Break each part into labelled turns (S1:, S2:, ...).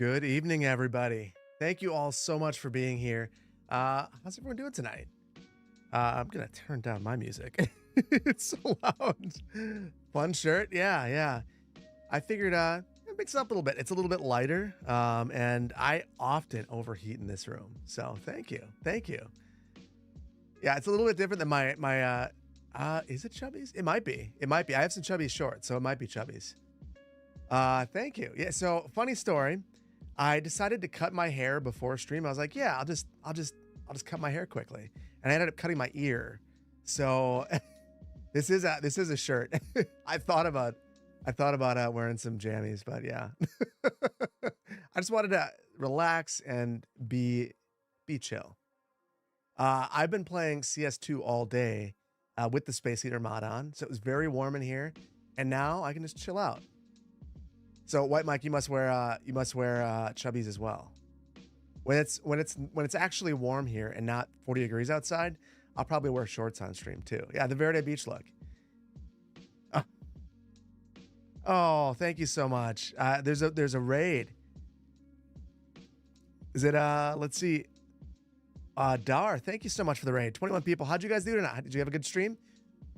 S1: Good evening, everybody. Thank you all so much for being here. How's everyone doing tonight? I'm gonna turn down my music. It's so loud. Fun shirt, yeah. I figured mix it up a little bit. It's a little bit lighter, and I often overheat in this room. So thank you. Yeah, it's a little bit different than my. Is it Chubbies? It might be. I have some Chubbies shorts, so it might be Chubbies. Thank you. Yeah. So funny story. I decided to cut my hair before stream. I was like, yeah, I'll just cut my hair quickly, and I ended up cutting my ear. So this is a shirt. I thought about wearing some jammies, but yeah, I just wanted to relax and be chill. I've been playing CS2 all day with the Space Heater mod on, so it was very warm in here, and now I can just chill out. So White Mike, you must wear chubbies as well. When it's actually warm here and not 40 degrees outside, I'll probably wear shorts on stream too. Yeah, the Verde Beach look. Oh, oh, thank you so much. There's a raid. Is it let's see. Dar, thank you so much for the raid. 21 people. How'd you guys do tonight? Did you have a good stream?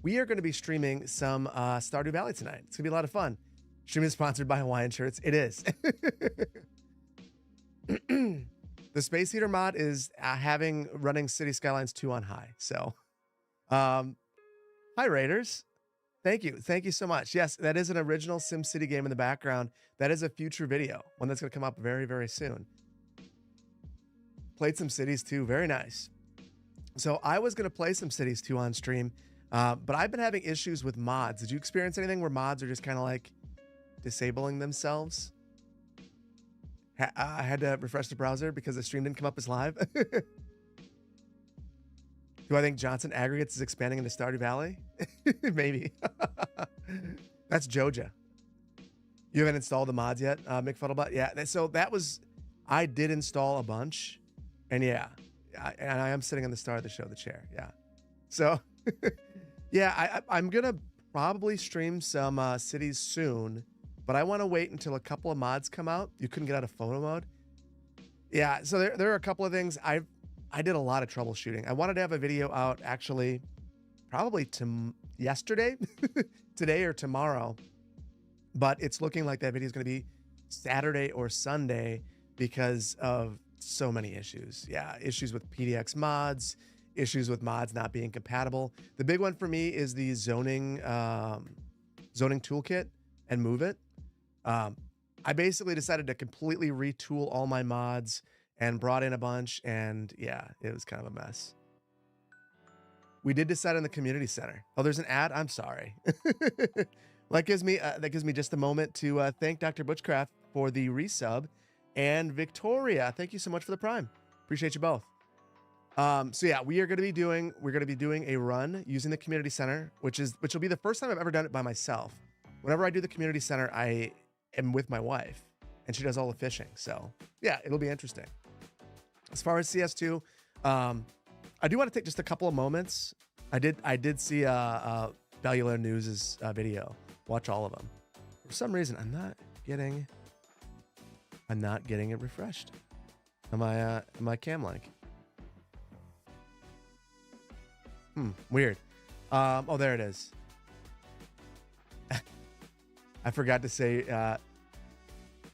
S1: We are going to be streaming some Stardew Valley tonight. It's gonna be a lot of fun. Stream is sponsored by Hawaiian Shirts. It is. The Space Heater mod is running City Skylines 2 on high. So, hi Raiders. Thank you so much. Yes, that is an original SimCity game in the background. That is a future video, one that's going to come up very, very soon. Played some Cities 2, very nice. So I was going to play some Cities 2 on stream, but I've been having issues with mods. Did you experience anything where mods are just kind of like disabling themselves? I had to refresh the browser because the stream didn't come up as live. Do I think Johnson Aggregates is expanding into Stardew Valley? Maybe. That's Joja. You haven't installed the mods yet, McFuddlebot? Yeah, so I did install a bunch, and yeah, and I am sitting on the star of the show, the chair, yeah. So, yeah, I'm going to probably stream some cities soon, but I want to wait until a couple of mods come out. You couldn't get out of photo mode. Yeah, so there are a couple of things. I did a lot of troubleshooting. I wanted to have a video out actually probably yesterday, today or tomorrow, but it's looking like that video is going to be Saturday or Sunday because of so many issues. Yeah, issues with PDX mods, issues with mods not being compatible. The big one for me is the zoning toolkit and Move It. I basically decided to completely retool all my mods and brought in a bunch, and yeah, it was kind of a mess. We did decide on the community center. Oh, there's an ad. I'm sorry. That gives me just a moment to thank Dr. Butchcraft for the resub, and Victoria, thank you so much for the prime. Appreciate you both. So yeah, we're going to be doing a run using the community center, which will be the first time I've ever done it by myself. Whenever I do the community center, I am with my wife, and she does all the fishing. So yeah, it'll be interesting. As far as CS2, I do want to take just a couple of moments. I did see Cellular News' video. Watch all of them. For some reason, I'm not getting it refreshed on my cam link. Weird. Oh, there it is. I forgot to say,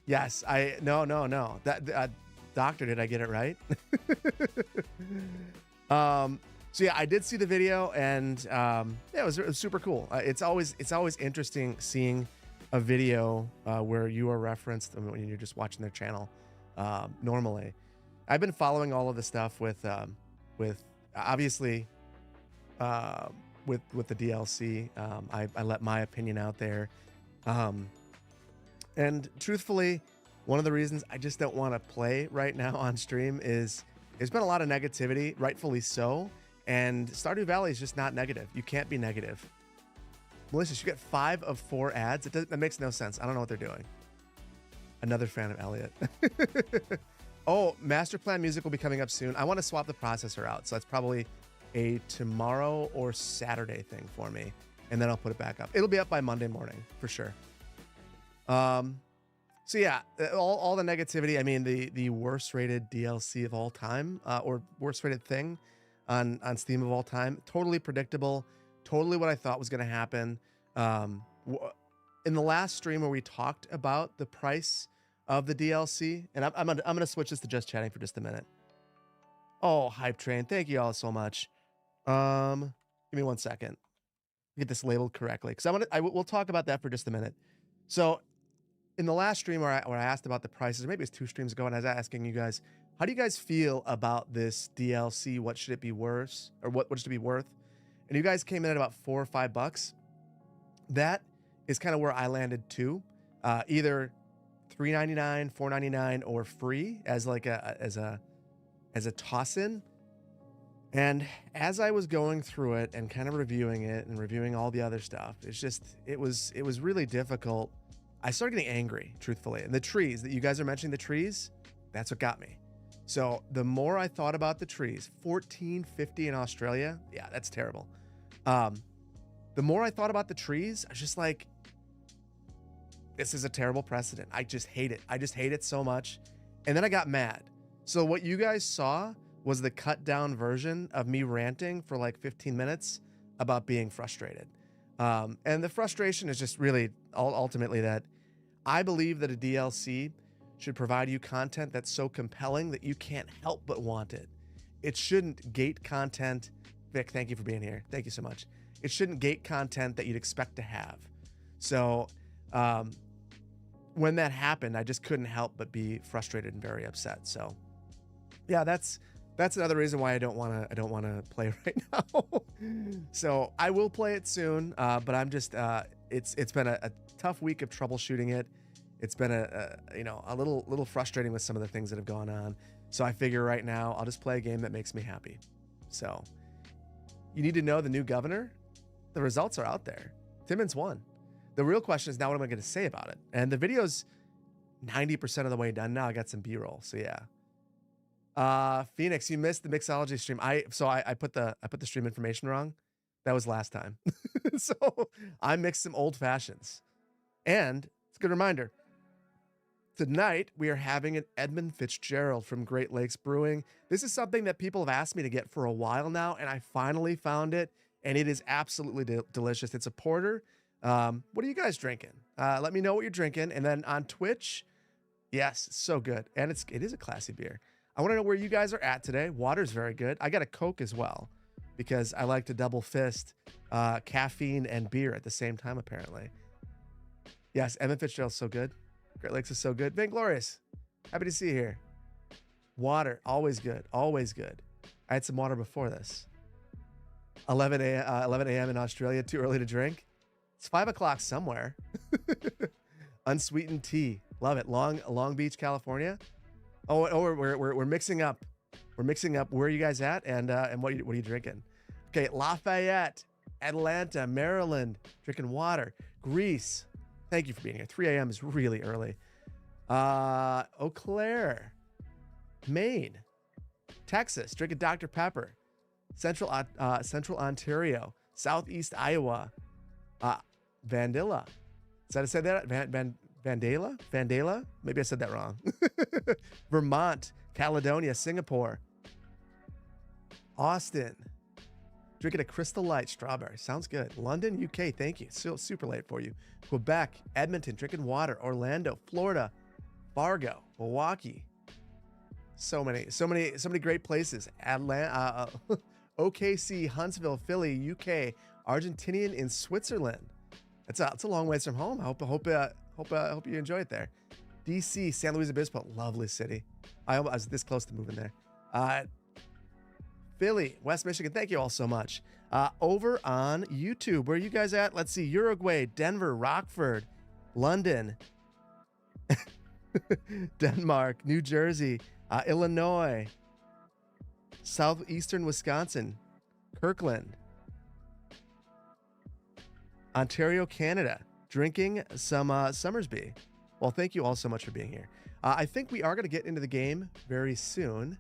S1: yes, no. That doctor, did I get it right? So yeah, I did see the video, and yeah, it was super cool. It's always interesting seeing a video where you are referenced when you're just watching their channel. Normally, I've been following all of the stuff with obviously with the DLC. I let my opinion out there. And truthfully, one of the reasons I just don't want to play right now on stream is there's been a lot of negativity, rightfully so. And Stardew Valley is just not negative. You can't be negative. Malicious, you get 5 of 4 ads. That makes no sense. I don't know what they're doing. Another fan of Elliot. Oh, Master Plan Music will be coming up soon. I want to swap the processor out. So that's probably a tomorrow or Saturday thing for me. And then I'll put it back up. It'll be up by Monday morning for sure. So yeah, all the negativity. I mean, the worst rated DLC of all time, or worst rated thing on Steam of all time. Totally predictable. Totally what I thought was going to happen. In the last stream where we talked about the price of the DLC, and I'm gonna switch this to just chatting for just a minute. Oh, hype train! Thank you all so much. Give me 1 second. Get this labeled correctly, because we'll talk about that for just a minute. So in the last stream where I asked about the prices, or maybe it's 2 streams ago, and I was asking you guys, how do you guys feel about this DLC? What should it be worth, or what should it be worth? And you guys came in at about $4 or $5. That is kind of where I landed too. Either $3.99, $4.99, or free as like as a toss-in. And as I was going through it and kind of reviewing it and reviewing all the other stuff, it was really difficult. I started getting angry, truthfully. And the trees that you guys are mentioning, the trees, that's what got me. So the more I thought about the trees, $14.50 in Australia, yeah, that's terrible. The more I thought about the trees, I was just like, this is a terrible precedent. I just hate it. I just hate it so much. And then I got mad. So what you guys saw was the cut down version of me ranting for like 15 minutes about being frustrated. And the frustration is just really ultimately that I believe that a DLC should provide you content that's so compelling that you can't help but want it. It shouldn't gate content. Vic, thank you for being here. Thank you so much. It shouldn't gate content that you'd expect to have. So when that happened, I just couldn't help but be frustrated and very upset. So yeah, that's another reason why I don't want to play right now. So I will play it soon, but I'm just it's been a tough week of troubleshooting it. It's been a little frustrating with some of the things that have gone on. So I figure right now I'll just play a game that makes me happy. So you need to know the new governor. The results are out there. Timmons won. The real question is now what am I going to say about it? And the video's 90% of the way done now. I got some B-roll. So yeah. Phoenix, you missed the mixology stream. I put the stream information wrong. That was last time. So I mixed some old fashions. And it's a good reminder. Tonight we are having an Edmund Fitzgerald from Great Lakes Brewing. This is something that people have asked me to get for a while now, and I finally found it, and it is absolutely delicious. It's a porter. What are you guys drinking? Let me know what you're drinking. And then on Twitch, yes, it's so good. And it is a classy beer. I want to know where you guys are at today. Water's very good. I got a Coke as well because I like to double fist caffeine and beer at the same time, apparently. Yes, Edmund Fitzgerald's so good. Great Lakes is so good. Vainglorious, happy to see you here. Water, always good, always good. I had some water before this. 11 a.m. in Australia, too early to drink. It's 5 o'clock somewhere. Unsweetened tea, love it. Long Beach, California. Oh, we're mixing up. We're mixing up. Where are you guys at? And what are you drinking? Okay, Lafayette, Atlanta, Maryland, drinking water. Greece. Thank you for being here. 3 a.m. is really early. Eau Claire, Maine, Texas, drinking Dr. Pepper. Central Ontario, Southeast Iowa, Vandilla. Did I say that? Vandela? Maybe I said that wrong. Vermont, Caledonia, Singapore, Austin. Drinking a Crystal Light strawberry. Sounds good. London, UK. Thank you. Still super late for you. Quebec, Edmonton. Drinking water. Orlando, Florida, Fargo, Milwaukee. So many great places. Atlanta, OKC, Huntsville, Philly, UK, Argentinian in Switzerland. It's a long ways from home. I hope you enjoy it there. DC, San Luis Obispo, lovely city. I was this close to moving there. Philly, West Michigan, thank you all so much. Over on YouTube, where are you guys at? Let's see, Uruguay, Denver, Rockford, London, Denmark, New Jersey, Illinois, southeastern Wisconsin, Kirkland, Ontario, Canada, drinking some Summersby. Well, thank you all so much for being here. I think we are going to get into the game very soon.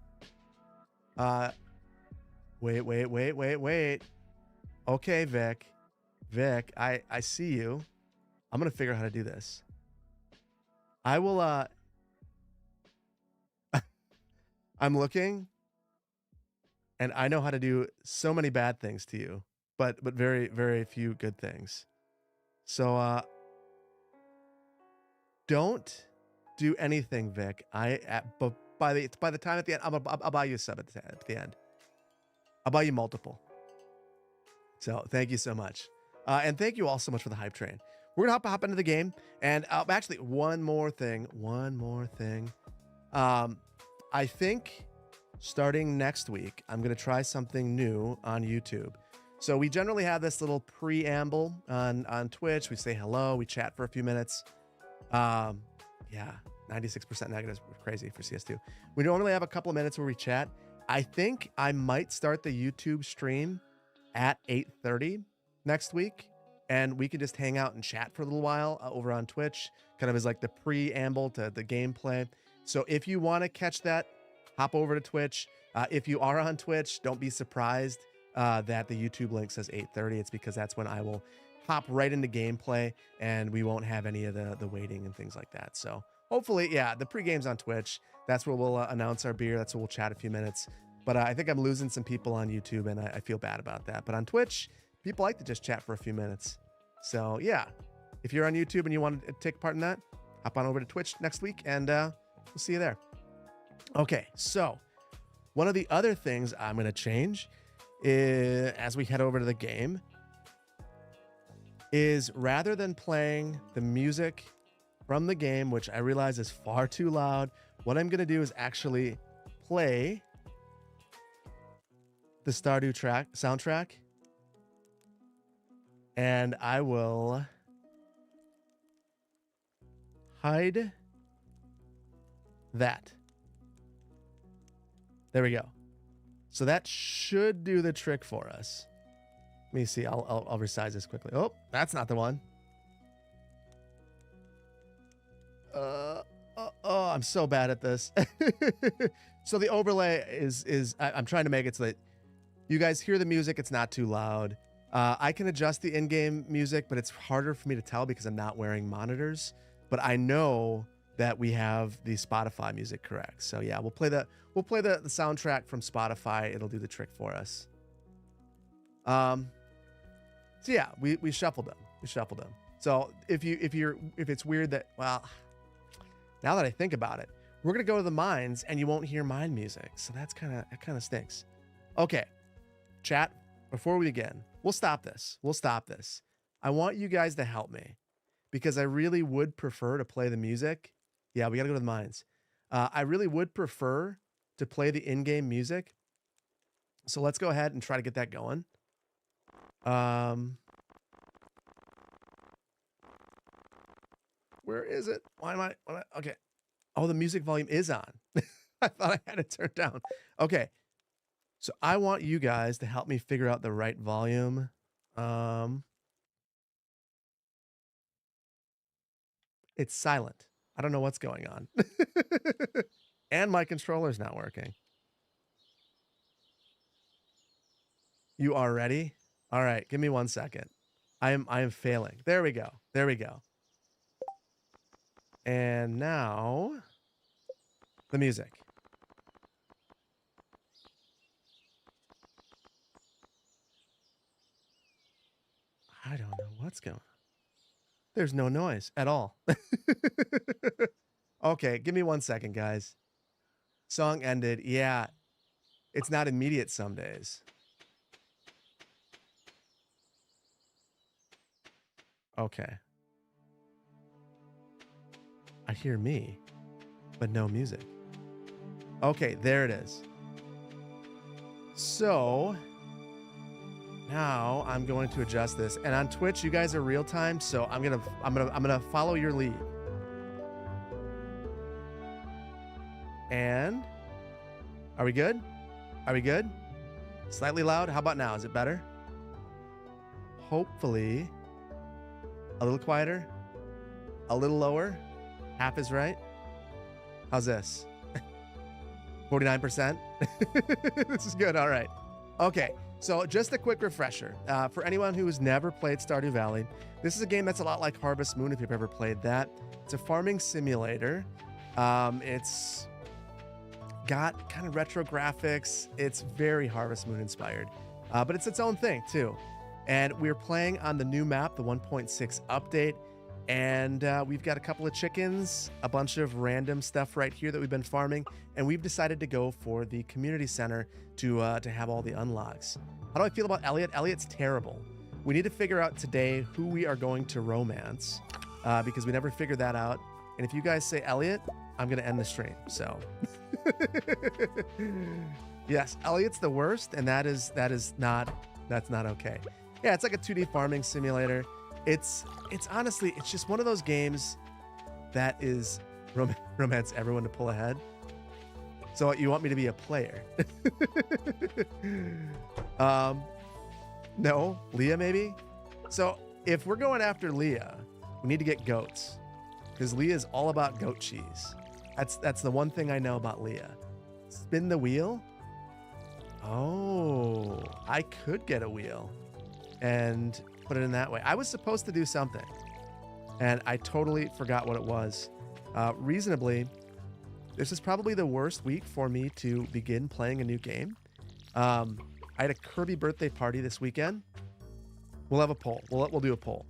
S1: Wait. Okay, Vic, I see you. I'm going to figure out how to do this. I will I'm looking, and I know how to do so many bad things to you, but very, very few good things. So don't do anything, Vic. But by the time at the end, I'll buy you a sub at the end. I'll buy you multiple. So thank you so much. And thank you all so much for the hype train. We're gonna hop into the game. And actually, one more thing. I think starting next week, I'm gonna try something new on YouTube. So we generally have this little preamble on Twitch. We say hello, we chat for a few minutes. Yeah, 96% negatives, crazy for CS2. We normally have a couple of minutes where we chat. I think I might start the YouTube stream at 8:30 next week, and we could just hang out and chat for a little while over on Twitch, kind of as like the preamble to the gameplay. So if you want to catch that, hop over to Twitch. If you are on Twitch, don't be surprised that the YouTube link says 8:30. It's because that's when I will hop right into gameplay, and we won't have any of the waiting and things like that. So hopefully, yeah, the pre-game's on Twitch. That's where we'll announce our beer. That's where we'll chat a few minutes. But I think I'm losing some people on YouTube, and I feel bad about that. But on Twitch, people like to just chat for a few minutes. So yeah, if you're on YouTube and you want to take part in that, hop on over to Twitch next week, and we'll see you there. Okay, so one of the other things I'm going to change is, as we head over to the game, is rather than playing the music from the game, which I realize is far too loud, what I'm going to do is actually play the Stardew soundtrack, and I will hide that. There we go. So that should do the trick for us. Let me see. I'll resize this quickly. Oh, that's not the one. I'm so bad at this. So the overlay is I'm trying to make it so that you guys hear the music. It's not too loud. I can adjust the in-game music, but it's harder for me to tell because I'm not wearing monitors. But I know that we have the Spotify music correct. So yeah, we'll play the soundtrack from Spotify. It'll do the trick for us. So yeah, we shuffled them. So if it's weird that, well, now that I think about it, we're gonna go to the mines and you won't hear mine music. So that kind of stinks. Okay, chat, before we begin, we'll stop this. I want you guys to help me because I really would prefer to play the music. Yeah, we gotta go to the mines. I really would prefer to play the in-game music. So let's go ahead and try to get that going. Where is it? Why am I okay. Oh, the music volume is on. I thought I had it turned down. Okay. So I want you guys to help me figure out the right volume. It's silent. I don't know what's going on. And my controller's not working. You are ready? All right, give me 1 second. I am failing. There we go. And now the music. I don't know what's going on. There's no noise at all. Okay, give me 1 second, guys. Song ended. Yeah, it's not immediate some days. Okay. I hear me, but no music. Okay, there it is. So now I'm going to adjust this. And on Twitch, you guys are real time, so I'm gonna follow your lead. And are we good? Slightly loud. How about now? Is it better? Hopefully. A little quieter, a little lower. Half is right. How's this? 49%. This is good. All right. Okay. So just a quick refresher. For anyone who has never played Stardew Valley, this is a game that's a lot like Harvest Moon if you've ever played that. It's a farming simulator. It's got kind of retro graphics. It's very Harvest Moon inspired, but it's its own thing too. And we're playing on the new map, the 1.6 update. And we've got a couple of chickens, a bunch of random stuff right here that we've been farming. And we've decided to go for the community center to have all the unlocks. How do I feel about Elliot? Elliot's terrible. We need to figure out today who we are going to romance because we never figured that out. And if you guys say Elliot, I'm going to end the stream. So yes, Elliot's the worst. And that's not okay. Yeah, it's like a 2D farming simulator. It's honestly, it's just one of those games that is romance everyone to pull ahead. So you want me to be a player? No, Leah maybe? So if we're going after Leah, we need to get goats because Leah is all about goat cheese. That's the one thing I know about Leah. Spin the wheel? Oh, I could get a wheel and put it in that way. I was supposed to do something and I totally forgot what it was. Reasonably, this is probably the worst week for me to begin playing a new game. I had a Kirby birthday party this weekend. We'll have a poll. We'll do a poll.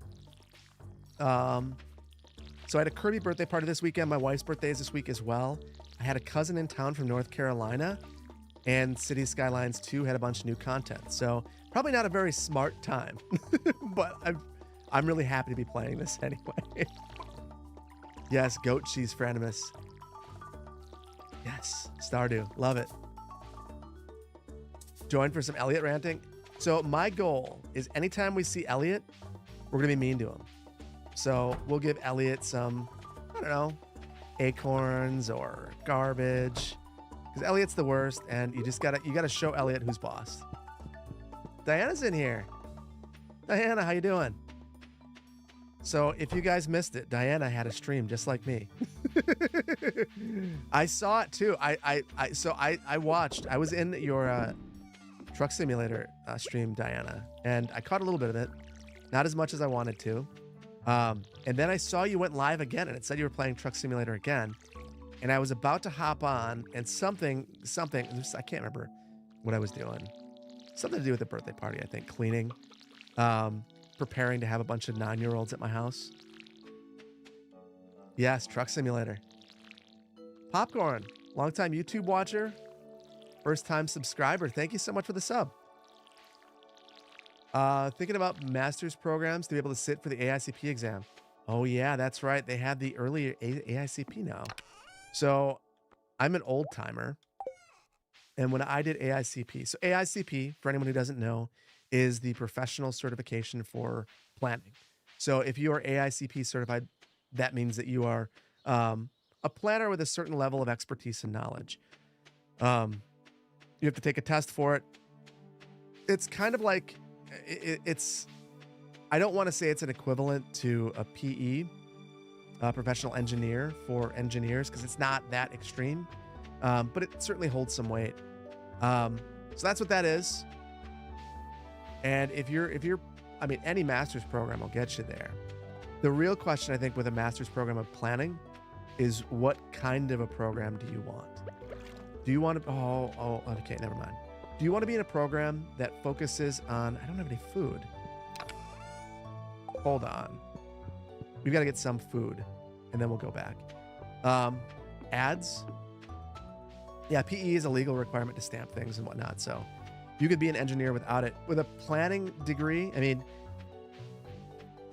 S1: So I had a Kirby birthday party this weekend. My wife's birthday is this week as well. I had a cousin in town from North Carolina, and City Skylines 2 had a bunch of new content. So probably not a very smart time, but I'm really happy to be playing this anyway. Yes, goat cheese for Animus. Yes, Stardew, love it. Join for some Elliot ranting. So my goal is anytime we see Elliot, we're gonna be mean to him. So we'll give Elliot some, I don't know, acorns or garbage, because Elliot's the worst, and you gotta show Elliot who's boss. Diana's in here. Diana, how you doing? So if you guys missed it, Diana had a stream just like me. I saw it too. I watched. I was in your truck simulator stream, Diana, and I caught a little bit of it, not as much as I wanted to. And then I saw you went live again, and it said you were playing Truck Simulator again. And I was about to hop on, and something, I can't remember what I was doing. Something to do with the birthday party, I think. Cleaning. Preparing to have a bunch of 9-year-olds at my house. Yes, Truck Simulator. Popcorn, longtime YouTube watcher, first-time subscriber. Thank you so much for the sub. Thinking about master's programs to be able to sit for the AICP exam. Oh yeah, that's right. They have the early AICP now. So I'm an old timer. And when I did AICP, so AICP, for anyone who doesn't know, is the professional certification for planning. So if you are AICP certified, that means that you are a planner with a certain level of expertise and knowledge. You have to take a test for it. It's kind of like, it's, I don't want to say it's an equivalent to a PE, professional engineer for engineers, because it's not that extreme, but it certainly holds some weight. So that's what that is. And if you're, I mean, any master's program will get you there. The real question, I think, with a master's program of planning is what kind of a program do you want? Do you want to, okay, never mind. Do you want to be in a program that focuses on, I don't have any food. Hold on. We've got to get some food and then we'll go back. Ads. Yeah, PE is a legal requirement to stamp things and whatnot. So you could be an engineer without it. With a planning degree, I mean,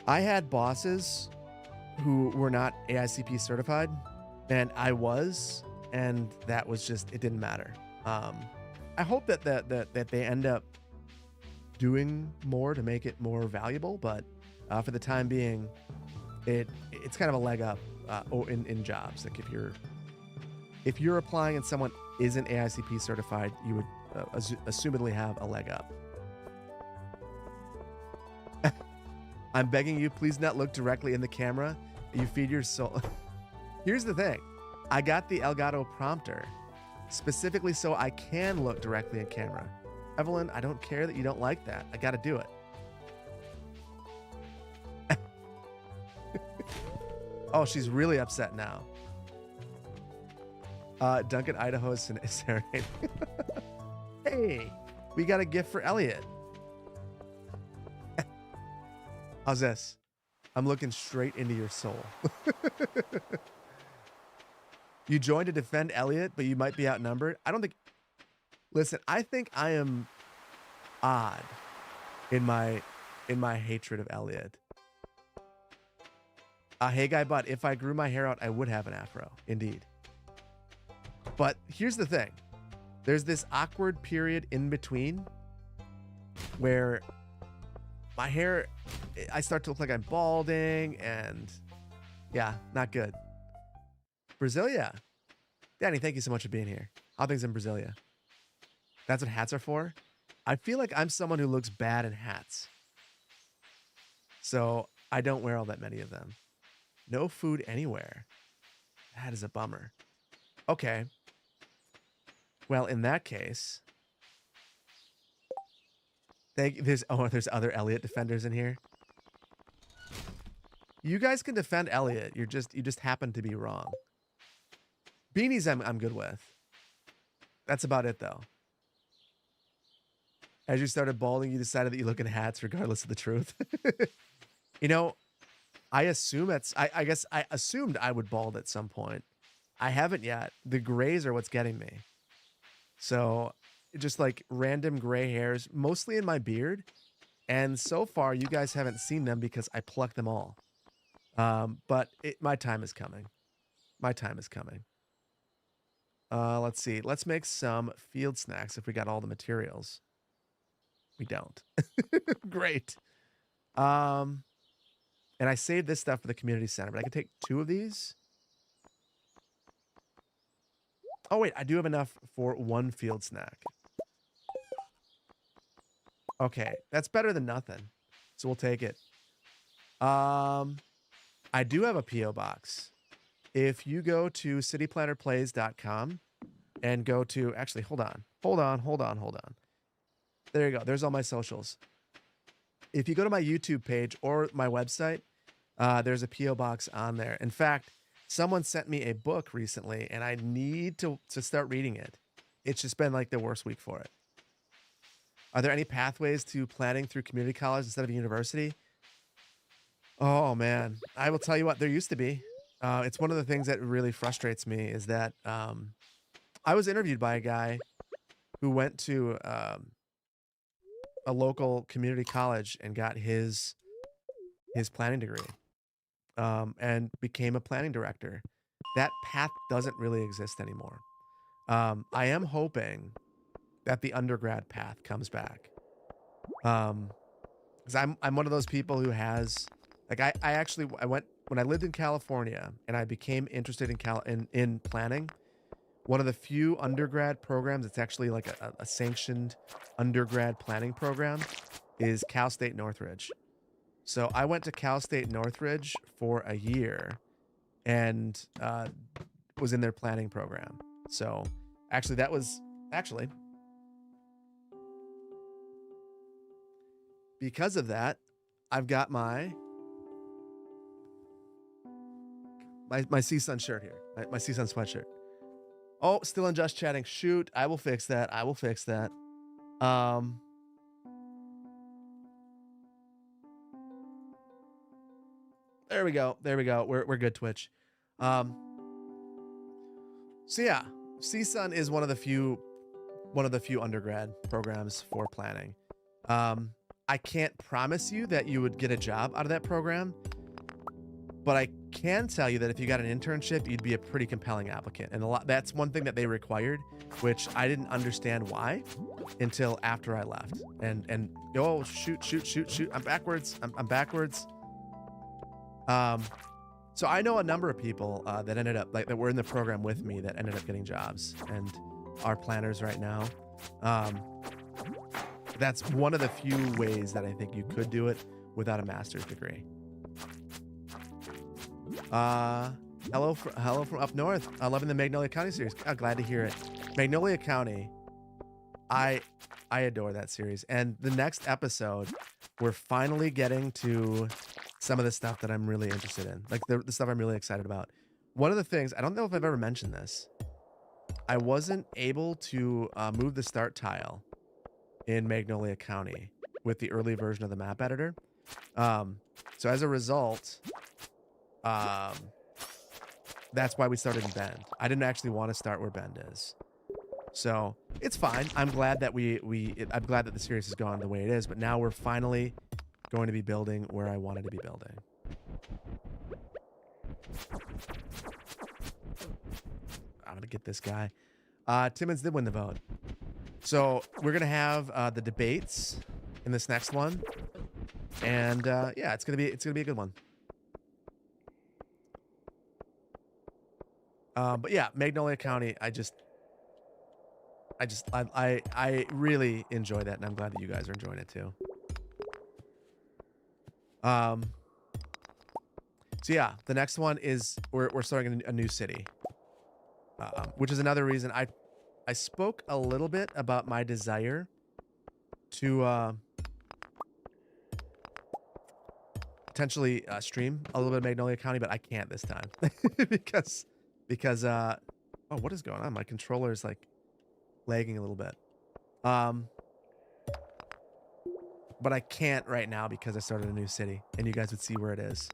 S1: I had bosses who were not AICP certified, and I was, and that was just, it didn't matter. I hope that they end up doing more to make it more valuable, but for the time being, it's kind of a leg up in jobs. Like if you're applying and someone isn't AICP certified, you would assumedly have a leg up. I'm begging you, please not look directly in the camera. You feed your soul. Here's the thing. I got the Elgato prompter specifically so I can look directly in camera. Evelyn, I don't care that you don't like that. I got to do it. Oh, she's really upset now. Duncan, Idaho is serenading. Hey, we got a gift for Elliot. How's this? I'm looking straight into your soul. You joined to defend Elliot, but you might be outnumbered. I don't think... Listen, I think I am odd in my hatred of Elliot. Hey, guy, but if I grew my hair out, I would have an afro. Indeed. But here's the thing. There's this awkward period in between where my hair, I start to look like I'm balding, and yeah, not good. Brasilia. Danny, thank you so much for being here. How things in Brasilia? That's what hats are for? I feel like I'm someone who looks bad in hats. So I don't wear all that many of them. No food anywhere. That is a bummer. Okay. Well, in that case, there's other Elliot defenders in here. You guys can defend Elliot. You just happen to be wrong. Beanies I'm good with. That's about it though. As you started balding, you decided that you look in hats regardless of the truth. You know, I assume I guess I assumed I would bald at some point. I haven't yet. The grays are what's getting me. So just like random gray hairs, mostly in my beard. And so far, you guys haven't seen them because I plucked them all. But my time is coming. My time is coming. Let's see. Let's make some field snacks if we got all the materials. We don't. Great. And I saved this stuff for the community center, but I can take 2 of these. Oh, wait. I do have enough for 1 field snack. Okay. That's better than nothing. So we'll take it. I do have a P.O. box. If you go to cityplannerplays.com and go to... Actually, hold on. There you go. There's all my socials. If you go to my YouTube page or my website, there's a P.O. box on there. In fact, someone sent me a book recently, and I need to start reading it. It's just been like the worst week for it. Are there any pathways to planning through community college instead of university? Oh, man. I will tell you what, there used to be. It's one of the things that really frustrates me is that I was interviewed by a guy who went to a local community college and got his planning degree and became a planning director. That path doesn't really exist anymore. I am hoping that the undergrad path comes back. Because I'm one of those people who has... Like I went when I lived in California and I became interested in planning. One of the few undergrad programs that's actually like a sanctioned undergrad planning program is Cal State Northridge. So I went to Cal State Northridge for a year and was in their planning program. So actually because of that, I've got my CSUN shirt here. My CSUN sweatshirt. Oh, still in just chatting. Shoot, I will fix that. There we go. We're good, Twitch. So yeah, CSUN is one of the few undergrad programs for planning. I can't promise you that you would get a job out of that program, but I can tell you that if you got an internship, you'd be a pretty compelling applicant. And that's one thing that they required, which I didn't understand why until after I left. And oh, shoot. I'm backwards. So I know a number of people that ended up, that were in the program with me that ended up getting jobs and are planners right now. That's one of the few ways that I think you could do it without a master's degree. Hello from up north. Loving the Magnolia County series. Glad to hear it. Magnolia County, I I adore that series. And the next episode, we're finally getting to some of the stuff that I'm really interested in, like the stuff I'm really excited about. One of the things, I don't know if I've ever mentioned this, I wasn't able to move the start tile in Magnolia County with the early version of the map editor. So as a result, that's why we started in Bend. I didn't actually want to start where Bend is. So it's fine. I'm glad that I'm glad that the series has gone the way it is, but now we're finally going to be building where I wanted to be building. I'm going to get this guy. Timmons did win the vote. So we're going to have the debates in this next one. And yeah, it's going to be a good one. But yeah, Magnolia County, I really enjoy that, and I'm glad that you guys are enjoying it too. So yeah, the next one is we're starting a new city, which is another reason I spoke a little bit about my desire to potentially stream a little bit of Magnolia County, but I can't this time because oh, what is going on? My controller is like lagging a little bit. But I can't right now because I started a new city, and you guys would see where it is.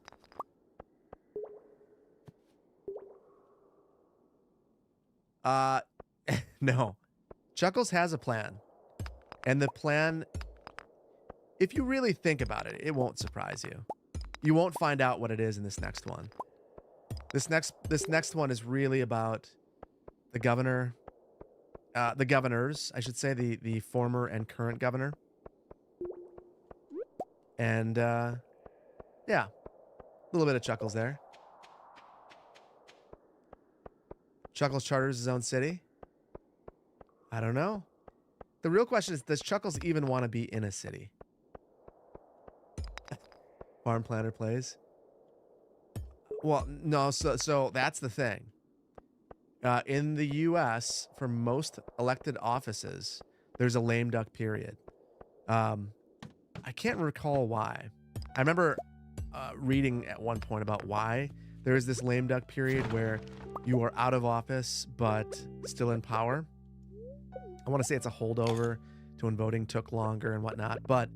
S1: No. Chuckles has a plan. And the plan, if you really think about it, it won't surprise you. You won't find out what it is in this next one. This next one is really about the governor, the governors, I should say, the former and current governor. And yeah, a little bit of Chuckles there. Chuckles charters his own city. I don't know. The real question is, does Chuckles even want to be in a city? Farm planner plays. Well, no, so that's the thing. In the U.S., for most elected offices, there's a lame duck period. I can't recall why. I remember reading at one point about why there is this lame duck period where you are out of office but still in power. I want to say it's a holdover to when voting took longer and whatnot, but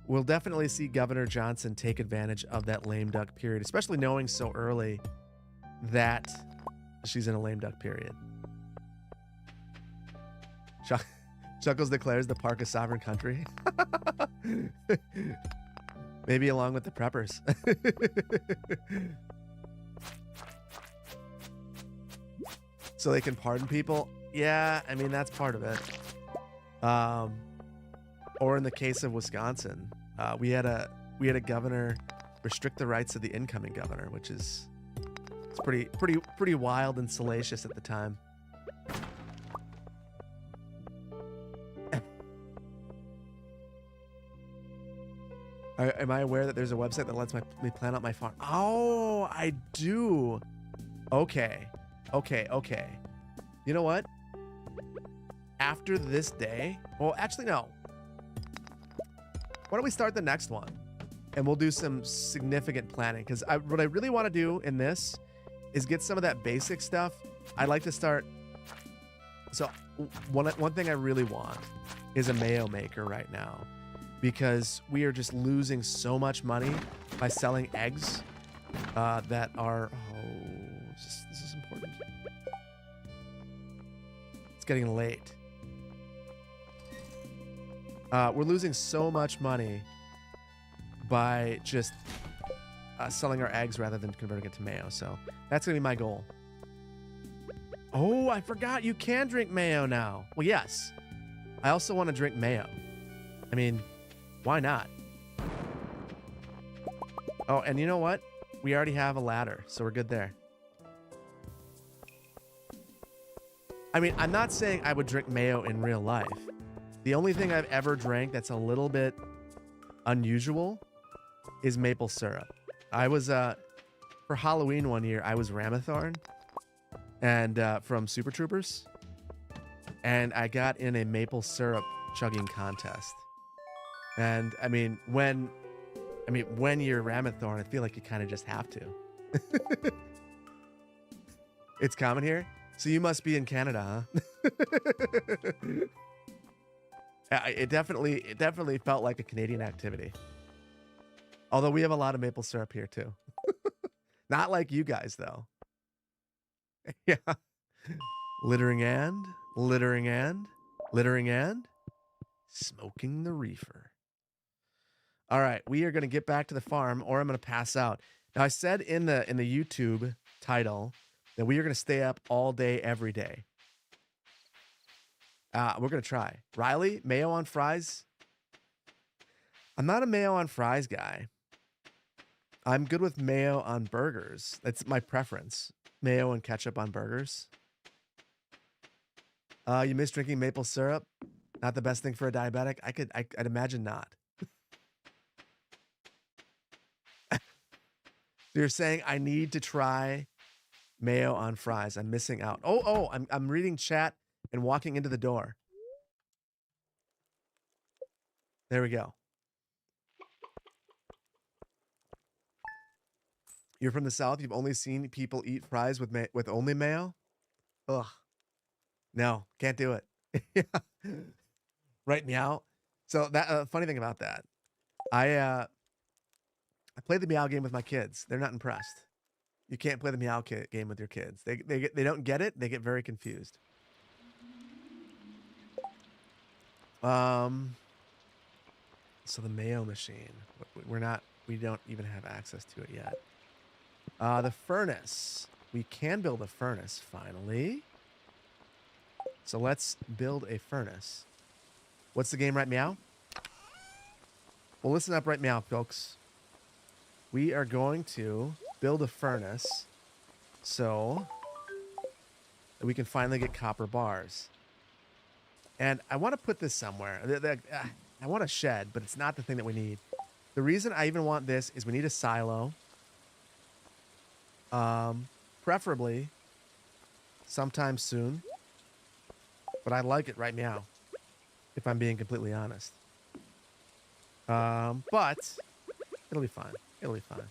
S1: we'll definitely see Governor Johnson take advantage of that lame duck period, especially knowing so early that she's in a lame duck period. Chuckles declares the park a sovereign country. Maybe along with the preppers. So they can pardon people. Yeah, I mean, that's part of it. Or in the case of Wisconsin, we had a governor restrict the rights of the incoming governor, which is pretty wild and salacious at the time. Am I aware that there's a website that lets me plan out my farm? Oh, I do. Okay. You know what? After this day, well, actually, no. Why don't we start the next one? And we'll do some significant planning. Because what I really want to do in this is get some of that basic stuff. I'd like to start. So one thing I really want is a mayo maker right now. Because we are just losing so much money by selling eggs that are... Oh, this is important. It's getting late. We're losing so much money by just selling our eggs rather than converting it to mayo. So that's going to be my goal. Oh, I forgot you can drink mayo now. Well, yes. I also want to drink mayo. I mean... Why not? Oh, and you know what? We already have a ladder, so we're good there. I mean, I'm not saying I would drink mayo in real life. The only thing I've ever drank that's a little bit unusual is maple syrup. I was, for Halloween one year, I was Ramathorn and from Super Troopers. and I got in a maple syrup chugging contest. And I mean, when you're Ramethorn, I feel like you kind of just have to. It's common here, so you must be in Canada, huh? It definitely felt like a Canadian activity. Although we have a lot of maple syrup here too. Not like you guys though. Yeah. Littering and smoking the reefer. All right, we are going to get back to the farm, or I'm going to pass out. Now, I said in the YouTube title that we are going to stay up all day, every day. We're going to try. Riley, mayo on fries? I'm not a mayo on fries guy. I'm good with mayo on burgers. That's my preference. Mayo and ketchup on burgers. You miss drinking maple syrup? Not the best thing for a diabetic? I'd imagine not. You're saying I need to try mayo on fries. I'm missing out. I'm reading chat and walking into the door. There we go. You're from the South. You've only seen people eat fries with only mayo? Ugh. No, can't do it. Yeah. Right, meow. So that funny thing about that, I played the meow game with my kids. They're not impressed. You can't play the meow game with your kids. They don't get it. They get very confused. So the mayo machine, we don't even have access to it yet. The furnace, we can build a furnace finally. So let's build a furnace. What's the game, right meow? Well, listen up, right meow, folks. We are going to build a furnace so that we can finally get copper bars. And I want to put this somewhere. I want a shed, but it's not the thing that we need. The reason I even want this is we need a silo. Preferably sometime soon. But I like it right now, if I'm being completely honest. But it'll be fine. It'll be fine.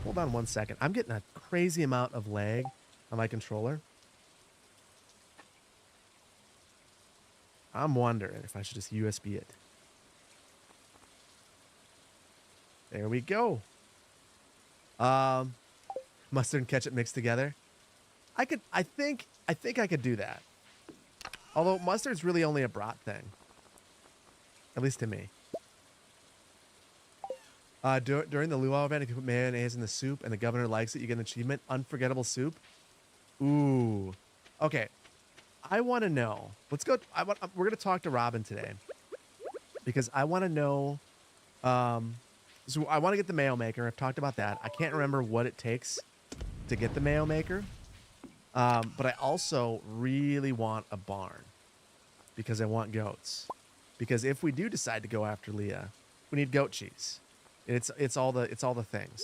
S1: Hold on one second. I'm getting a crazy amount of lag on my controller. I'm wondering if I should just USB it. There we go. Mustard and ketchup mixed together. I think I could do that. Although mustard's really only a brat thing. At least to me. During the luau event, if you put mayonnaise in the soup and the governor likes it, you get an achievement. Unforgettable soup. Ooh. Okay. I want to know. Let's go. We're going to talk to Robin today. Because I want to know. So I want to get the mayo maker. I've talked about that. I can't remember what it takes to get the mayo maker. But I also really want a barn. Because I want goats. Because if we do decide to go after Leah, we need goat cheese. It's all the things.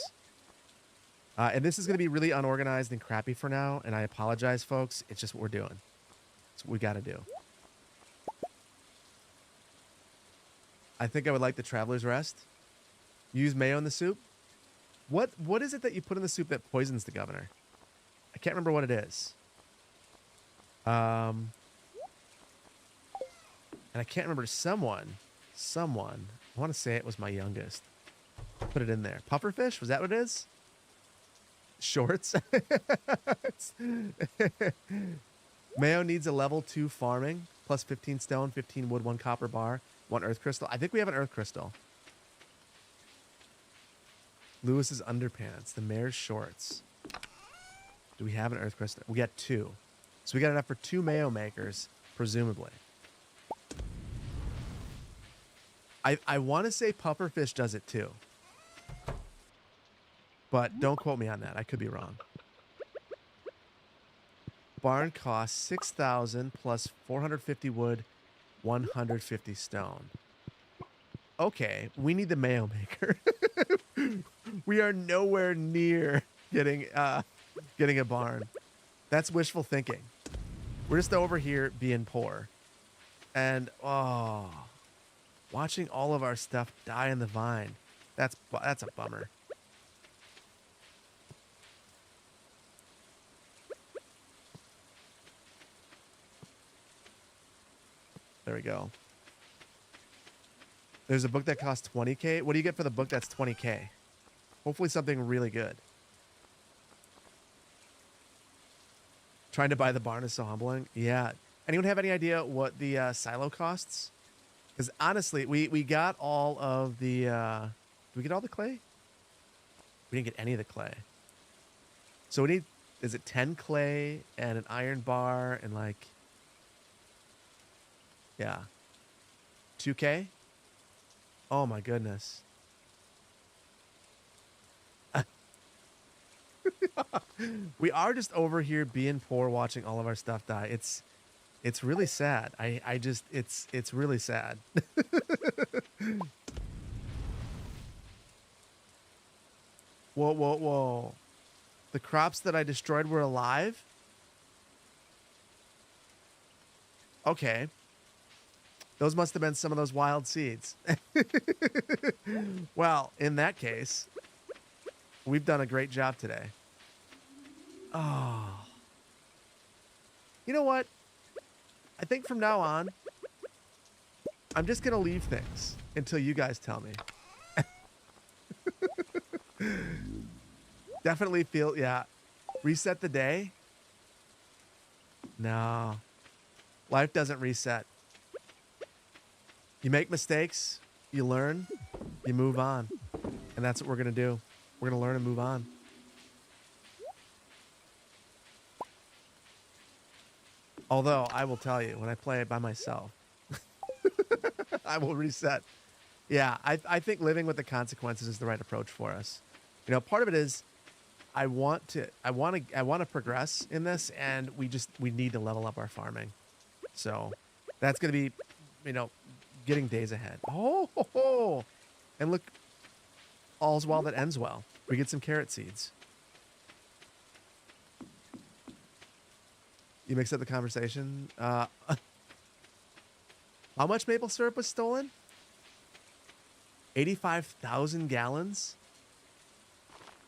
S1: And this is going to be really unorganized and crappy for now. And I apologize, folks. It's just what we're doing. It's what we got to do. I think I would like the Traveler's Rest. Use mayo in the soup. What is it that you put in the soup that poisons the governor? I can't remember what it is. And I can't remember someone, I want to say it was my youngest. Put it in there. Pufferfish? Was that what it is? Shorts? Mayo needs a level 2 farming, plus 15 stone, 15 wood, 1 copper bar, 1 earth crystal. I think we have an earth crystal. Lewis's underpants, the mayor's shorts. Do we have an earth crystal? We got 2. So we got enough for 2 mayo makers, presumably. I want to say pufferfish does it too. But don't quote me on that. I could be wrong. Barn costs 6,000 plus 450 wood, 150 stone. Okay, we need the mayo maker. We are nowhere near getting a barn. That's wishful thinking. We're just over here being poor. And, oh, watching all of our stuff die in the vine. That's a bummer. There we go. There's a book that costs 20K. What do you get for the book that's 20K? Hopefully something really good. Trying to buy the barn is so humbling. Yeah. Anyone have any idea what the silo costs? Because honestly, we got all of the... did we get all the clay? We didn't get any of the clay. So we need... Is it 10 clay and an iron bar and like... Yeah. 2K? Oh my goodness. We are just over here being poor watching all of our stuff die. It's really sad. I just it's really sad. Whoa, whoa, whoa. The crops that I destroyed were alive? Okay. Those must have been some of those wild seeds. Well, in that case, we've done a great job today. Oh. You know what? I think from now on, I'm just going to leave things until you guys tell me. Definitely feel, yeah. Reset the day? No. Life doesn't reset. You make mistakes, you learn, you move on. And that's what we're going to do. We're going to learn and move on. Although, I will tell you, when I play it by myself, I will reset. Yeah, I think living with the consequences is the right approach for us. You know, part of it is I want to progress in this, and we need to level up our farming. So that's going to be, you know, getting days ahead. Oh, and look, all's well that ends well. We get some carrot seeds. You mixed up the conversation. How much maple syrup was stolen? 85,000 gallons?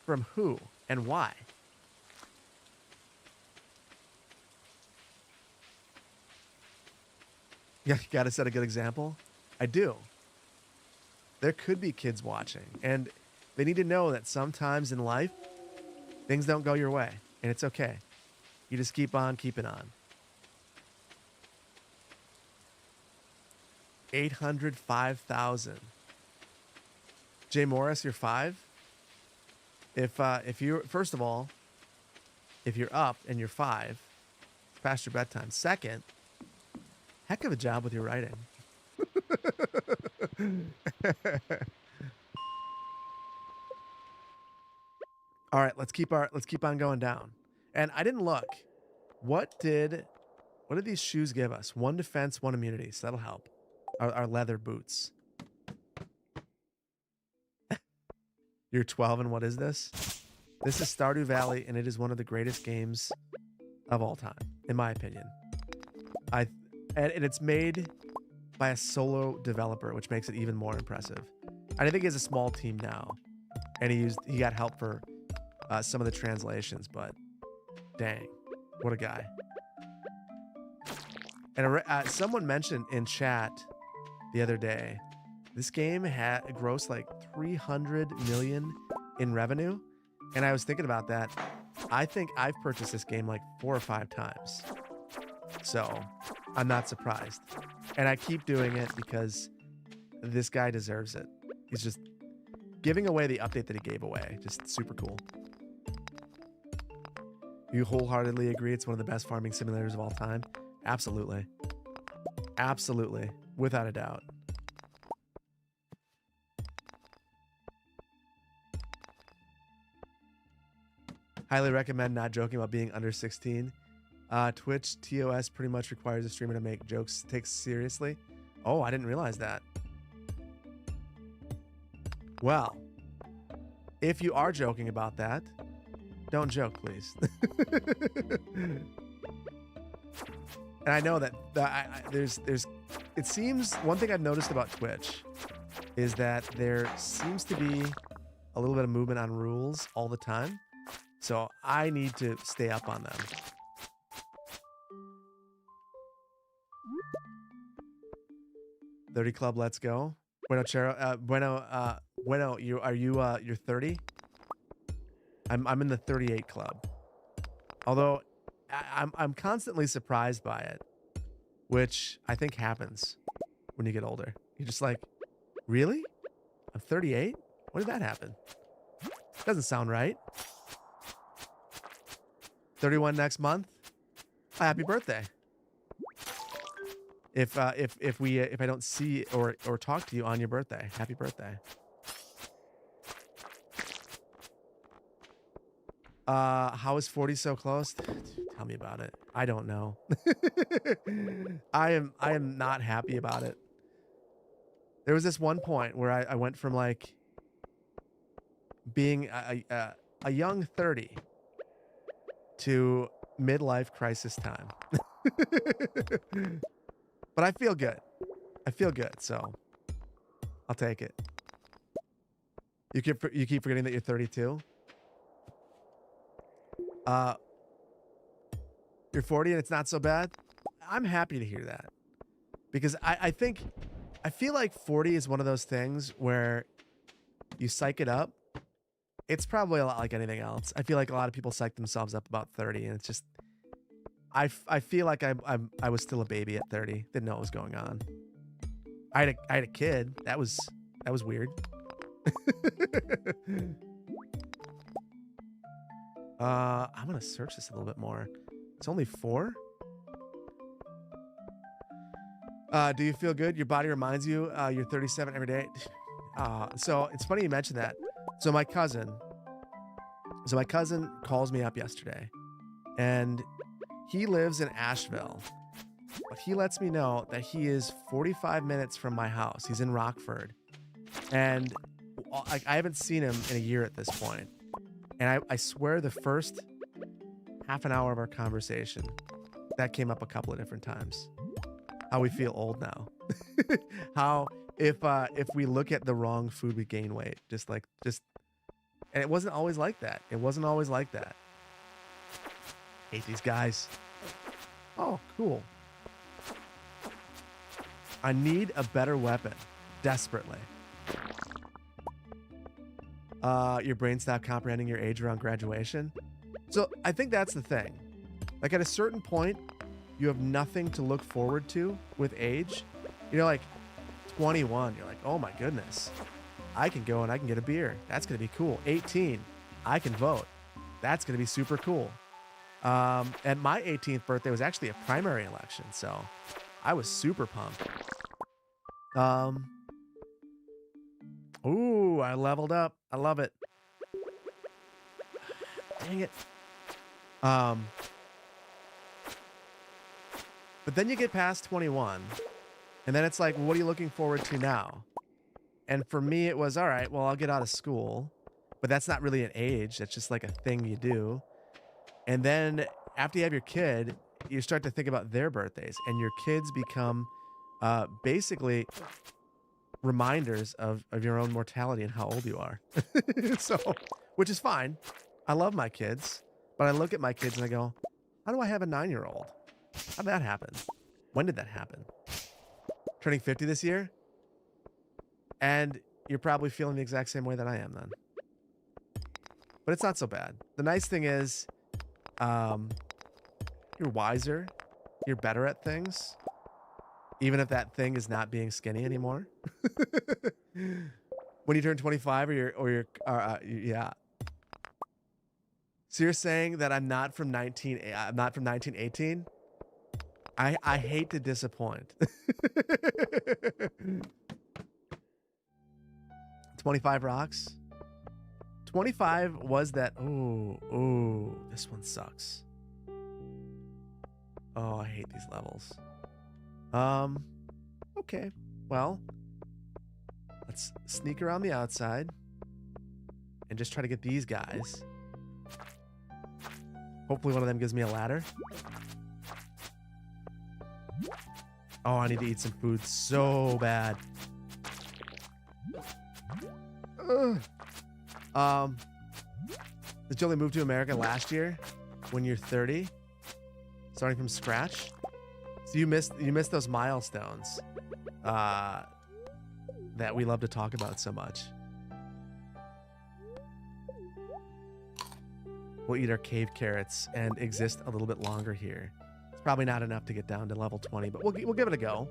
S1: From who and why? Yeah, you gotta set a good example. I do. There could be kids watching, and they need to know that sometimes in life, things don't go your way, and it's okay. You just keep on keeping on. 805,000. Jay Morris, you're 5. If you first of all, if you're up and you're 5, it's past your bedtime. Second, heck of a job with your writing. All right, let's keep on going down. And I didn't look. What did these shoes give us? 1 defense, 1 immunity. So that'll help. Our leather boots. You're 12 and what is this? This is Stardew Valley, and it is one of the greatest games of all time, in my opinion. And it's made by a solo developer, which makes it even more impressive. I think he has a small team now, and he got help for some of the translations, but dang, what a guy. And someone mentioned in chat the other day, this game had grossed like 300 million in revenue. And I was thinking about that. I think I've purchased this game like 4 or 5 times. So I'm not surprised. And I keep doing it because this guy deserves it. He's just giving away the update that he gave away. Just super cool. You wholeheartedly agree it's one of the best farming simulators of all time? Absolutely. Absolutely. Without a doubt. Highly recommend not joking about being under 16. Twitch TOS pretty much requires a streamer to make jokes take seriously. Oh, I didn't realize that. Well, if you are joking about that, don't joke, please. And I know that there's it seems one thing I've noticed about Twitch is that there seems to be a little bit of movement on rules all the time. So I need to stay up on them. $30 club, let's go. Bueno Chero, Bueno, you're 30? I'm in the 38 club. Although I'm constantly surprised by it, which I think happens when you get older. You're just like, really? I'm 38? When did that happen? Doesn't sound right. 31 next month. Happy birthday. If I don't see or talk to you on your birthday, happy birthday. How is 40 so close? Tell me about it. I don't know. I am not happy about it. There was this one point where I went from like being a young 30 to midlife crisis time. But I feel good. I feel good, so I'll take it. You keep forgetting that you're 32. You're 40 and it's not so bad. I'm happy to hear that because I feel like 40 is one of those things where you psych it up. It's probably a lot like anything else. I feel like a lot of people psych themselves up about 30, and it's just I feel like I was still a baby at 30. Didn't know what was going on. I had a kid. That was weird. I'm gonna search this a little bit more. It's only 4. Do you feel good? Your body reminds you you're 37 every day. So it's funny you mentioned that. So my cousin calls me up yesterday, and he lives in Asheville, but he lets me know that he is 45 minutes from my house. He's in Rockford, and I haven't seen him in a year at this point. And I swear the first half an hour of our conversation, that came up a couple of different times. How we feel old now. How if we look at the wrong food, we gain weight. And it wasn't always like that. It wasn't always like that. Hate these guys. Oh, cool. I need a better weapon. Desperately. Your brain stopped comprehending your age around graduation. So I think that's the thing. Like at a certain point, you have nothing to look forward to with age. You know, like 21, you're like, oh my goodness. I can go and I can get a beer. That's going to be cool. 18, I can vote. That's going to be super cool. And my 18th birthday was actually a primary election, so I was super pumped. Ooh, I leveled up. I love it. Dang it. But then you get past 21, and then it's like, well, what are you looking forward to now? And for me, it was, all right, well, I'll get out of school, but that's not really an age. That's just like a thing you do. And then after you have your kid, you start to think about their birthdays, and your kids become basically reminders of your own mortality and how old you are. So, which is fine. I love my kids, but I look at my kids and I go, how do I have a 9-year-old? How did that happen? When did that happen? Turning 50 this year? And you're probably feeling the exact same way that I am then. But it's not so bad. The nice thing is, you're wiser. You're better at things. Even if that thing is not being skinny anymore. When you turn 25 yeah. So you're saying that I'm not from 1918? I hate to disappoint. 25 rocks. 25 was that. Oh, this one sucks. Oh, I hate these levels. Okay. Well, let's sneak around the outside and just try to get these guys. Hopefully one of them gives me a ladder. Oh, I need to eat some food so bad. Ugh. Did you only move to America last year when you're 30? Starting from scratch? So you missed those milestones that we love to talk about so much. We'll eat our cave carrots and exist a little bit longer here. It's probably not enough to get down to level 20, but we'll give it a go.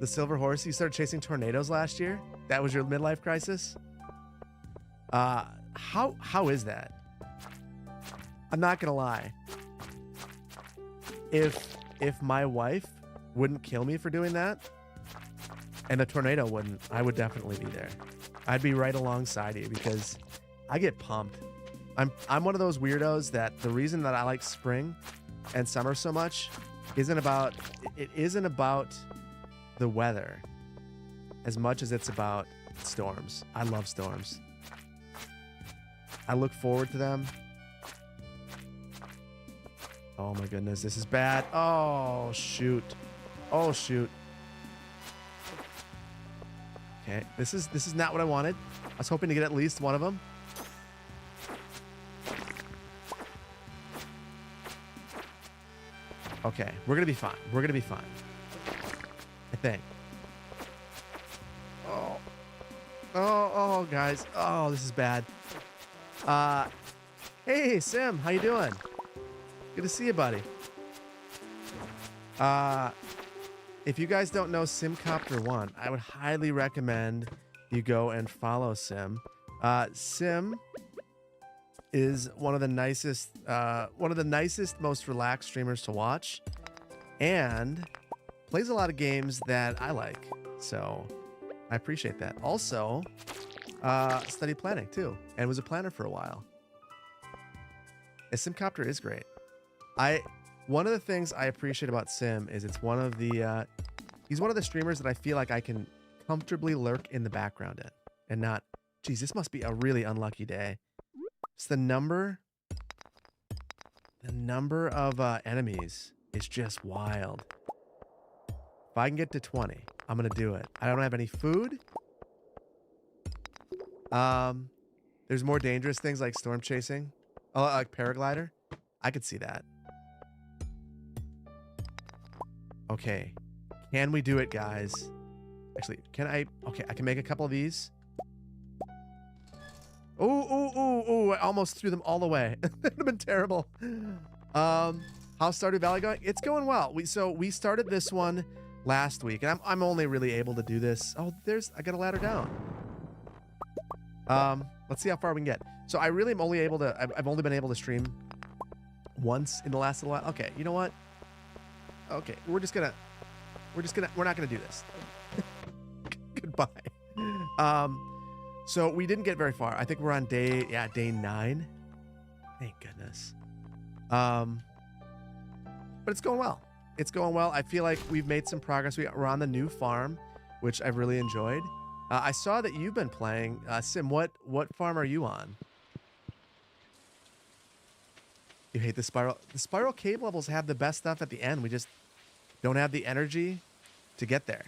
S1: The silver horse, you started chasing tornadoes last year? That was your midlife crisis? How is that? I'm not gonna lie. If my wife wouldn't kill me for doing that, and the tornado wouldn't, I would definitely be there. I'd be right alongside you because I get pumped. I'm one of those weirdos that the reason that I like spring and summer so much isn't about the weather as much as it's about storms. I love storms. I look forward to them. Oh my goodness, this is bad. Oh shoot. Oh shoot. Okay, this is not what I wanted. I was hoping to get at least one of them. Okay, we're gonna be fine. We're gonna be fine. I think. Oh, guys. Oh, this is bad. Hey, Sim, how you doing? Good to see you, buddy. If you guys don't know Simcopter1, I would highly recommend you go and follow Sim. Sim is one of the nicest, most relaxed streamers to watch, and plays a lot of games that I like. So I appreciate that. Also, studied planning too, and was a planner for a while. A Simcopter is great. One of the things I appreciate about Sim is it's one of the he's one of the streamers that I feel like I can comfortably lurk in the background in and not, geez, this must be a really unlucky day. It's the number of enemies is just wild. If I can get to 20, I'm gonna do it. I don't have any food. There's more dangerous things like storm chasing, like paraglider. I could see that. Okay, can we do it, guys? Actually, can I? Okay, I can make a couple of these. Oh! I almost threw them all away. That would have been terrible. How's Stardew Valley going? It's going well. We started this one last week, and I'm only really able to do this. Oh, I got a ladder down. Let's see how far we can get. So I really am only able to. I've only been able to stream once in the last little while. Okay, you know what? Okay, we're not gonna do this. Goodbye. So we didn't get very far. I think we're on day 9. Thank goodness. But it's going well. It's going well. I feel like we've made some progress. We're on the new farm, which I've really enjoyed. I saw that you've been playing. Sim, what farm are you on? You hate the spiral. The spiral cave levels have the best stuff at the end. We just don't have the energy to get there.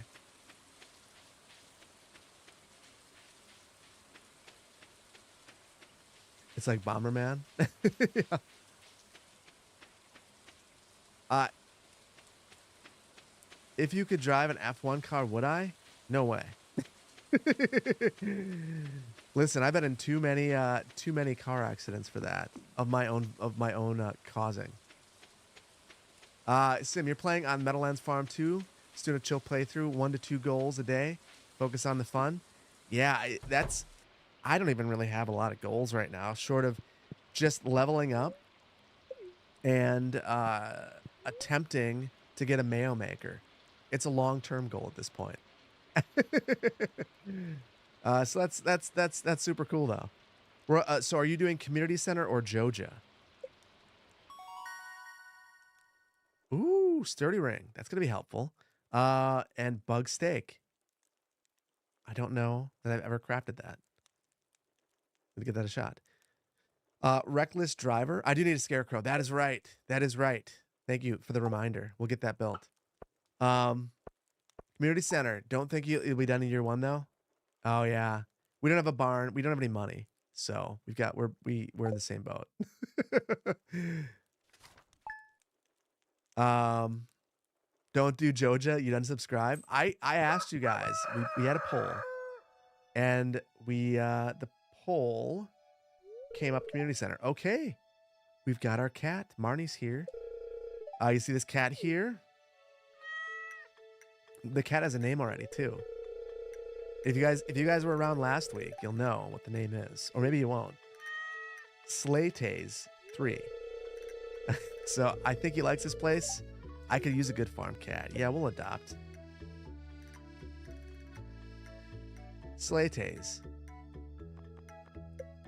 S1: It's like Bomberman. Yeah. If you could drive an F1 car, would I? No way. Listen, I've been in too many car accidents for that of my own causing. Sim, you're playing on Meadowlands Farm 2. Just doing a chill playthrough, 1 to 2 goals a day. Focus on the fun. Yeah, I don't even really have a lot of goals right now, short of just leveling up and attempting to get a mayo maker. It's a long-term goal at this point. So that's super cool though. So are you doing community center or Joja? Ooh, sturdy ring. That's gonna be helpful. And bug steak. I don't know that I've ever crafted that. Let me give that a shot. Reckless driver. I do need a scarecrow. That is right. That is right. Thank you for the reminder. We'll get that built. Community center. Don't think it'll be done in year 1 though. Oh yeah. We don't have a barn. We don't have any money. So we're in the same boat. Don't do Joja. You unsubscribe. I asked you guys. We had a poll, and the poll came up community center. Okay, we've got our cat. Marnie's here. You see this cat here? The cat has a name already too. If you guys were around last week, you'll know what the name is, or maybe you won't. Slaytays 3. So I think he likes this place. I could use a good farm cat. Yeah, we'll adopt. Slaytays.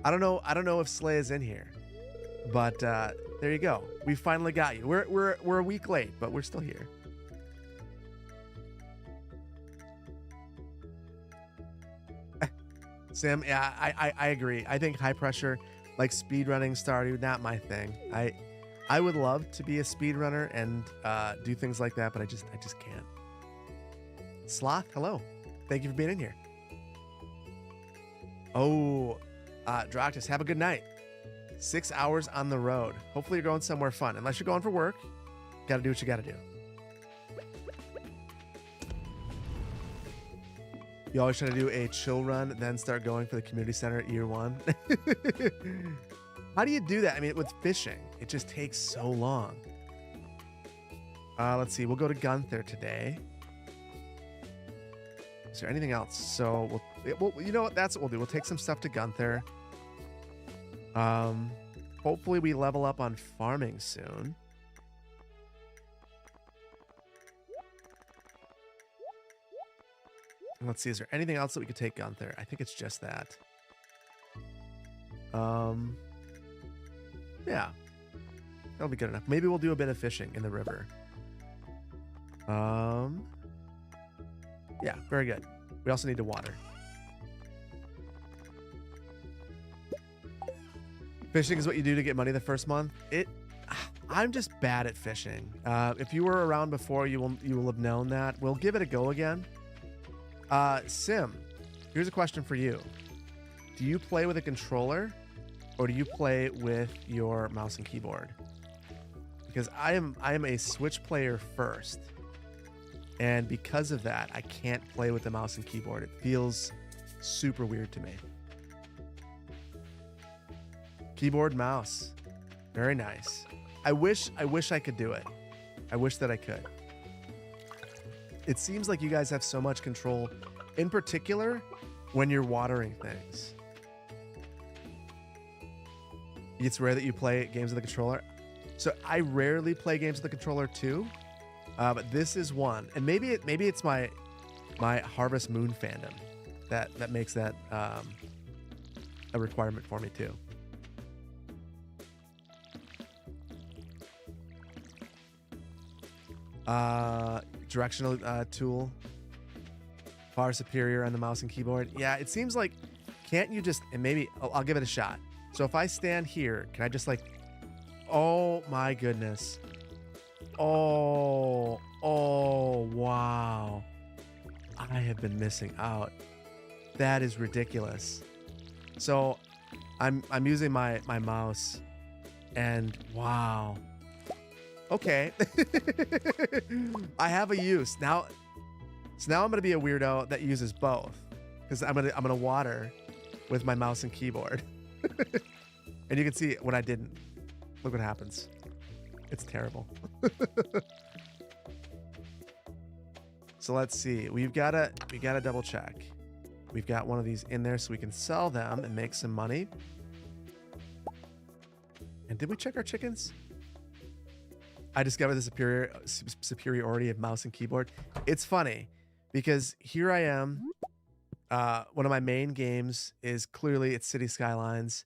S1: I don't know if Slay is in here, but there you go. We finally got you. We're a week late, but we're still here. Sam, yeah, I agree. I think high pressure, like speed running Stardew, not my thing. I would love to be a speedrunner and do things like that, but I just can't. Sloth, hello. Thank you for being in here. Oh, Dractus, have a good night. 6 hours on the road. Hopefully you're going somewhere fun. Unless you're going for work, gotta do what you gotta do. You always try to do a chill run, then start going for the community center at year 1. How do you do that? I mean, with fishing, it just takes so long. Let's see. We'll go to Gunther today. Is there anything else? So we'll you know what? That's what we'll do. We'll take some stuff to Gunther. Hopefully we level up on farming soon. Let's see. Is there anything else that we could take Gunther? I think it's just that. Yeah, that'll be good enough. Maybe we'll do a bit of fishing in the river. Yeah, very good. We also need to water. Fishing is what you do to get money the first month. I'm just bad at fishing. If you were around before, you will have known that. We'll give it a go again. Sim, here's a question for you. Do you play with a controller? Or do you play with your mouse and keyboard? Because I am a Switch player first. And because of that, I can't play with the mouse and keyboard. It feels super weird to me. Keyboard, mouse. Very nice. I wish I could do it. I wish that I could. It seems like you guys have so much control, in particular when you're watering things. It's rare that you play games with the controller. So I rarely play games with the controller too, but this is one. And maybe it's my Harvest Moon fandom that makes that a requirement for me too. Directional tool, far superior on the mouse and keyboard. Yeah, it seems like, can't you just, and maybe I'll give it a shot. So if I stand here, can I just like, oh my goodness. Oh, wow. I have been missing out. That is ridiculous. So I'm using my mouse and wow. Okay. I have a use. Now, so now I'm going to be a weirdo that uses both because I'm going to water with my mouse and keyboard. And you can see when I didn't. Look what happens. It's terrible. So let's see. We gotta double check. We've got one of these in there so we can sell them and make some money. And did we check our chickens? I discovered the superiority of mouse and keyboard. It's funny because here I am. One of my main games is clearly it's City Skylines,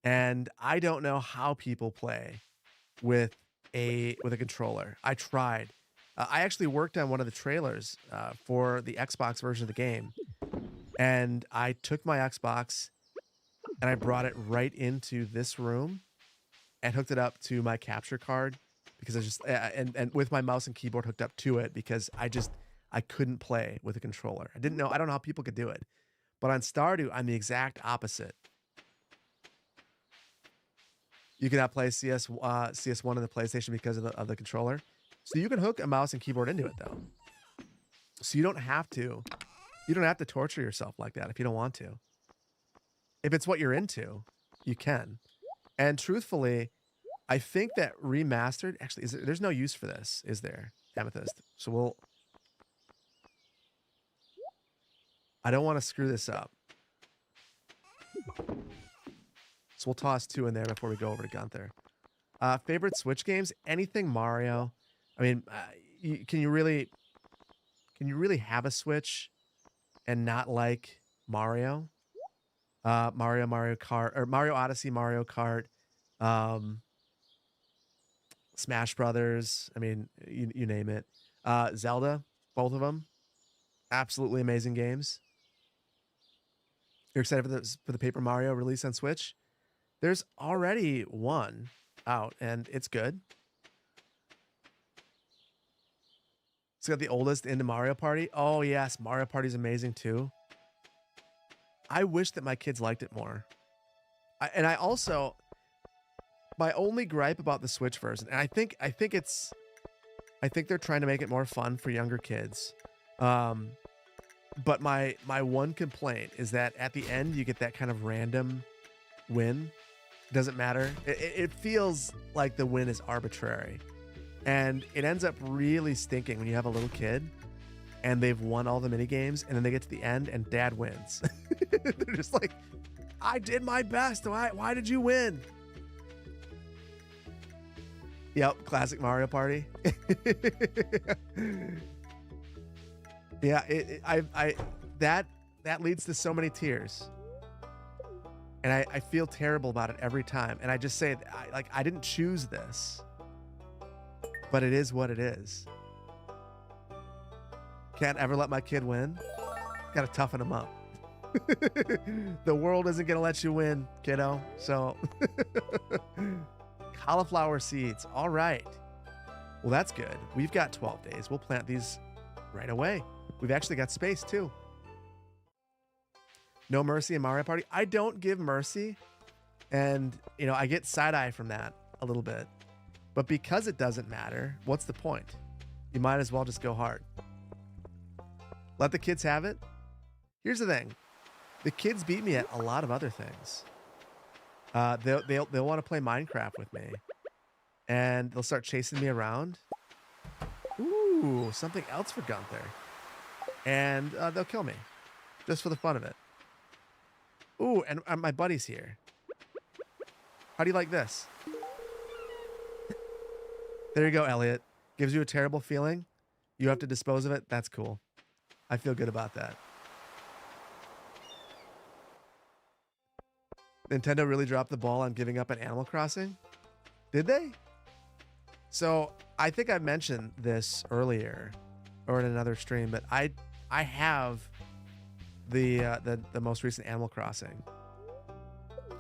S1: and I don't know how people play with a controller. I tried. I actually worked on one of the trailers for the Xbox version of the game, and I took my Xbox and I brought it right into this room and hooked it up to my capture card because I just and with my mouse and keyboard hooked up to it because I couldn't play with a controller. I don't know how people could do it. But on Stardew, I'm the exact opposite. You cannot play CS1 on the PlayStation because of the controller. So you can hook a mouse and keyboard into it though. So you don't have to torture yourself like that if you don't want to. If it's what you're into, you can. And truthfully, I think that remastered actually there's no use for this, is there? Amethyst. So I don't want to screw this up. So we'll toss 2 in there before we go over to Gunther. Favorite Switch games? Anything Mario. I mean, can you really have a Switch and not like Mario? Mario Kart, or Mario Odyssey, Mario Kart, Smash Brothers. I mean, you name it. Zelda, both of them, absolutely amazing games. You're excited for the Paper Mario release on Switch? There's already one out, and it's good. It's got the oldest into Mario Party. Oh yes, Mario Party's amazing too. I wish that my kids liked it more. I also, my only gripe about the Switch version, and I think they're trying to make it more fun for younger kids. But my one complaint is that at the end you get that kind of random win. Doesn't matter. It feels like the win is arbitrary. And it ends up really stinking when you have a little kid and they've won all the mini games and then they get to the end and dad wins. They're just like, I did my best. Why did you win? Yep, classic Mario Party. Yeah, that leads to so many tears. And I feel terrible about it every time. And I just say, I didn't choose this, but it is what it is. Can't ever let my kid win. Gotta toughen him up. The world isn't gonna let you win, kiddo. So, cauliflower seeds. All right. Well, that's good. We've got 12 days. We'll plant these right away. We've actually got space too. No mercy in Mario Party. I don't give mercy. And, I get side-eye from that a little bit. But because it doesn't matter, what's the point? You might as well just go hard. Let the kids have it. Here's the thing. The kids beat me at a lot of other things. They'll want to play Minecraft with me. And they'll start chasing me around. Ooh, something else for Gunther. And they'll kill me. Just for the fun of it. Ooh, and my buddy's here. How do you like this? There you go, Elliot. Gives you a terrible feeling. You have to dispose of it. That's cool. I feel good about that. Nintendo really dropped the ball on giving up on Animal Crossing? Did they? So I think I mentioned this earlier or in another stream, but I have the most recent Animal Crossing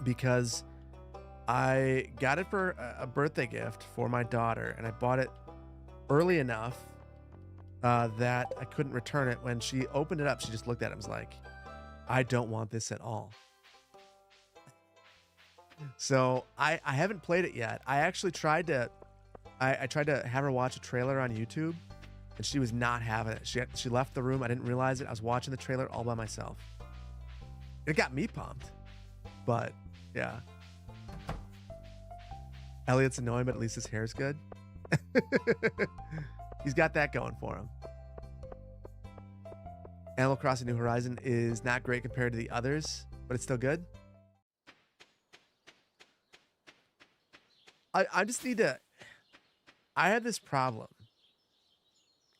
S1: because I got it for a birthday gift for my daughter, and I bought it early enough that I couldn't return it. When she opened it up, she just looked at it and was like, I don't want this at all. So I haven't played it yet. I actually tried to I tried to have her watch a trailer on YouTube, and she was not having it. She left the room. I didn't realize it. I was watching the trailer all by myself. It got me pumped, but yeah. Elliot's annoying, but at least his hair's good. He's got that going for him. Animal Crossing New Horizon is not great compared to the others, but it's still good. I just need to... I have this problem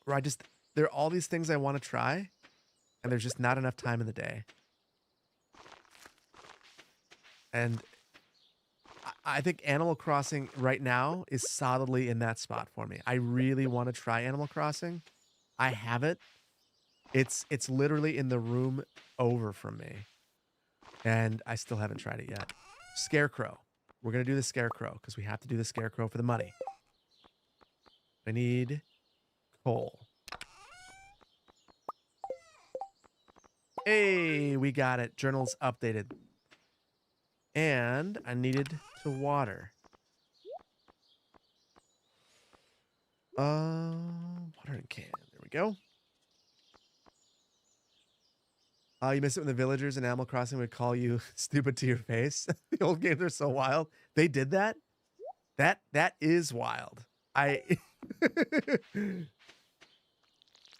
S1: where there are all these things I want to try, and there's just not enough time in the day. And I think Animal Crossing right now is solidly in that spot for me. I really want to try Animal Crossing. I have it. It's literally in the room over from me. And I still haven't tried it yet. Scarecrow. We're going to do the Scarecrow because we have to do the Scarecrow for the money. I need coal. Hey, we got it. Journal's updated. And I needed to water. Watering can. There we go. You miss it when the villagers in Animal Crossing would call you stupid to your face. The old games are so wild. They did that? That is wild. You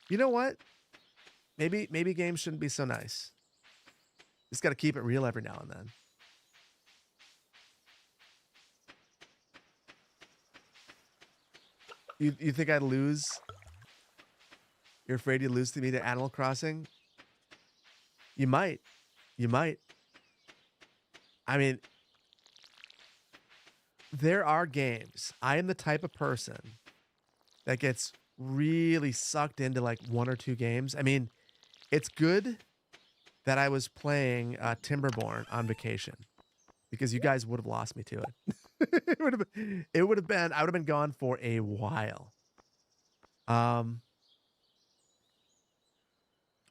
S1: know what? Maybe games shouldn't be so nice. Just got to keep it real every now and then. You think I'd lose? You're afraid you lose to me to Animal Crossing? You might. You might. I mean, there are games. I am the type of person that gets really sucked into like one or two games. I mean, it's good that I was playing Timberborn on vacation because you guys would have lost me to it. I would have been gone for a while.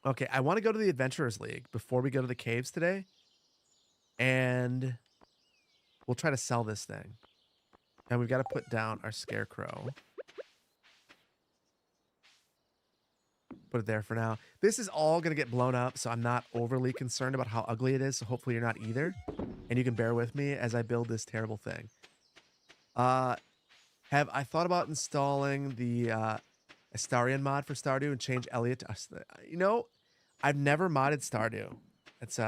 S1: Okay, I want to go to the Adventurers League before we go to the caves today. And we'll try to sell this thing. And we've got to put down our scarecrow. Put it there for now. This is all going to get blown up, so I'm not overly concerned about how ugly it is. So hopefully you're not either. And you can bear with me as I build this terrible thing. Have I thought about installing the Astarion mod for Stardew and change Elliot to... You know, I've never modded Stardew. It's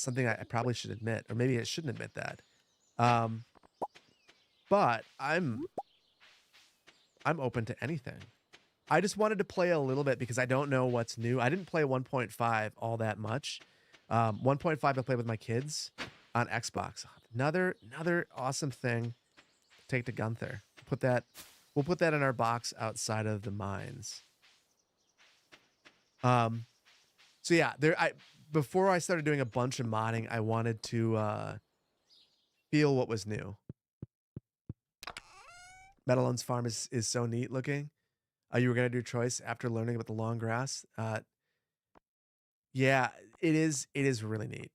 S1: something I probably should admit. Or maybe I shouldn't admit that. But I'm open to anything. I just wanted to play a little bit because I don't know what's new. I didn't play 1.5 all that much. 1.5 I played with my kids on Xbox. Another awesome thing to take to Gunther. We'll put that in our box outside of the mines. So yeah, before I started doing a bunch of modding, I wanted to feel what was new. Metalone's farm is so neat looking. You were gonna do your choice after learning about the long grass. Yeah, it is really neat.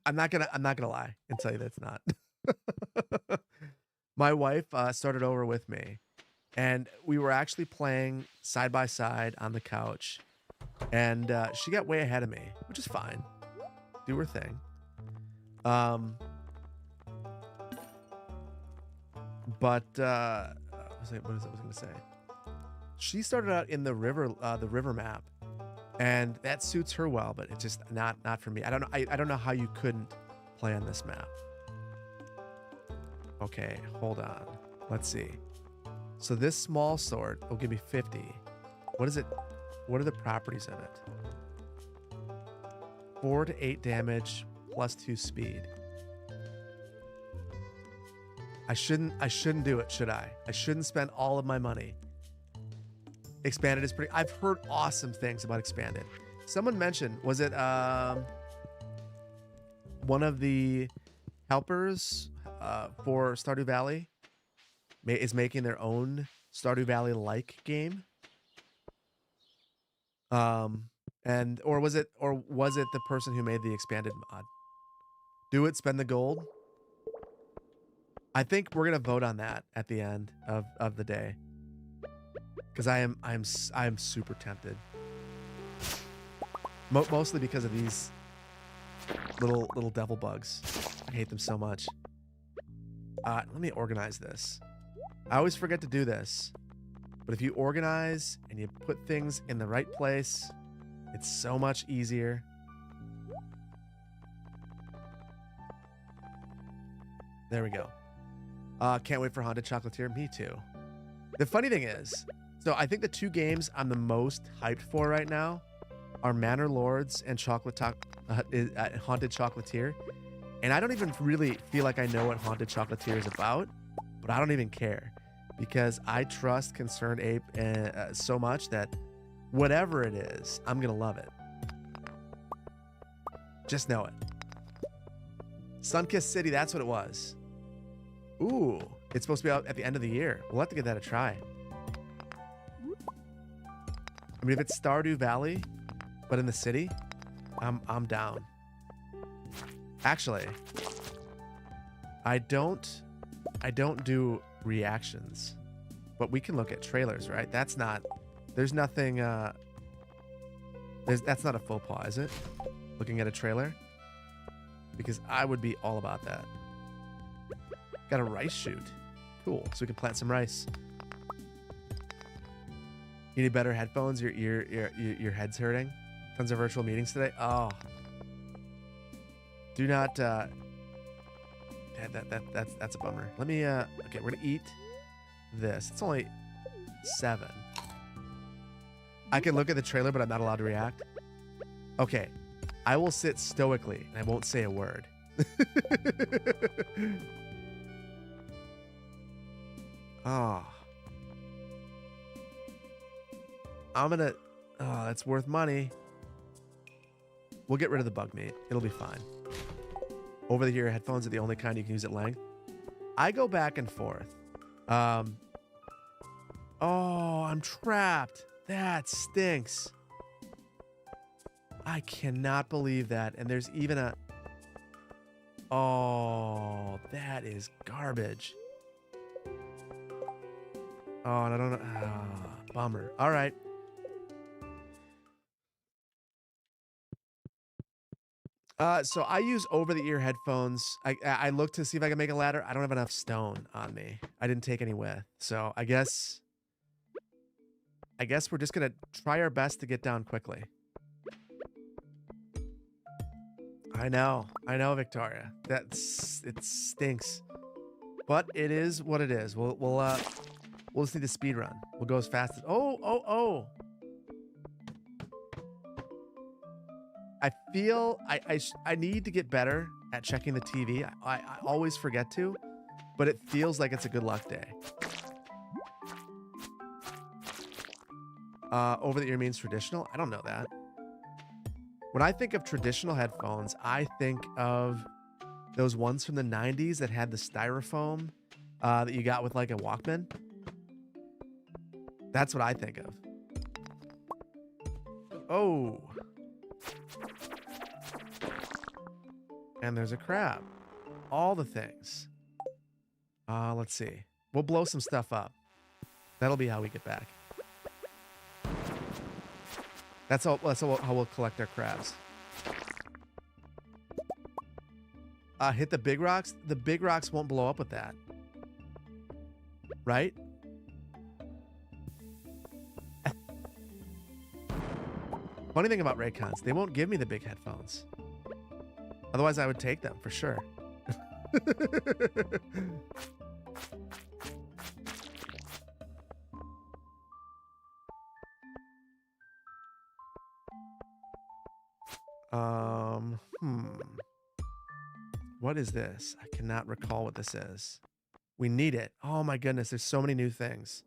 S1: I'm not gonna lie and tell you that it's not. My wife started over with me, and we were actually playing side by side on the couch, and she got way ahead of me, which is fine. Do her thing. But what was I gonna say? She started out in the river map, and that suits her well, but it's just not for me. I don't know. I don't know how you couldn't play on this map. Okay, hold on. Let's see. So this small sword will give me 50. What is it? What are the properties of it? 4 to 8 damage plus 2 speed. I shouldn't do it, should I? I shouldn't spend all of my money. Expanded is pretty... I've heard awesome things about Expanded. Someone mentioned, was it one of the helpers for Stardew Valley is making their own Stardew Valley-like game? Or was it the person who made the Expanded mod? Do it, spend the gold. I think we're gonna vote on that at the end of the day, because I am super tempted. Mostly because of these little devil bugs. I hate them so much. Let me organize this. I always forget to do this, but if you organize and you put things in the right place, it's so much easier. There we go. Can't wait for Haunted Chocolatier. Me too. The funny thing is, so I think the two games I'm the most hyped for right now are Manor Lords and Haunted Chocolatier. And I don't even really feel like I know what Haunted Chocolatier is about, but I don't even care because I trust Concerned Ape so much that whatever it is, I'm going to love it. Just know it. Sunkissed City, that's what it was. Ooh, It's supposed to be out at the end of the year. We'll have to give that a try. I mean, if it's Stardew Valley, but in the city, I'm down. Actually, I don't do reactions, but we can look at trailers, right? That's not. There's nothing. That's not a faux pas, is it? Looking at a trailer, because I would be all about that. Got a rice shoot. Cool. So we can plant some rice. You need better headphones. Your head's hurting. Tons of virtual meetings today. Oh. Do not. That's a bummer. Let me. Okay, we're gonna eat this. It's only 7. I can look at the trailer, but I'm not allowed to react. Okay, I will sit stoically and I won't say a word. Oh. I'm gonna. Oh, that's worth money. We'll get rid of the bug meat. It'll be fine. Over the ear headphones are the only kind you can use at length. I go back and forth. Oh, I'm trapped. That stinks. I cannot believe that. And there's even a... Oh, that is garbage. Oh, and I don't know. Oh, bummer. All right. So I use over-the-ear headphones. I look to see if I can make a ladder. I don't have enough stone on me. I didn't take any with. So I guess we're just gonna try our best to get down quickly. I know, Victoria. It stinks, but it is what it is. We'll just need to speed run. We'll go as fast as. Oh. I feel I need to get better at checking the TV. I always forget to, but it feels like it's a good luck day. Over the ear means traditional? I don't know that. When I think of traditional headphones, I think of those ones from the 90s that had the styrofoam that you got with like a Walkman. That's what I think of. Oh. And there's a crab. All the things. Let's see. We'll blow some stuff up. That'll be how we get back. That's how we'll collect our crabs. Hit the big rocks. The big rocks won't blow up with that. Right? Funny thing about Raycons, they won't give me the big headphones. Otherwise, I would take them for sure. What is this? I cannot recall what this is. We need it. Oh my goodness, there's so many new things.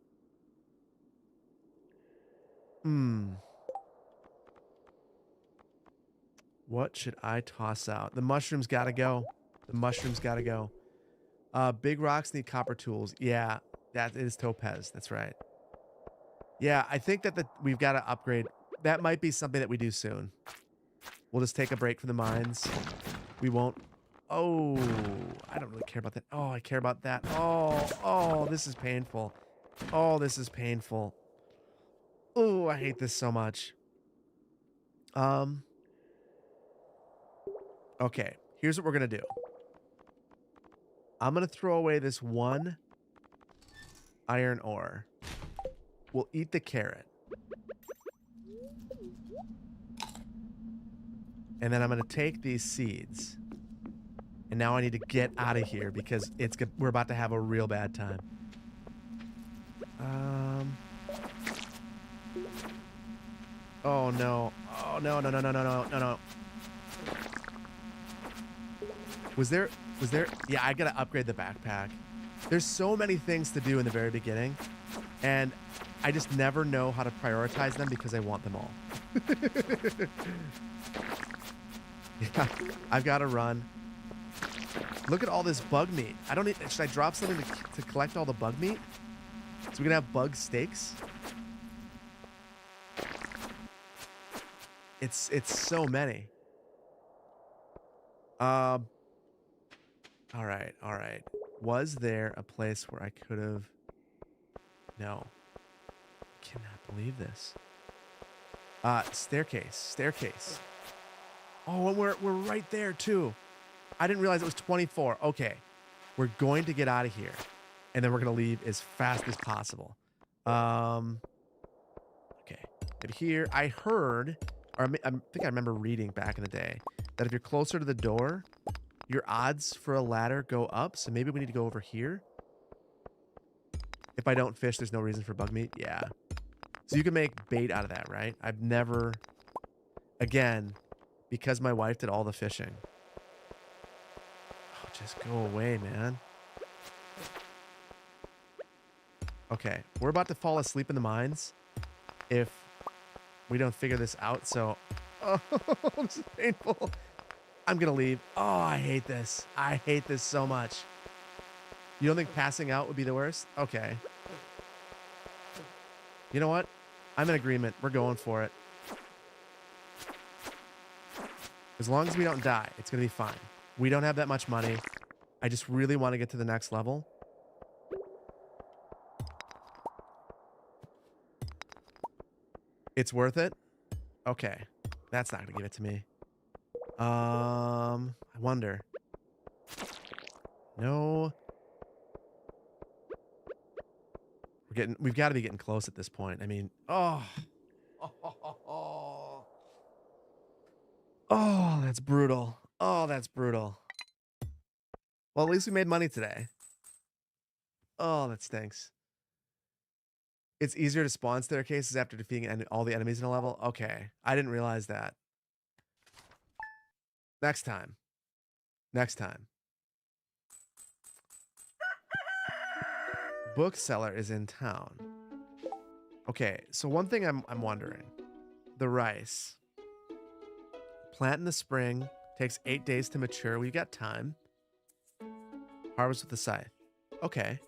S1: What should I toss out? The mushrooms gotta go. The mushrooms gotta go. Big rocks need copper tools. Yeah, that is topaz. That's right. Yeah, I think that we've got to upgrade. That might be something that we do soon. We'll just take a break from the mines. We won't. Oh, I don't really care about that. Oh, I care about that. Oh, this is painful. Oh, this is painful. Oh, I hate this so much. Okay, here's what we're going to do. I'm going to throw away this one iron ore. We'll eat the carrot. And then I'm going to take these seeds. And now I need to get out of here because we're about to have a real bad time. Oh, no. Oh, no. Was there... Yeah, I gotta upgrade the backpack. There's so many things to do in the very beginning, and I just never know how to prioritize them because I want them all. Yeah, I've got to run. Look at all this bug meat. I don't need, should I drop something to collect all the bug meat? So we can have bug steaks? It's so many. All right, all right. Was there a place where I could have? No. Cannot believe this. Staircase. Oh, and we're right there too. I didn't realize it was 24. Okay. We're going to get out of here. And then we're going to leave as fast as possible. Okay. Get here. I heard, or I think I remember reading back in the day, that if you're closer to the door, your odds for a ladder go up. So maybe we need to go over here. If I don't fish, there's no reason for bug meat. Yeah. So you can make bait out of that, right? I've never, again, because my wife did all the fishing. Oh, just go away, man. Okay, we're about to fall asleep in the mines if we don't figure this out. So, oh, this is painful. I'm gonna leave. Oh, I hate this. I hate this so much. You don't think passing out would be the worst? Okay. You know what? I'm in agreement. We're going for it. As long as we don't die, it's going to be fine. We don't have that much money. I just really want to get to the next level. It's worth it? Okay. That's not going to give it to me. I wonder. No. We've got to be getting close at this point. I mean, oh, that's brutal. Oh, that's brutal. Well, at least we made money today. Oh, that stinks. It's easier to spawn staircases after defeating all the enemies in a level. Okay, I didn't realize that. Next time. Bookseller is in town. Okay, so one thing I'm wondering. The rice. Plant in the spring. Takes 8 days to mature. We've got time. Harvest with the scythe. Okay.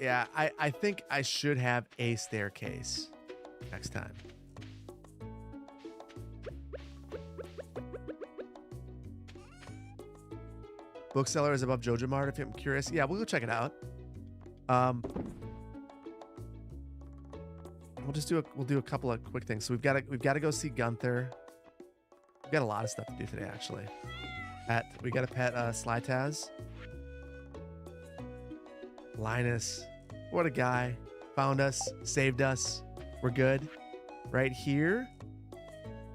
S1: Yeah, I think I should have a staircase next time. Bookseller is above Jojo Mart if I'm curious. Yeah, we'll go check it out. We'll do a couple of quick things. So we've got to go see Gunther. We've got a lot of stuff to do today, actually. We got to pet Slytaz. Linus, what a guy. Found us, saved us. We're good. Right here.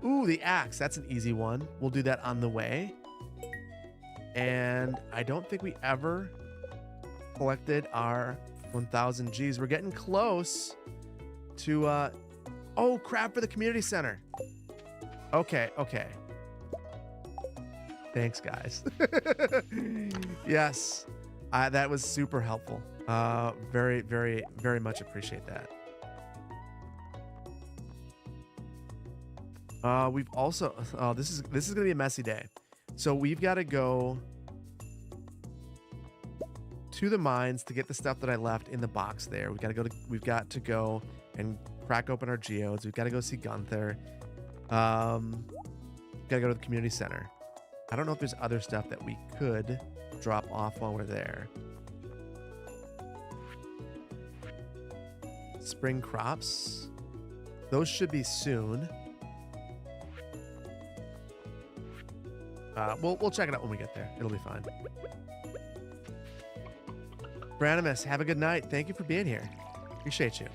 S1: Ooh, the axe. That's an easy one. We'll do that on the way. And I don't think we ever collected our 1,000 Gs. We're getting close to, oh, crap for the community center. Okay. Thanks, guys. Yes, that was super helpful. Very, very, very much appreciate that. We've also, this is gonna be a messy day. So we've got to go to the mines to get the stuff that I left in the box there. We've got to go and crack open our geodes. We've got to go see Gunther. Got to go to the community center. I don't know if there's other stuff that we could drop off while we're there. Spring crops. Those should be soon. We'll check it out when we get there. It'll be fine. Branimus, have a good night. Thank you for being here. Appreciate you.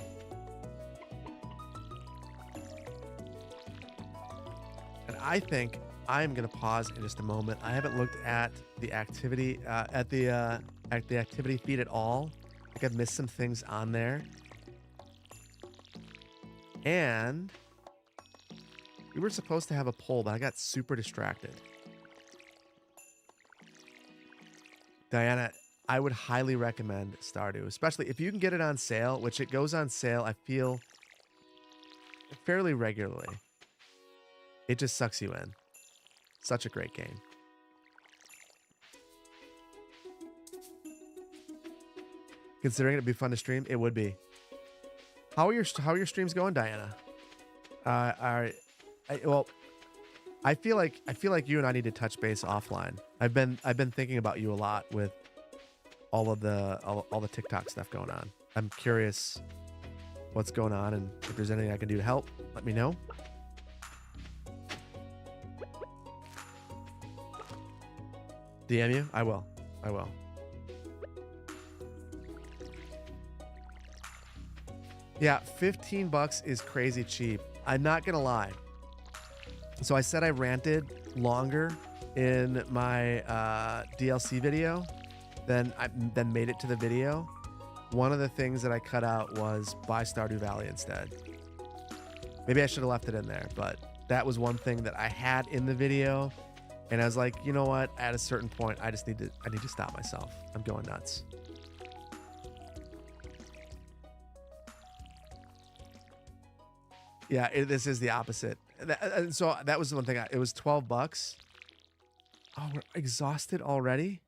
S1: And I think I'm gonna pause in just a moment. I haven't looked at the activity activity feed at all. I think I've missed some things on there. And we were supposed to have a poll, but I got super distracted. Diana, I would highly recommend Stardew, especially if you can get it on sale, which it goes on sale, I feel, fairly regularly. It just sucks you in. Such a great game. Considering it'd be fun to stream, it would be. How are your streams going, Diana? Well, I feel like you and I need to touch base offline. I've been thinking about you a lot with all the TikTok stuff going on. I'm curious what's going on, and if there's anything I can do to help, let me know. DM you? I will. Yeah, $15 is crazy cheap. I'm not gonna lie. So I said I ranted longer in my DLC video than made it to the video. One of the things that I cut out was buy Stardew Valley instead. Maybe I should have left it in there, but that was one thing that I had in the video, and I was like, you know what? At a certain point, I need to stop myself. I'm going nuts. Yeah, this is the opposite. So that was the one thing. It was $12. Oh, we're exhausted already?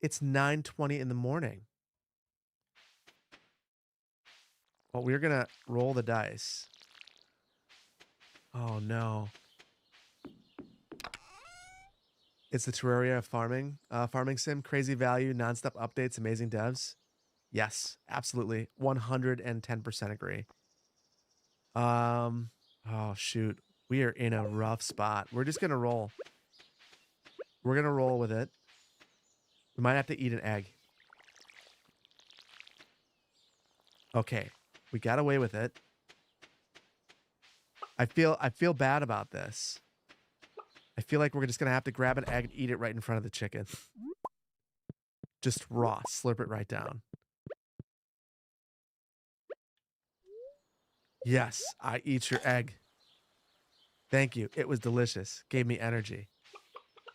S1: It's 9:20 in the morning. Well, we're going to roll the dice. Oh, no. It's the Terraria farming sim. Crazy value, nonstop updates, amazing devs. Yes, absolutely. 110% agree. Oh shoot, we are in a rough spot. We're just gonna roll. We're gonna roll with it. We might have to eat an egg. Okay, we got away with it. I feel bad about this. I feel like we're just gonna have to grab an egg and eat it right in front of the chicken. Just raw, slurp it right down. Yes, I eat your egg. Thank you. It was delicious. Gave me energy.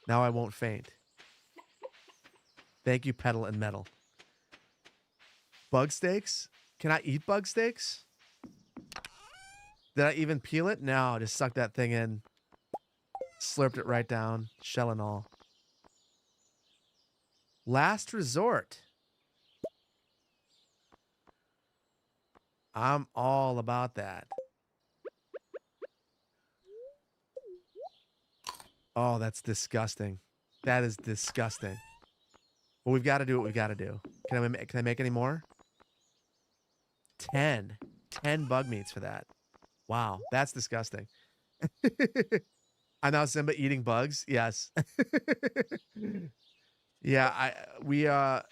S1: Now I won't faint. Thank you, Pedal and Metal. Bug steaks? Can I eat bug steaks? Did I even peel it? No, just sucked that thing in. Slurped it right down, shell and all. Last resort. I'm all about that. Oh, that's disgusting. That is disgusting. Well, we've got to do what we've got to do. Can I make any more? 10 bug meats for that. Wow, that's disgusting. I'm now Simba eating bugs. Yes. Yeah, we are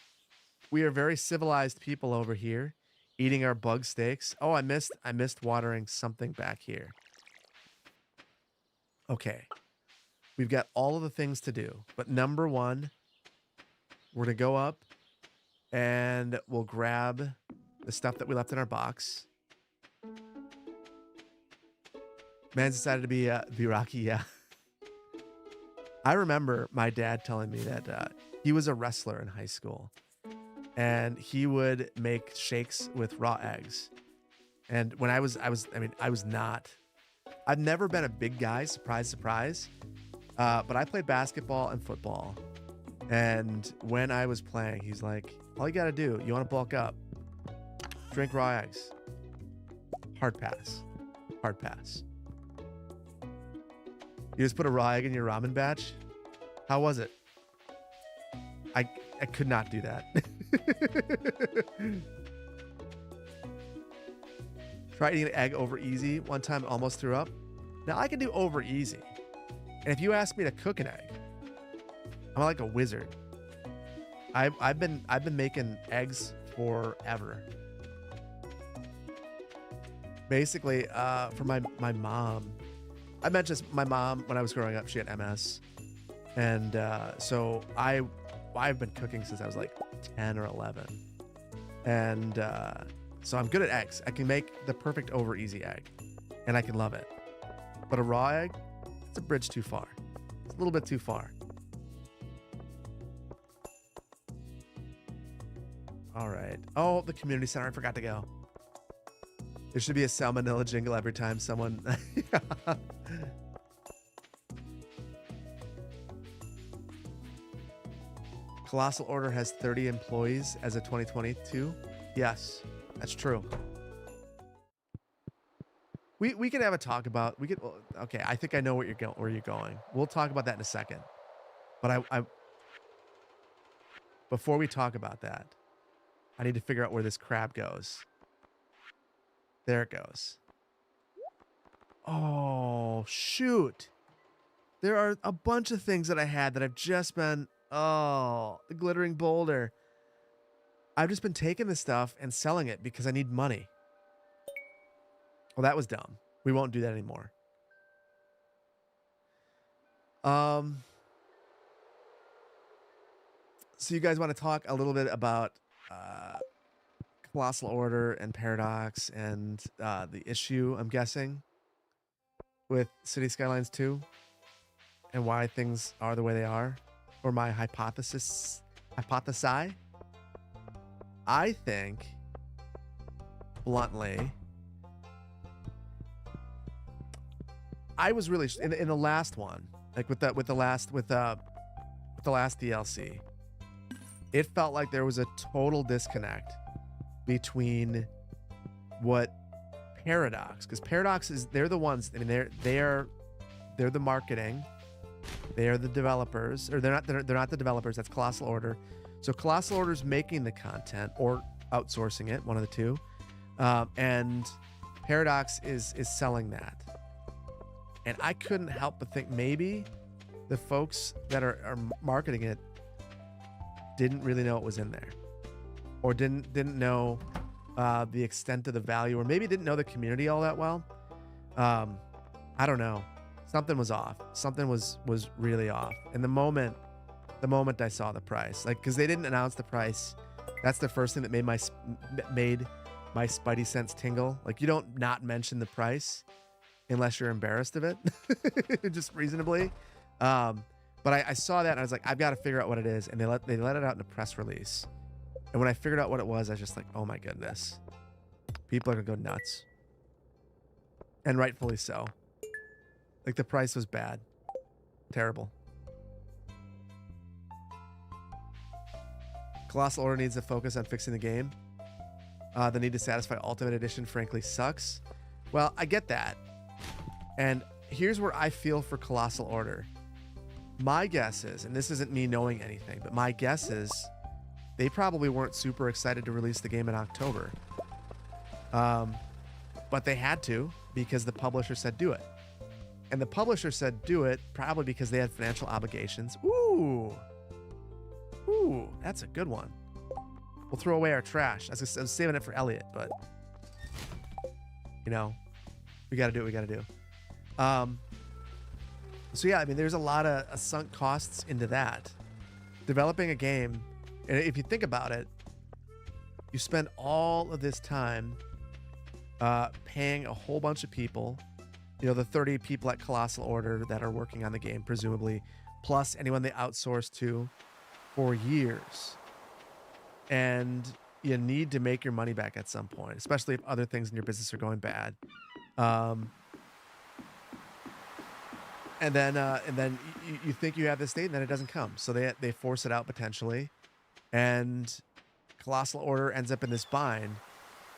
S1: very civilized people over here, eating our bug steaks. Oh, I missed watering something back here. Okay. We've got all of the things to do, but number one, we're going to go up and we'll grab the stuff that we left in our box. Man's decided to be Rocky, yeah. I remember my dad telling me that he was a wrestler in high school, and he would make shakes with raw eggs. And when I was not. I've never been a big guy, surprise, surprise. But I played basketball and football. And when I was playing, he's like, all you got to do, you want to bulk up, drink raw eggs. Hard pass. Hard pass. You just put a raw egg in your ramen batch? How was it? I could not do that. Tried eating an egg over easy one time, almost threw up. Now I can do over easy. And if you ask me to cook an egg, I'm like a wizard. I've been making eggs forever. Basically, for my mom, I mentioned my mom when I was growing up. She had MS, and so I've been cooking since I was like 10 or 11, and so I'm good at eggs. I can make the perfect over easy egg, and I can love it. But a raw egg, it's a bridge too far. It's a little bit too far. All right. Oh, the community center. I forgot to go. There should be a salmonella jingle every time someone. Colossal Order has 30 employees as of 2022. Yes, that's true. We could have a talk about okay. I think I know where you're going. We'll talk about that in a second. But I before we talk about that, I need to figure out where this crab goes. There it goes. Oh shoot! There are a bunch of things that I had that I've just been. Oh, the glittering boulder. I've just been taking this stuff and selling it because I need money. Well, that was dumb. We won't do that anymore. So you guys want to talk a little bit about Colossal Order and Paradox and the issue, I'm guessing, with City Skylines 2 and why things are the way they are, or my hypothesi. I think, bluntly, I was really in the last one, like with the last DLC. It felt like there was a total disconnect between what Paradox, because Paradox they're the ones. I mean, they're the marketing, they are the developers, or they're not the developers. That's Colossal Order. So Colossal Order's making the content or outsourcing it, one of the two, and Paradox is selling that. And I couldn't help but think maybe the folks that are marketing it didn't really know what was in there, or didn't know the extent of the value, or maybe didn't know the community all that well. I don't know. Something was off. Something was really off. And the moment I saw the price, like, because they didn't announce the price, that's the first thing that made my spidey sense tingle. Like, you don't not mention the price unless you're embarrassed of it, just reasonably. But I saw that and I was like, I've got to figure out what it is. And they let it out in a press release. And when I figured out what it was, I was just like, oh my goodness. People are going to go nuts. And rightfully so. Like, the price was bad. Terrible. Colossal Order needs to focus on fixing the game. The need to satisfy Ultimate Edition frankly sucks. Well, I get that. And here's where I feel for Colossal Order. My guess is, and this isn't me knowing anything, but my guess is they probably weren't super excited to release the game in October. But they had to, because the publisher said do it. And the publisher said do it probably because they had financial obligations. Ooh, that's a good one. We'll throw away our trash. I was saving it for Elliot, but you know, we got to do what we got to do. So yeah, I mean, there's a lot of sunk costs into that. Developing a game, and if you think about it, you spend all of this time paying a whole bunch of people, you know, the 30 people at Colossal Order that are working on the game, presumably, plus anyone they outsource to for years. And you need to make your money back at some point, especially if other things in your business are going bad. And then you think you have this date, and then it doesn't come. So they force it out potentially, and Colossal Order ends up in this bind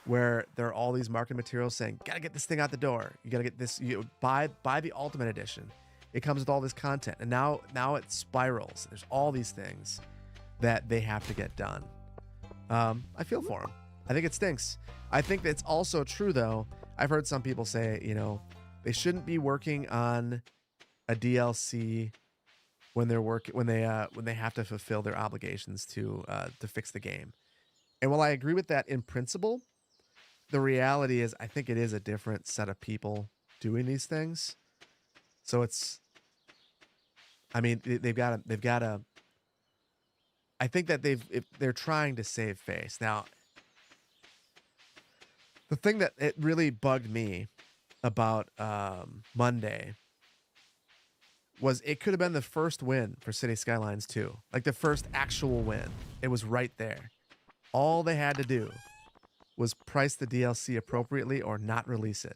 S1: where there are all these marketing materials saying, "Gotta get this thing out the door. You gotta get this. You buy the Ultimate Edition. It comes with all this content." And now it spirals. There's all these things that they have to get done. I feel for them. I think it stinks. I think that's also true, though. I've heard some people say, you know, they shouldn't be working on a DLC when they have to fulfill their obligations to fix the game. And while I agree with that in principle, the reality is I think it is a different set of people doing these things. So I mean, they've got to. I think that they're trying to save face. Now, the thing that it really bugged me about Monday was it could have been the first win for City Skylines 2. Like the first actual win. It was right there. All they had to do was price the DLC appropriately or not release it.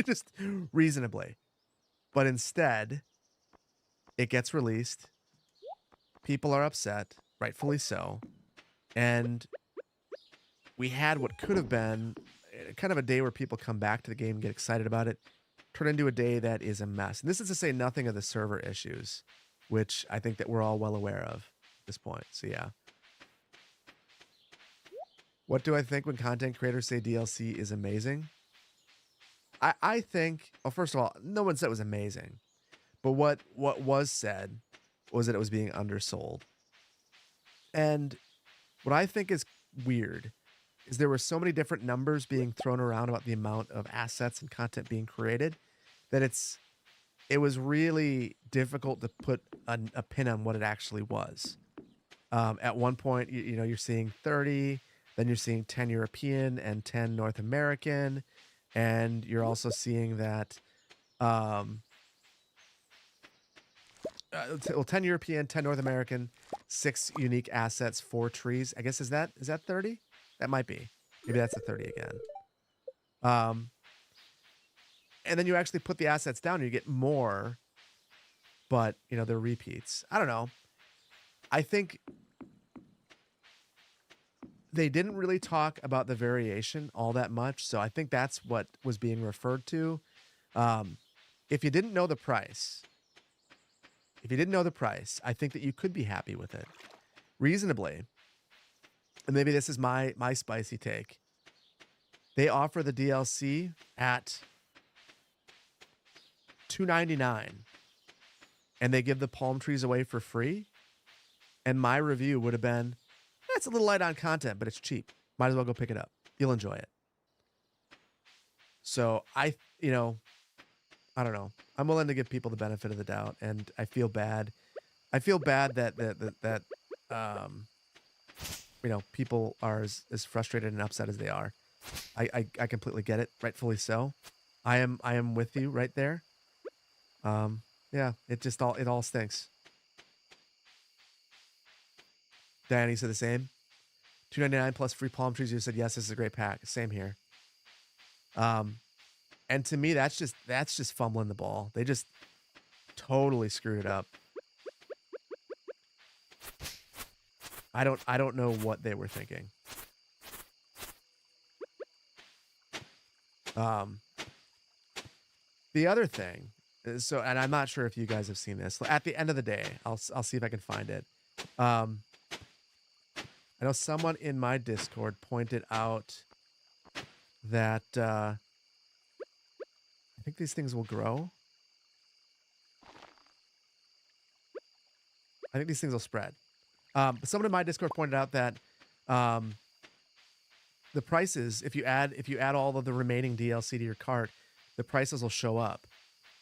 S1: Just reasonably. But instead, it gets released. People are upset, rightfully so. And we had what could have been kind of a day where people come back to the game, get excited about it, turn into a day that is a mess. And this is to say nothing of the server issues, which I think that we're all well aware of at this point. So yeah. What do I think when content creators say DLC is amazing? I think, well, first of all, no one said it was amazing. But what was said was that it was being undersold. And what I think is weird is there were so many different numbers being thrown around about the amount of assets and content being created that it was really difficult to put a pin on what it actually was. At one point, you know, you're seeing 30, then you're seeing 10 European and 10 North American, and you're also seeing that 10 European, 10 North American, 6 unique assets, 4 trees. I guess is that 30? That might be. Maybe that's a 30 again. And then you actually put the assets down and you get more, but you know, they're repeats. I don't know. I think they didn't really talk about the variation all that much, so I think that's what was being referred to. If you didn't know the price, I think that you could be happy with it reasonably. And maybe this is my spicy take. They offer the DLC at $2.99, and they give the palm trees away for free. And my review would have been, it's a little light on content, but it's cheap. Might as well go pick it up. You'll enjoy it. So I don't know. I'm willing to give people the benefit of the doubt, and I feel bad. I feel bad that you know, people are as frustrated and upset as they are. I completely get it, rightfully so. I am with you right there. Yeah, it all stinks. Diane said the same. $2.99 plus free palm trees. You said yes, this is a great pack. Same here. And to me, that's just fumbling the ball. They just totally screwed it up. I don't know what they were thinking. The other thing is, so, and I'm not sure if you guys have seen this. At the end of the day, I'll see if I can find it. I know someone in my Discord pointed out that I think these things will grow. I think these things will spread. Someone in my Discord pointed out that the prices, if you add all of the remaining DLC to your cart, the prices will show up.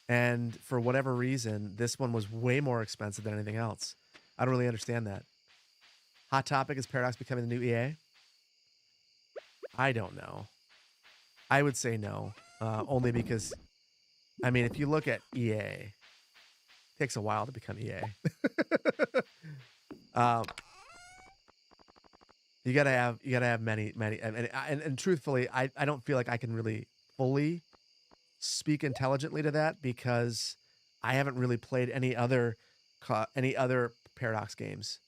S1: And for whatever reason, this one was way more expensive than anything else. I don't really understand that. Hot topic, is Paradox becoming the new EA? I don't know. I would say no, only because, I mean, if you look at EA, it takes a while to become EA. You gotta have many, and truthfully, I don't feel like I can really fully speak intelligently to that because I haven't really played any other Paradox games.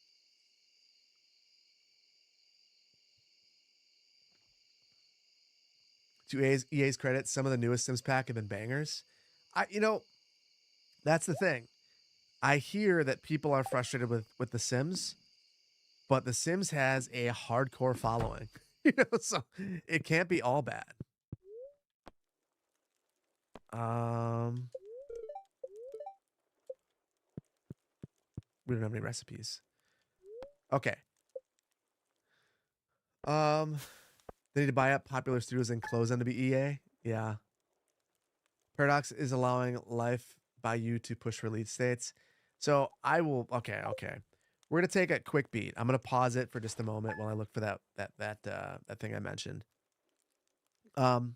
S1: To EA's credit, some of the newest Sims pack have been bangers. That's the thing. I hear that people are frustrated with the Sims, but the Sims has a hardcore following. So it can't be all bad. We don't have any recipes. Okay. They need to buy up popular studios and close them to be EA. Yeah. Paradox is allowing Life by You to push release dates. So I will. Okay. We're gonna take a quick beat. I'm gonna pause it for just a moment while I look for that thing I mentioned. So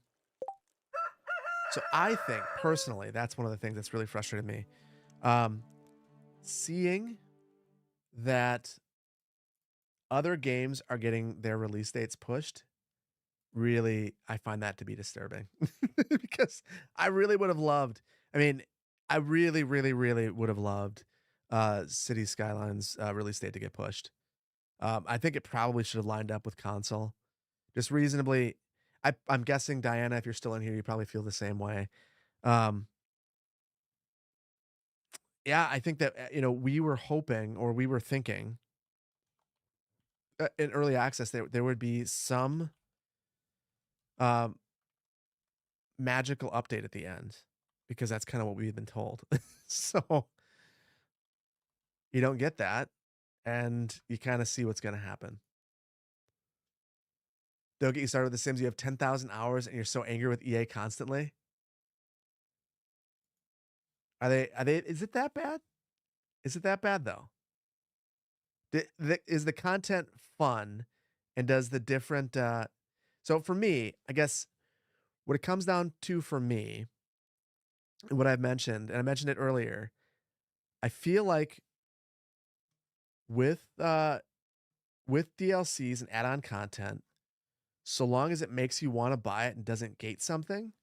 S1: I think personally that's one of the things that's really frustrated me. Seeing that other games are getting their release dates pushed, really, I find that to be disturbing. Because I really would have loved, I really would have loved City Skylines release date to get pushed. I think it probably should have lined up with console. Just reasonably. I'm guessing, Diana, if you're still in here, you probably feel the same way. Um, yeah, I think that, we were hoping or we were thinking in early access there would be some um, magical update at the end because that's kind of what we've been told. So you don't get that, and you kind of see what's going to happen. They'll get you started with The Sims. You have 10,000 hours, and you're so angry with EA constantly. Are they? Is it that bad? Is it that bad though? Is the content fun, and does the different? So for me, I guess what it comes down to for me, and what I've mentioned, and I mentioned it earlier, I feel like with with DLCs and add-on content, so long as it makes you want to buy it and doesn't gate something,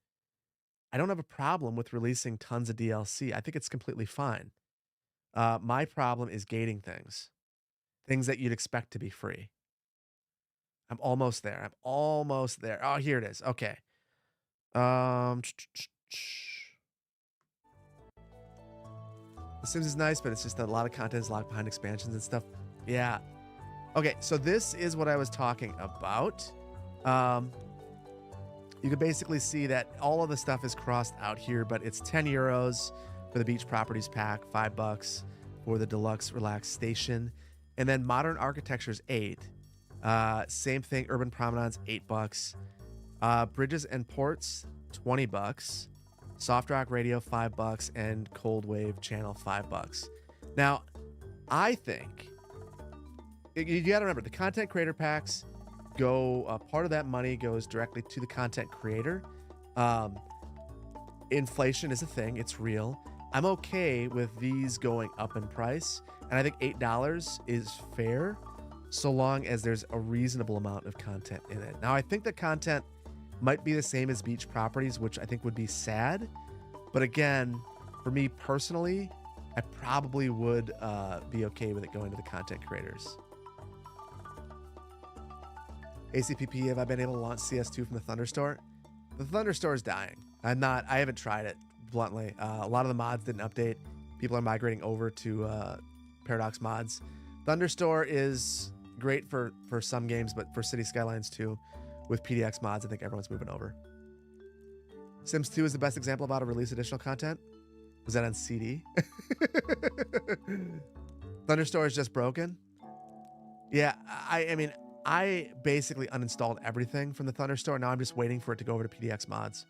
S1: I don't have a problem with releasing tons of DLC. I think it's completely fine. My problem is gating things that you'd expect to be free. I'm almost there. I'm almost there. Oh, here it is. Okay. The Sims is nice, but it's just a lot of content is locked behind expansions and stuff. Yeah. Okay, so this is what I was talking about. You can basically see that all of the stuff is crossed out here, but it's 10 euros for the beach properties pack, $5 for the deluxe relax station, and then modern architecture is 8. Same thing, urban promenades, $8. Bridges and ports, $20. Soft rock radio, $5, and cold wave channel, $5. Now, I think you got to remember the content creator packs go. Part of that money goes directly to the content creator. Inflation is a thing; it's real. I'm okay with these going up in price, and I think $8 is fair, so long as there's a reasonable amount of content in it. Now, I think the content might be the same as beach properties, which I think would be sad. But again, for me personally, I probably would be okay with it going to the content creators. ACPP, have I been able to launch CS2 from the Thunder Store? The Thunder Store is dying. I haven't tried it, bluntly. A lot of the mods didn't update. People are migrating over to Paradox mods. Thunder Store is great for some games, but for City Skylines 2, with PDX mods, I think everyone's moving over. Sims 2 is the best example of how to release additional content. Was that on CD? Thunder Store is just broken. Yeah, I mean, I basically uninstalled everything from the Thunder Store. Now I'm just waiting for it to go over to PDX mods.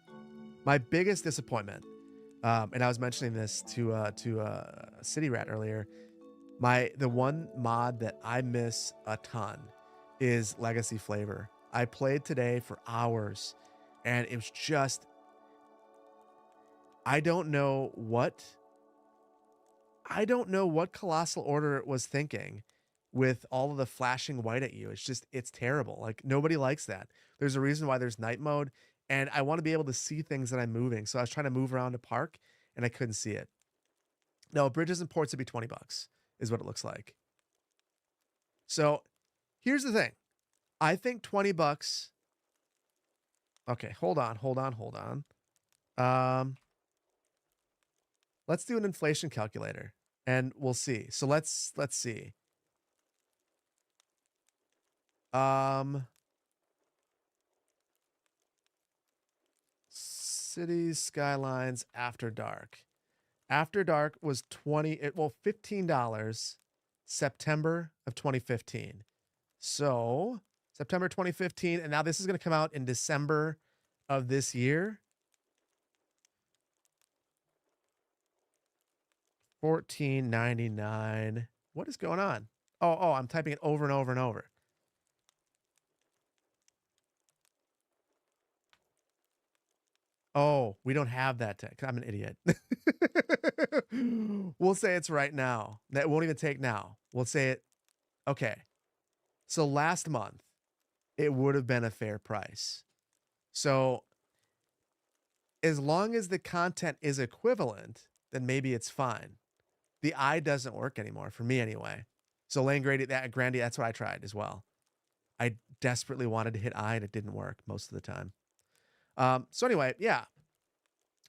S1: My biggest disappointment, and I was mentioning this to City Rat earlier, the one mod that I miss a ton is Legacy Flavor. I played today for hours, and it was just, I don't know what Colossal Order was thinking with all of the flashing white at you. It's terrible. Like, nobody likes that. There's a reason why there's night mode, and I want to be able to see things that I'm moving. So I was trying to move around a park, and I couldn't see it. No, bridges and ports would be $20 is what it looks like. So here's the thing. I think $20. Okay, hold on. Let's do an inflation calculator, and we'll see. So let's see. Cities Skylines After Dark. After Dark was $15 September of 2015. So September 2015, and now this is going to come out in December of this year. $14.99. What is going on? Oh, I'm typing it over and over and over. Oh, we don't have that text. I'm an idiot. We'll say it's right now. That won't even take now. We'll say it. Okay. So last month, it would have been a fair price. So as long as the content is equivalent, then maybe it's fine. The eye doesn't work anymore, for me anyway. So Lane Grady, Grandy, that's what I tried as well. I desperately wanted to hit I, and it didn't work most of the time. So anyway, yeah,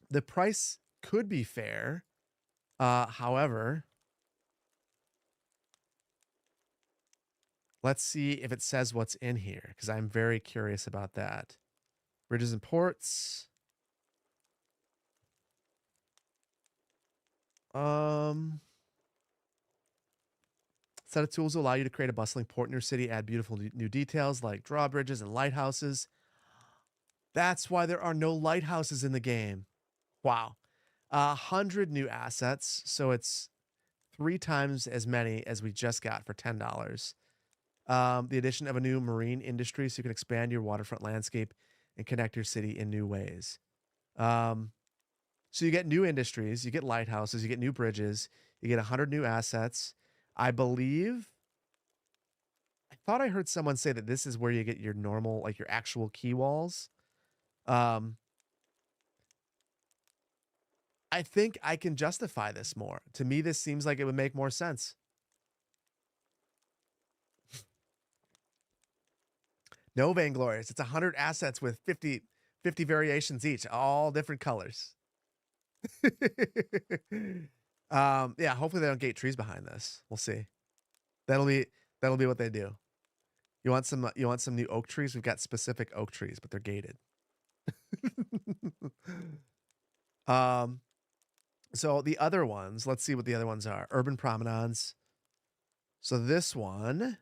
S1: the price could be fair. However, let's see if it says what's in here, because I'm very curious about that. Bridges and ports. Set of tools will allow you to create a bustling port in your city, add beautiful new details like drawbridges and lighthouses. That's why there are no lighthouses in the game. Wow. 100 new assets, so it's 3 times as many as we just got for $10. The addition of a new marine industry so you can expand your waterfront landscape and connect your city in new ways. So you get new industries, you get lighthouses, you get new bridges, you get 100 new assets. I believe, I thought I heard someone say that this is where you get your normal, like your actual key walls. I think I can justify this more. To me, this seems like it would make more sense. No Vainglorious. It's 100 assets with 50 variations each, all different colors. Yeah, hopefully they don't gate trees behind this. We'll see. That'll be what they do. You want some new oak trees? We've got specific oak trees, but they're gated. So the other ones, let's see what the other ones are. Urban promenades. So this one,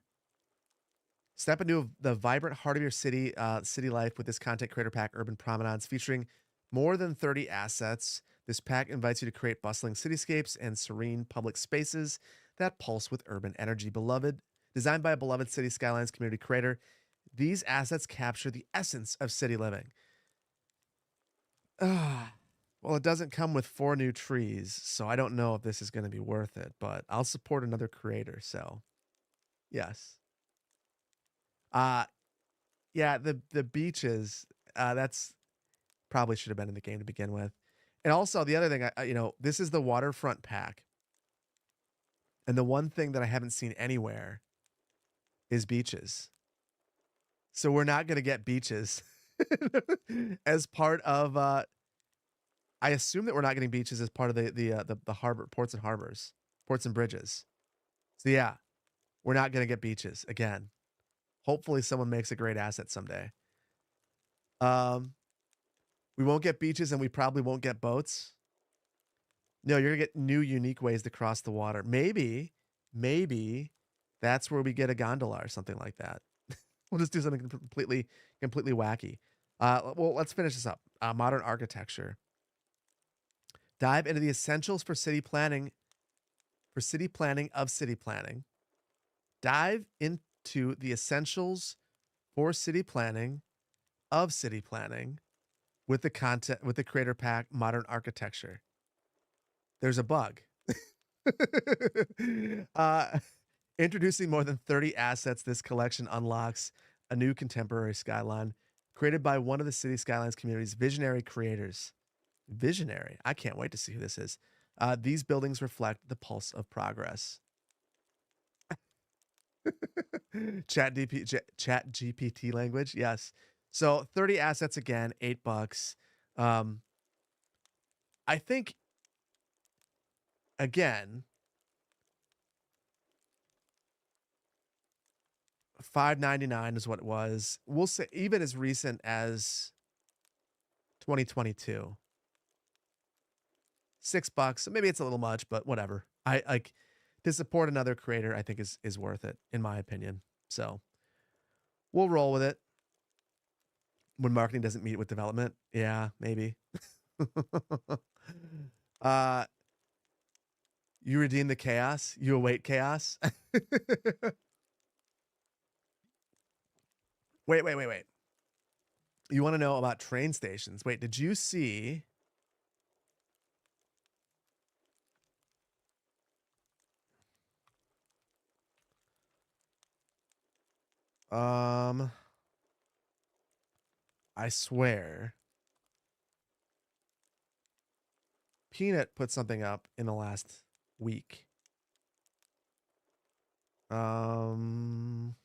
S1: step into the vibrant heart of your city life with this content creator pack, Urban Promenades, featuring more than 30 assets. This pack invites you to create bustling cityscapes and serene public spaces that pulse with urban energy. Designed by a beloved City Skylines community creator, these assets capture the essence of city living. Well, it doesn't come with 4 new trees, so I don't know if this is going to be worth it, but I'll support another creator, so yes. Yeah, the beaches, that's probably should have been in the game to begin with. And also the other thing, this is the waterfront pack. And the one thing that I haven't seen anywhere is beaches. So we're not going to get beaches as part of I assume that we're not getting beaches as part of the harbor, ports and harbors, ports and bridges. So yeah, we're not going to get beaches again. Hopefully someone makes a great asset someday. We won't get beaches and we probably won't get boats. No, you're going to get new unique ways to cross the water. Maybe that's where we get a gondola or something like that. We'll just do something completely wacky. Well, let's finish this up. Modern architecture. Dive into the essentials for city planning. Dive into the essentials for city planning of city planning with the creator pack Modern Architecture. There's a bug. Introducing more than 30 assets, this collection unlocks a new contemporary skyline created by one of the City Skylines community's visionary creators. Visionary. I can't wait to see who this is. These buildings reflect the pulse of progress. Chat GPT language. Yes. So 30 assets again, $8. I think again, $5.99 is what it was. We'll say even as recent as 2022. $6. So maybe it's a little much, but whatever. I like to support another creator, I think is worth it, in my opinion. So we'll roll with it. When marketing doesn't meet with development. Yeah, maybe. You redeem the chaos. You await chaos. Wait. You want to know about train stations? Wait, did you see? I swear. Peanut put something up in the last week. Um,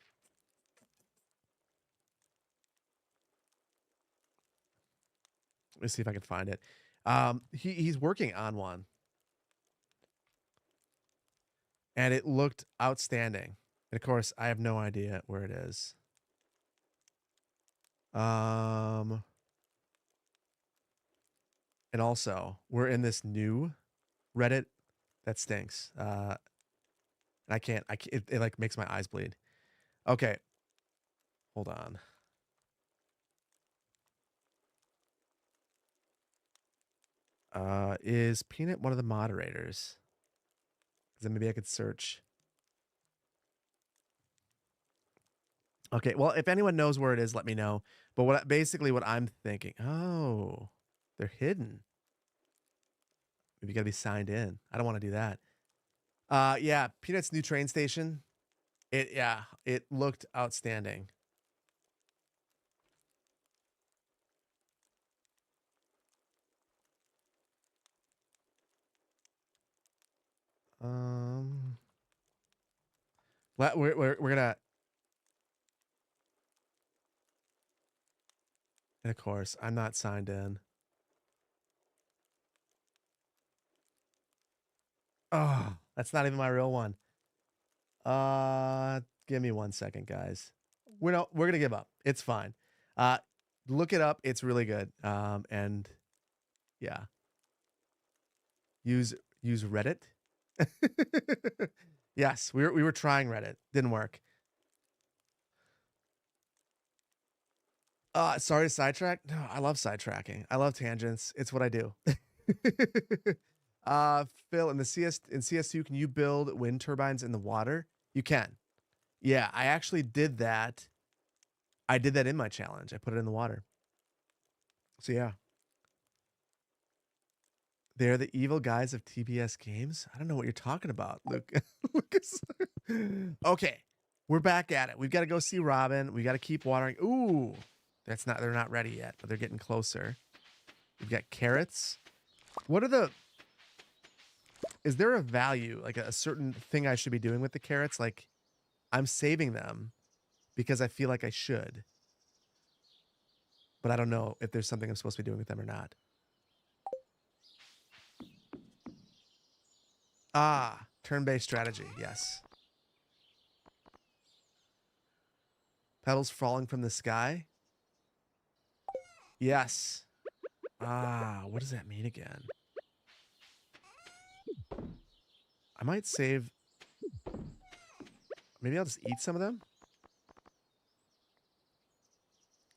S1: let me see if I can find it. He's working on one, and it looked outstanding. And of course, I have no idea where it is. And also, we're in this new Reddit that stinks. And it like makes my eyes bleed. Okay, hold on. Is Peanut one of the moderators? Because then maybe I could search. Okay, well, if anyone knows where it is, let me know. But what I'm thinking, oh, they're hidden. Maybe you gotta be signed in. I don't want to do that. Yeah, Peanut's new train station. It looked outstanding. We're gonna, and of course, I'm not signed in. Oh, that's not even my real one. Give me 1 second, guys. We're gonna give up. It's fine. Look it up. It's really good. And yeah, use Reddit. Yes, we were trying Reddit. Didn't work. Sorry to sidetrack. No, I love sidetracking. I love tangents. It's what I do. Phil, in CS2, can you build wind turbines in the water? You can. Yeah, I actually did that. I did that in my challenge. I put it in the water. So yeah. They're the evil guys of TBS games. I don't know what you're talking about, Luke. Lucas. Okay, we're back at it. We've got to go see Robin. We got to keep watering. Ooh, they're not ready yet, but they're getting closer. We've got carrots. Is there a value, like a certain thing I should be doing with the carrots? Like, I'm saving them because I feel like I should, but I don't know if there's something I'm supposed to be doing with them or not. Turn-based strategy. Yes. Petals falling from the sky. Yes. What does that mean again? I might save. Maybe I'll just eat some of them.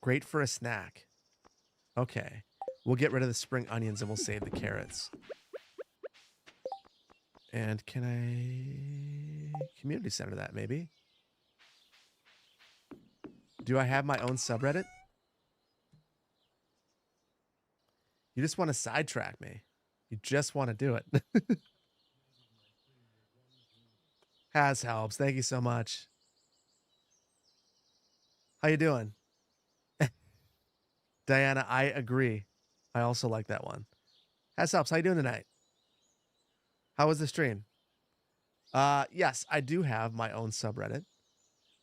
S1: Great for a snack. Okay. We'll get rid of the spring onions and we'll save the carrots. And can I community center that maybe? Do I have my own subreddit? You just want to sidetrack me. You just want to do it. Has helps. Thank you so much. How you doing? Diana, I agree. I also like that one. Has helps. How you doing tonight? How was the stream? Yes, I do have my own subreddit.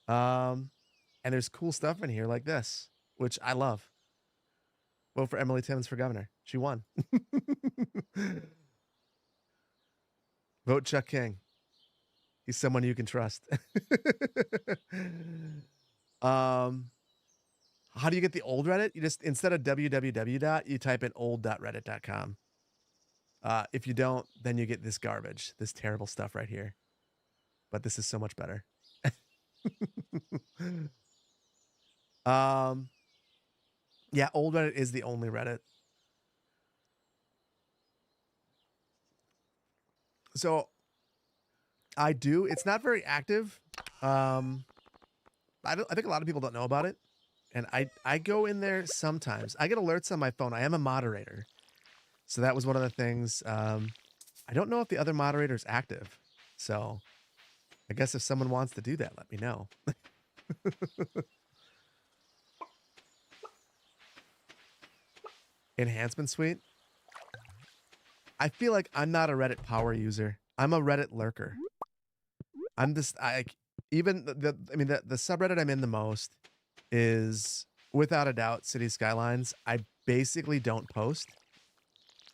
S1: And there's cool stuff in here like this, which I love. Vote for Emily Timmons for governor. She won. Vote Chuck King. He's someone you can trust. How do you get the old Reddit? You just, instead of www. You type in old.reddit.com. If you don't, then you get this garbage, this terrible stuff right here. But this is so much better. Yeah, old Reddit is the only Reddit. So I do. It's not very active. I think a lot of people don't know about it. And I go in there sometimes. I get alerts on my phone. I am a moderator. So that was one of the things. I don't know if the other moderator is active. So I guess if someone wants to do that, let me know. Enhancement suite. I feel like I'm not a Reddit power user. I'm a Reddit lurker. even I mean, the subreddit I'm in the most is without a doubt City Skylines. I basically don't post,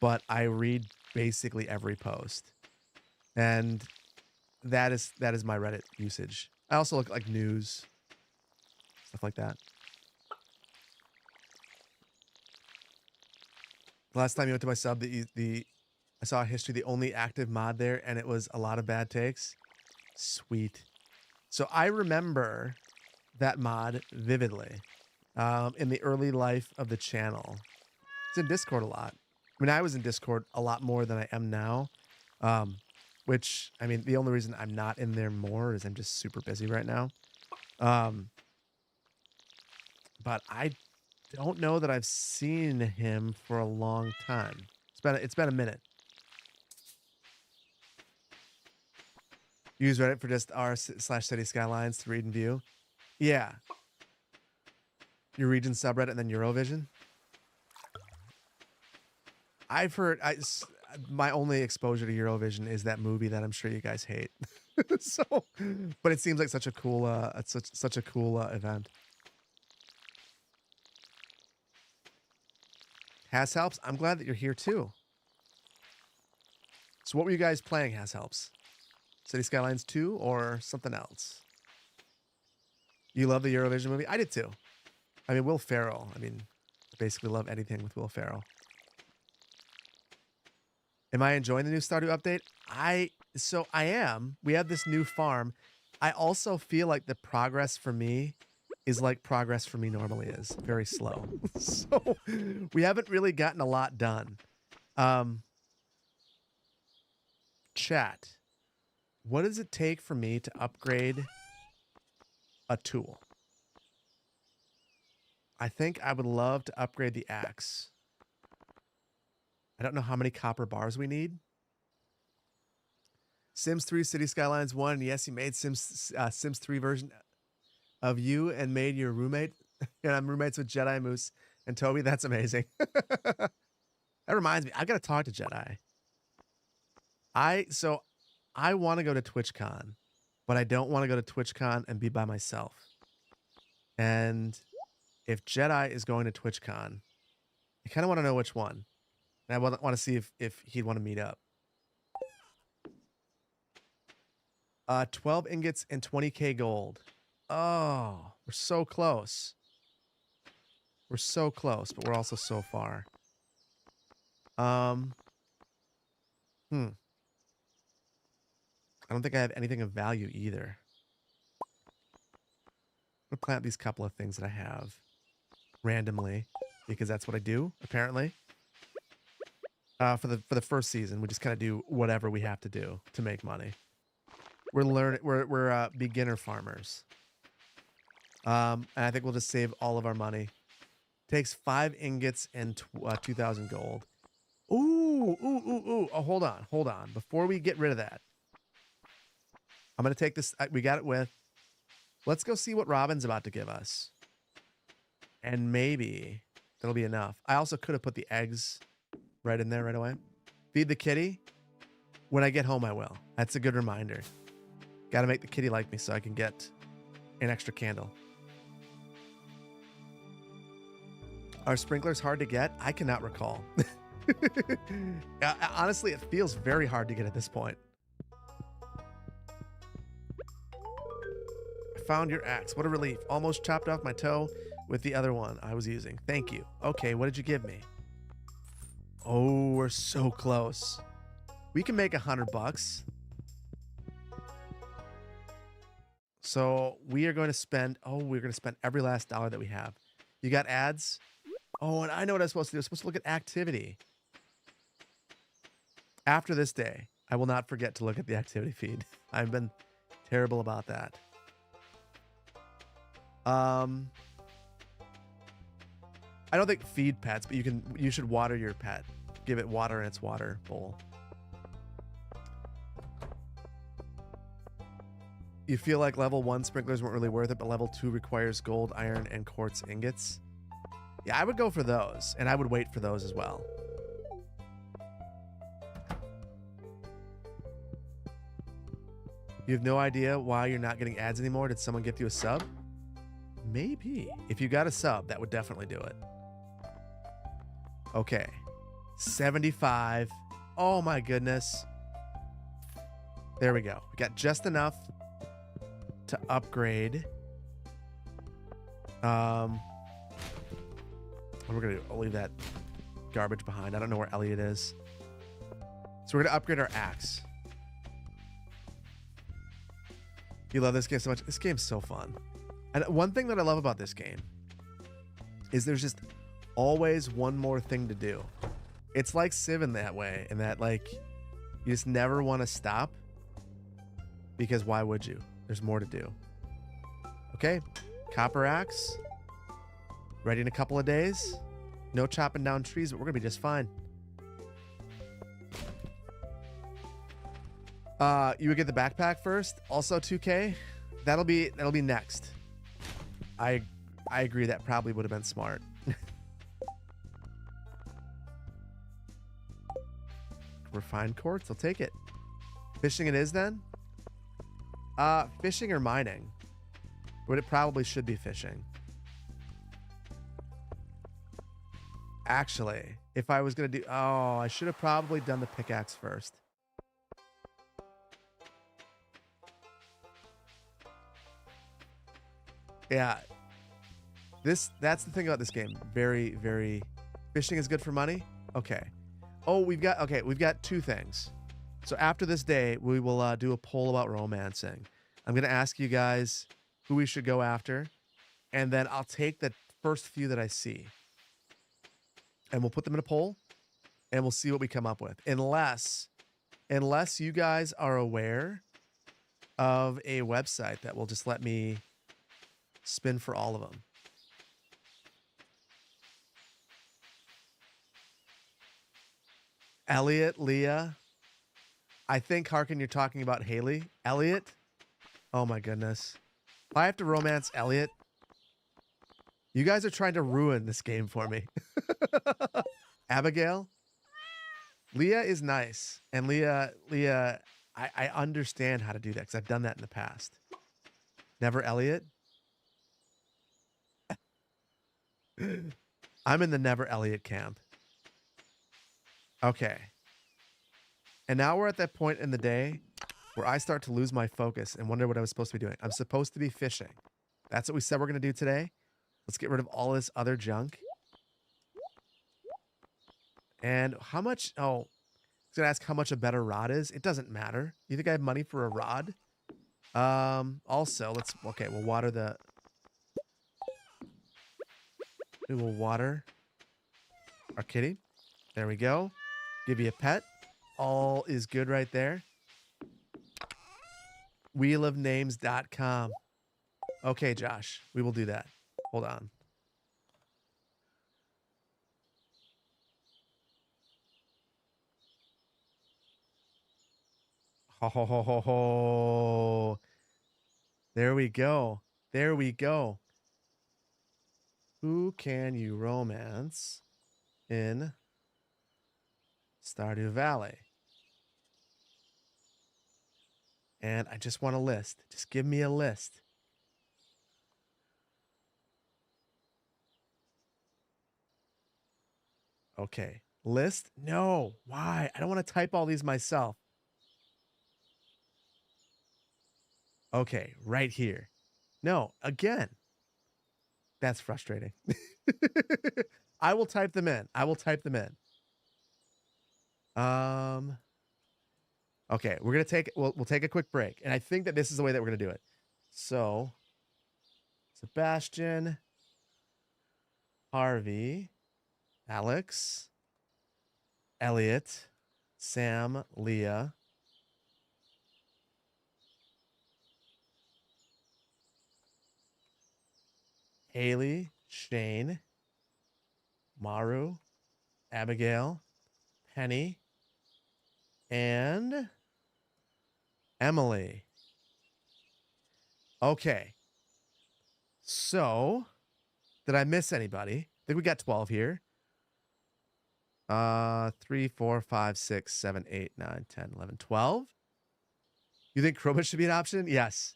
S1: but I read basically every post, and that is my Reddit usage. I also look like news, stuff like that. Last time you went to my sub, I saw a history, the only active mod there, and it was a lot of bad takes. Sweet. So I remember that mod vividly in the early life of the channel. It's in Discord a lot. I mean, I was in Discord a lot more than I am now, which, I mean, the only reason I'm not in there more is I'm just super busy right now. But I don't know that I've seen him for a long time. It's been a minute. Use Reddit for just r/City Skylines to read and view. Yeah. Your region subreddit and then Eurovision. I've heard my only exposure to Eurovision is that movie that I'm sure you guys hate. So, but it seems like such a cool such a cool event. Has helps. I'm glad that you're here too. So what were you guys playing, Has helps? City Skylines 2 or something else? You love the Eurovision movie? I did too. I mean, Will Ferrell. I mean, I basically love anything with Will Ferrell. Am I enjoying the new Stardew update? I am. We have this new farm. I also feel like the progress for me is like progress for me normally is. Very slow. So we haven't really gotten a lot done. Chat. What does it take for me to upgrade a tool? I think I would love to upgrade the axe. I don't know how many copper bars we need. Sims 3 City Skylines 1. Yes, you made Sims 3 version of you and made your roommate. And I'm roommates with Jedi Moose and Toby. That's amazing. That reminds me, I got to talk to Jedi. I want to go to TwitchCon, but I don't want to go to TwitchCon and be by myself. And if Jedi is going to TwitchCon, I kind of want to know which one. And I want to see if he'd want to meet up. 12 ingots and 20k gold. Oh, we're so close. We're so close, but we're also so far. I don't think I have anything of value either. I'm gonna plant these couple of things that I have randomly because that's what I do, apparently. For the first season, we just kind of do whatever we have to do to make money. We're beginner farmers. And I think we'll just save all of our money. Takes 5 ingots and 2,000 gold. Ooh. Oh, hold on. Before we get rid of that, I'm gonna take this. We got it with. Let's go see what Robin's about to give us. And maybe that'll be enough. I also could have put the eggs right in there right away. Feed the kitty. When I get home, I will. That's a good reminder. Got to make the kitty like me so I can get an extra candle. Are sprinklers hard to get? I cannot recall. Honestly, it feels very hard to get at this point. I found your axe. What a relief. Almost chopped off my toe with the other one I was using. Thank you. Okay, what did you give me? Oh, we're so close. We can make $100. So we are going to spend, we're going to spend every last dollar that we have. You got ads? Oh, and I know what I'm supposed to do. I'm supposed to look at activity. After this day, I will not forget to look at the activity feed. I've been terrible about that. I don't think feed pets, but you should water your pet. Give it water in its water bowl. You feel like level 1 sprinklers weren't really worth it, but level 2 requires gold, iron, and quartz ingots. Yeah, I would go for those, and I would wait for those as well. You have no idea why you're not getting ads anymore? Did someone gift you a sub? Maybe. If you got a sub, that would definitely do it. Okay. 75. Oh my goodness. There we go. We got just enough to upgrade. What we're gonna do? I'll leave that garbage behind. I don't know where Elliot is. So we're gonna upgrade our axe. You love this game so much. This game's so fun. And one thing that I love about this game is there's just always one more thing to do. It's like Civ in that way, in that like you just never want to stop, because why would you? There's more to do. Okay, copper axe. Ready in a couple of days. No chopping down trees, but we're gonna be just fine. You would get the backpack first. Also 2K. That'll be next. I agree, that probably would have been smart. Refined quartz, I'll take it. Fishing it is then? Fishing or mining? But it probably should be fishing. Actually, if I was gonna do, oh, I should have probably done the pickaxe first. Yeah. That's the thing about this game. Very, very, fishing is good for money. Okay. Oh, we've got two things. So after this day, we will do a poll about romancing. I'm gonna ask you guys who we should go after, and then I'll take the first few that I see, and we'll put them in a poll, and we'll see what we come up with. Unless you guys are aware of a website that will just let me spin for all of them. Elliot, Leah. I think, Harkin, you're talking about Haley. Elliot? Oh my goodness. If I have to romance Elliot, you guys are trying to ruin this game for me. Abigail? Leah is nice. And Leah, I understand how to do that because I've done that in the past. Never Elliot? I'm in the never Elliot camp. Okay. And now we're at that point in the day where I start to lose my focus and wonder what I was supposed to be doing. I'm supposed to be fishing. That's what we said we're going to do today. Let's get rid of all this other junk. And how much... Oh, I was going to ask how much a better rod is. It doesn't matter. You think I have money for a rod? Also, let's... Okay, we'll water the... We will water our kitty. There we go. Give you a pet. All is good right there. Wheelofnames.com. Okay, Josh. We will do that. Hold on. Ho, ho, ho, ho, ho. There we go. There we go. Who can you romance in Stardew Valley? And I just want a list. Just give me a list. Okay. List? No. Why? I don't want to type all these myself. Okay. Right here. No. Again. That's frustrating. I will type them in. I will type them in. Okay, we're gonna take we'll take a quick break, and I think that this is the way that we're gonna do it. So, Sebastian, Harvey, Alex, Elliot, Sam, Leah, Haley, Shane, Maru, Abigail, Penny, and Emily. Okay. So, did I miss anybody? I think we got 12 here. 3, 4, 5, 6, 7, 8, 9, 10, 11, 12. You think Krobus should be an option? Yes.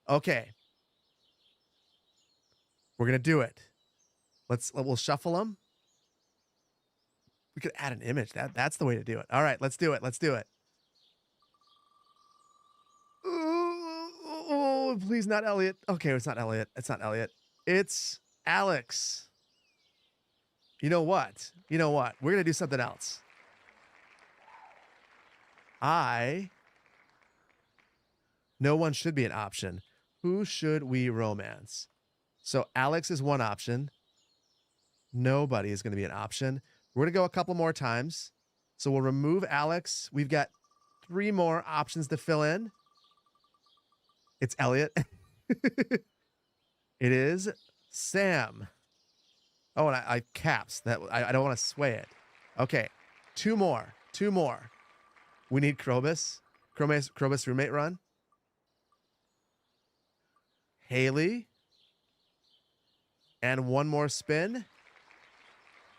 S1: Okay. We're gonna do it. We'll shuffle them. We could add an image. That's the way to do it. All right, let's do it. Let's do it. Oh, please not Elliot. Okay, it's not Elliot. It's not Elliot. It's Alex. You know what? You know what? We're gonna do something else. No one should be an option. Who should we romance? So Alex is one option. Nobody is going to be an option. We're going to go a couple more times. So we'll remove Alex. We've got 3 more options to fill in. It's Elliot. It is Sam. Oh, and I caps that. I don't want to sway it. Okay. 2 more. 2 more. We need Krobus. Krobus roommate run. Haley. And 1 more spin.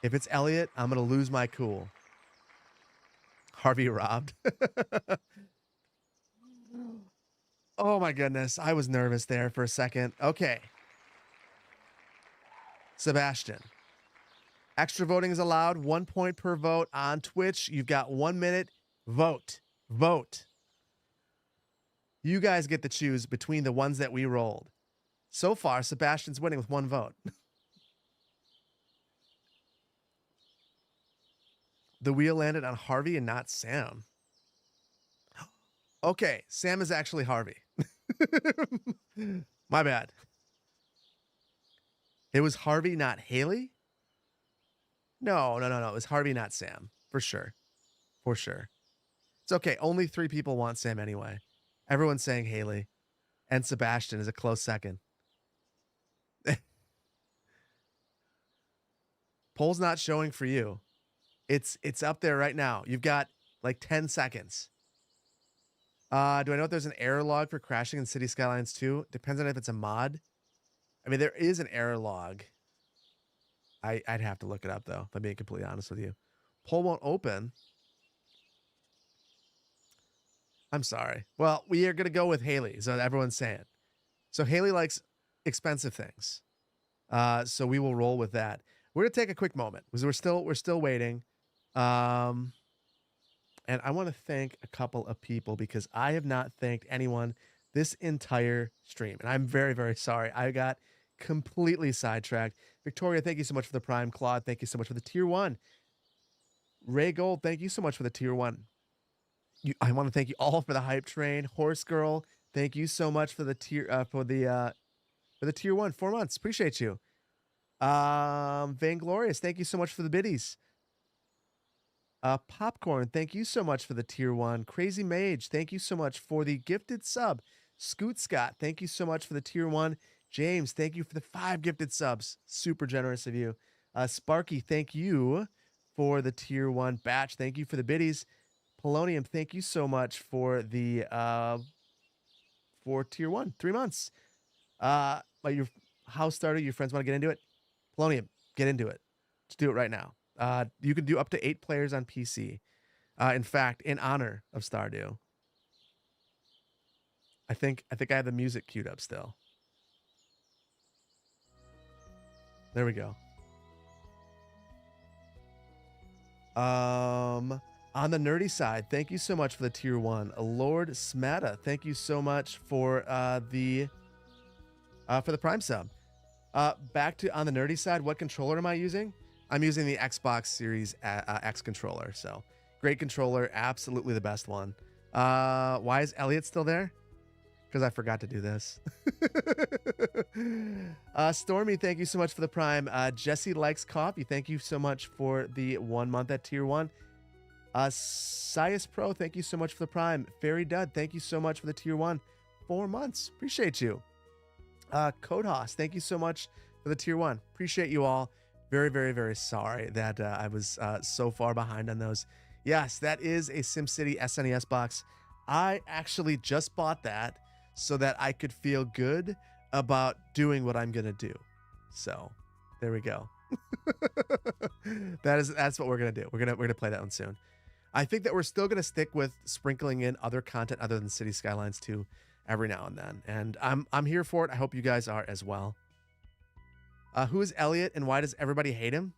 S1: If it's Elliot, I'm going to lose my cool. Harvey robbed. Oh my goodness. I was nervous there for a second. Okay. Sebastian. Extra voting is allowed. 1 point per vote on Twitch. You've got 1 minute. Vote. Vote. You guys get to choose between the ones that we rolled. So far, Sebastian's winning with 1 vote. The wheel landed on Harvey and not Sam. Okay, Sam is actually Harvey. My bad. It was Harvey, not Haley? No. It was Harvey, not Sam. For sure. For sure. It's okay. Only 3 people want Sam anyway. Everyone's saying Haley. And Sebastian is a close second. Poll's not showing for you. It's up there right now. You've got like 10 seconds. Do I know if there's an error log for crashing in City Skylines 2? Depends on if it's a mod. I mean, there is an error log. I'd have to look it up, though, if I'm being completely honest with you. Poll won't open. I'm sorry. Well, we are going to go with Haley, so everyone's saying. So Haley likes expensive things. So we will roll with that. We're going to take a quick moment because we're still waiting. And I want to thank a couple of people because I have not thanked anyone this entire stream. And I'm very, very sorry. I got completely sidetracked. Victoria, thank you so much for the Prime. Claude, thank you so much for the Tier 1. Ray Gold, thank you so much for the Tier 1. I want to thank you all for the Hype Train. Horse Girl, thank you so much for the Tier Tier 1. 4 months. Appreciate you. Vainglorious, thank you so much for the biddies. Popcorn, thank you so much for the Tier 1. Crazy Mage, thank you so much for the gifted sub. Scoot Scott, thank you so much for the Tier 1. James, thank you for the 5 gifted subs. Super generous of you. Sparky, thank you for the Tier 1 batch. Thank you for the biddies. Polonium, thank you so much for the for Tier 1. 3 months. Like your house starter, your friends want to get into it? Polonium, get into it. Let's do it right now. You can do up to 8 players on PC. In fact, in honor of Stardew. I think I have the music queued up still. There we go. On the nerdy side, thank you so much for the Tier 1. Lord Smata, thank you so much for the Prime sub. Back to on the nerdy side, what controller am I using? I'm using the Xbox Series X controller. So great controller, absolutely the best one. Why is Elliot still there? Because I forgot to do this. Stormy, thank you so much for the Prime. Jesse likes coffee. Thank you so much for the 1 month at Tier 1. Sias Pro, thank you so much for the Prime. Fairy Dud, thank you so much for the Tier 1. 4 months. Appreciate you. Codehouse, thank you so much for the Tier 1. Appreciate you all. Very, very, very sorry that I was so far behind on those. Yes, that is a SimCity SNES box. I actually just bought that so that I could feel good about doing what I'm going to do. So there we go. That's what we're going to do. We're going to play that one soon. I think that we're still going to stick with sprinkling in other content other than City Skylines 2 every now and then. And I'm here for it. I hope you guys are as well. Who is Elliot and why does everybody hate him?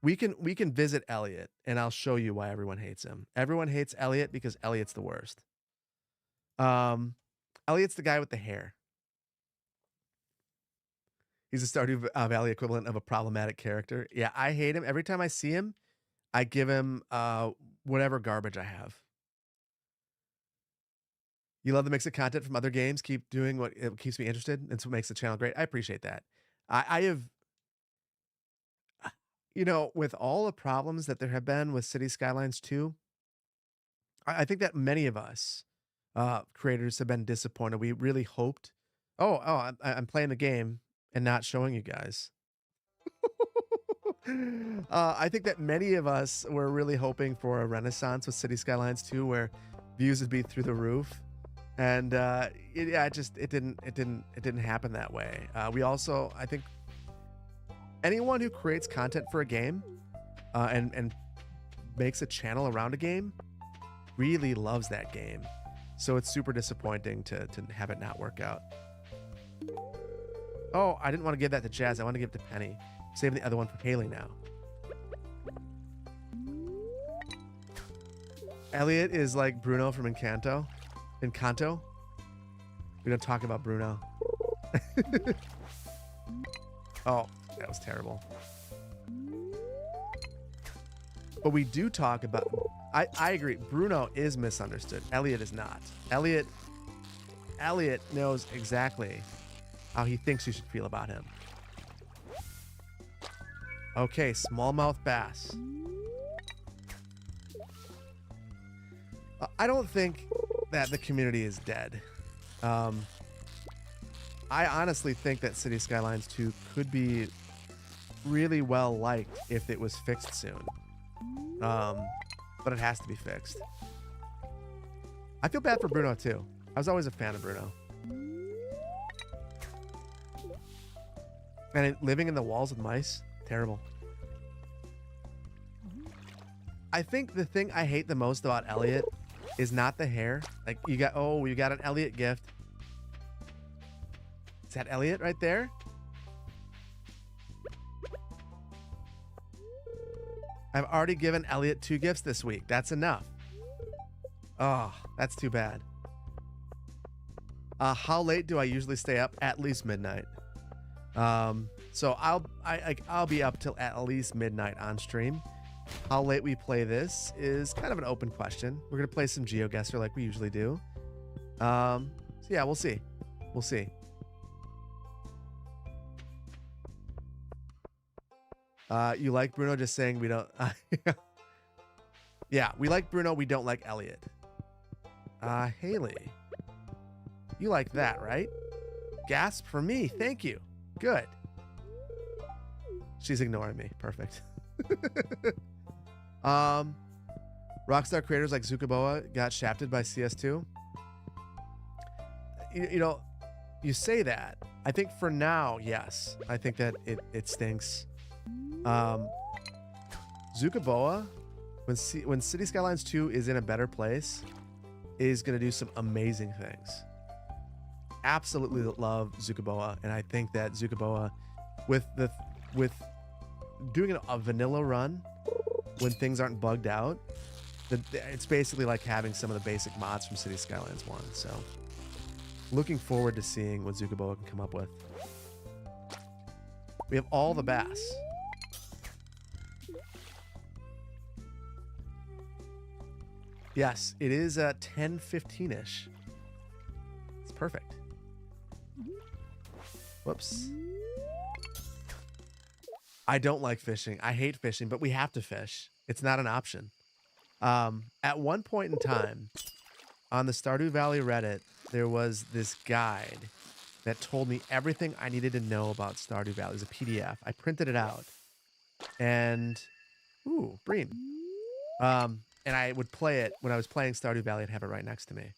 S1: We can visit Elliot and I'll show you why everyone hates him. Everyone hates Elliot because Elliot's the worst. Elliot's the guy with the hair. He's a Stardew Valley equivalent of a problematic character. Yeah, I hate him. Every time I see him, I give him whatever garbage I have. You love the mix of content from other games. Keep doing what it keeps me interested. It's what makes the channel great. I appreciate that. I have, with all the problems that there have been with City Skylines 2, I think that many of us creators have been disappointed. We really hoped. I'm playing the game and not showing you guys. I think that many of us were really hoping for a renaissance with City Skylines 2, where views would be through the roof, and it didn't happen that way. We also, I think, anyone who creates content for a game and makes a channel around a game really loves that game. So it's super disappointing to have it not work out. Oh, I didn't want to give that to Jazz. I want to give it to Penny. Saving the other one for Haley now. Elliot is like Bruno from Encanto. Encanto. We don't talk about Bruno. Oh, that was terrible. But we do talk about... I agree. Bruno is misunderstood. Elliot is not. Elliot knows exactly how he thinks you should feel about him. Okay, smallmouth bass. I don't think that the community is dead. I honestly think that City Skylines 2 could be really well liked if it was fixed soon. But it has to be fixed. I feel bad for Bruno too. I was always a fan of Bruno. And living in the walls with mice, terrible. I think the thing I hate the most about Elliot is not the hair. Like you got an Elliot gift. Is that Elliot right there? I've already given Elliot 2 gifts this week. That's enough. Oh, that's too bad. How late do I usually stay up? At least midnight. So I'll be up till at least midnight on stream. How late we play this is kind of an open question. We're gonna play some GeoGuessr like we usually do. So yeah, we'll see. We'll see. You like Bruno, just saying we don't. Yeah, we like Bruno. We don't like Elliot. Haley, you like that, right? Gasp for me. Thank you. Good. She's ignoring me. Perfect. Rockstar creators like Zukaboa got shafted by CS2. You say that. I think for now, yes. I think that it stinks. Zukaboa, when City Skylines 2 is in a better place, is going to do some amazing things. Absolutely love Zukaboa, and I think that Zukaboa, with doing a vanilla run when things aren't bugged out, it's basically like having some of the basic mods from City Skylines 1. So, looking forward to seeing what Zukaboa can come up with. We have all the bass. Yes, it is 10:15-ish. It's perfect. Whoops. I don't like fishing. I hate fishing, but we have to fish. It's not an option. At one point in time, on the Stardew Valley Reddit, there was this guide that told me everything I needed to know about Stardew Valley. It was a PDF. I printed it out. And, ooh, Bream. And I would play it when I was playing Stardew Valley. I'd have it right next to me.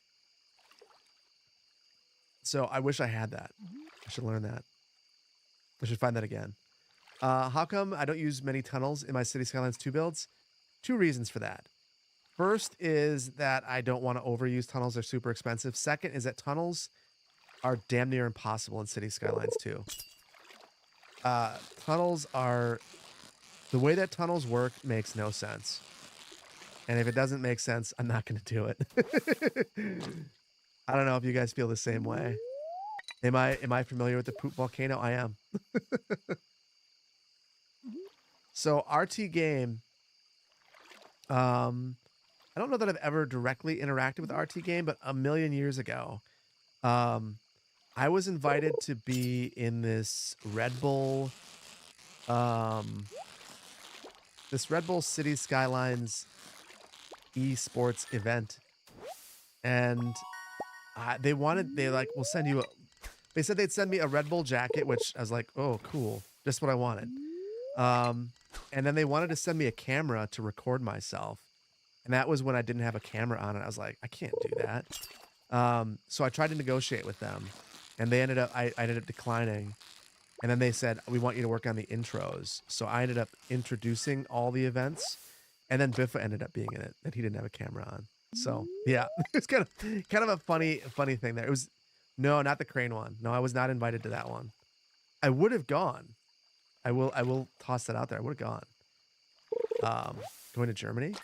S1: So I wish I had that. I should learn that. I should find that again. How come I don't use many tunnels in my City Skylines 2 builds? 2 reasons for that. First is that I don't want to overuse tunnels. They're super expensive. Second is that tunnels are damn near impossible in City Skylines too. Tunnels are... The way that tunnels work makes no sense. And if it doesn't make sense, I'm not going to do it. I don't know if you guys feel the same way. Am I familiar with the poop volcano? I am. So RT game, I don't know that I've ever directly interacted with RT game, but a million years ago, I was invited to be in this Red Bull City Skylines esports event, and they like, we'll send you they said they'd send me a Red Bull jacket, which I was like, oh, cool, just what I wanted. And then they wanted to send me a camera to record myself, and that was when I didn't have a camera on it. I was like, I can't do that. So I tried to negotiate with them, and I ended up declining. And then they said, we want you to work on the intros. So I ended up introducing all the events, and then Biffa ended up being in it, and he didn't have a camera on. So yeah, it's kind of a funny thing there. It was, no, not the crane one. No, I was not invited to that one. I would have gone. I will toss that out there. I would have gone. Going to Germany?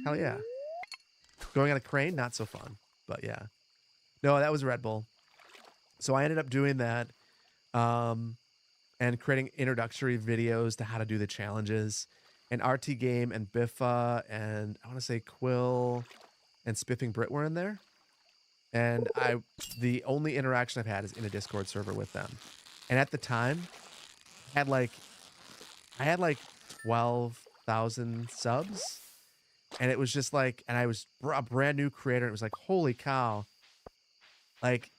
S1: Hell yeah. Going on a crane? Not so fun, but yeah. No, that was Red Bull. So I ended up doing that. And creating introductory videos to how to do the challenges. And RT Game and Biffa and I want to say Quill and Spiffing Brit were in there. And the only interaction I've had is in a Discord server with them. And at the time, I had like 12,000 subs. And it was just like, and I was a brand new creator. And it was like, holy cow. Like,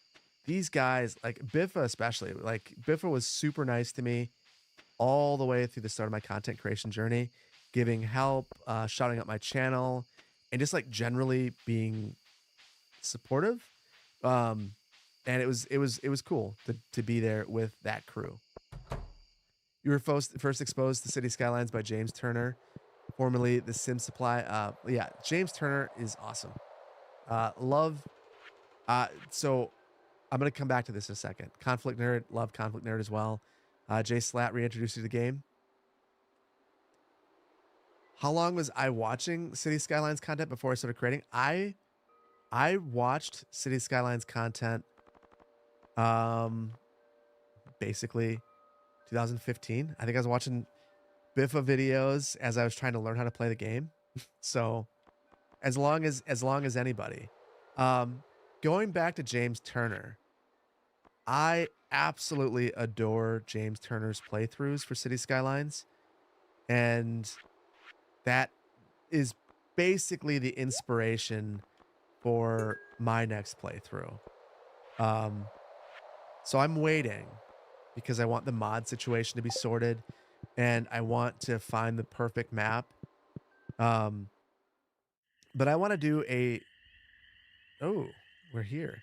S1: these guys, like Biffa especially, like Biffa was super nice to me all the way through the start of my content creation journey, giving help, shouting out my channel, and just like generally being supportive. And it was cool to be there with that crew. You were first exposed to City Skylines by James Turner, formerly the Sim Supply. Yeah, James Turner is awesome. So I'm going to come back to this in a second. Conflict Nerd, love Conflict Nerd as well. Jay Slat reintroduced you to the game. How long was I watching City Skylines content before I started creating? I watched City Skylines content basically 2015. I think I was watching Biffa videos as I was trying to learn how to play the game. So as long as anybody. Going back to James Turner, I absolutely adore James Turner's playthroughs for City Skylines. And that is basically the inspiration for my next playthrough. So I'm waiting because I want the mod situation to be sorted and I want to find the perfect map. But I want to do oh, we're here.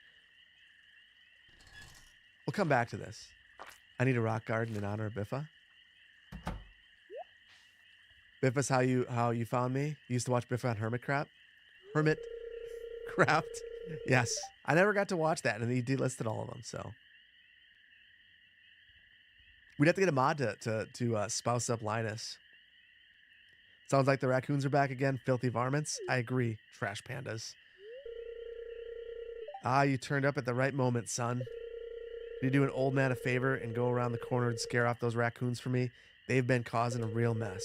S1: We'll come back to this. I need a rock garden in honor of Biffa. Biffa's how you found me. You used to watch Biffa on Hermit Craft. Yes. I never got to watch that, and he delisted all of them, so. We'd have to get a mod to spouse up Linus. Sounds like the raccoons are back again. Filthy varmints. I agree. Trash pandas. Ah, you turned up at the right moment, son. You do an old man a favor and go around the corner and scare off those raccoons for me. They've been causing a real mess.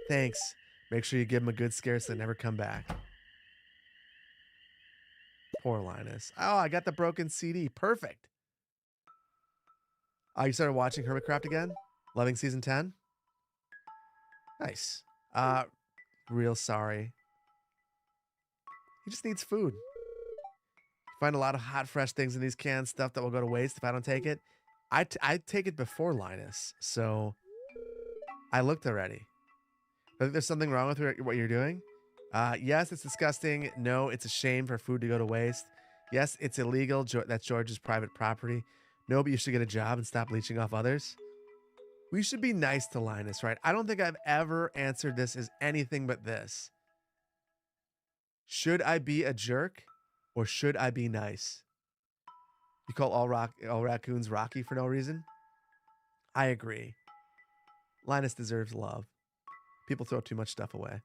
S1: Thanks. Make sure you give them a good scare so they never come back. Poor Linus. Oh, I got the broken CD. Perfect. You started watching Hermitcraft again? Loving season 10? Nice. Real sorry. He just needs food. Find a lot of hot, fresh things in these cans, stuff that will go to waste if I don't take it. I take it before Linus, so I looked already. I think there's something wrong with what you're doing. Yes, it's disgusting. No, it's a shame for food to go to waste. Yes, it's illegal. That's George's private property. No, but you should get a job and stop leeching off others. We should be nice to Linus, right? I don't think I've ever answered this as anything but this. Should I be a jerk or should I be nice? You call all raccoons Rocky for no reason? I agree. Linus deserves love. People throw too much stuff away.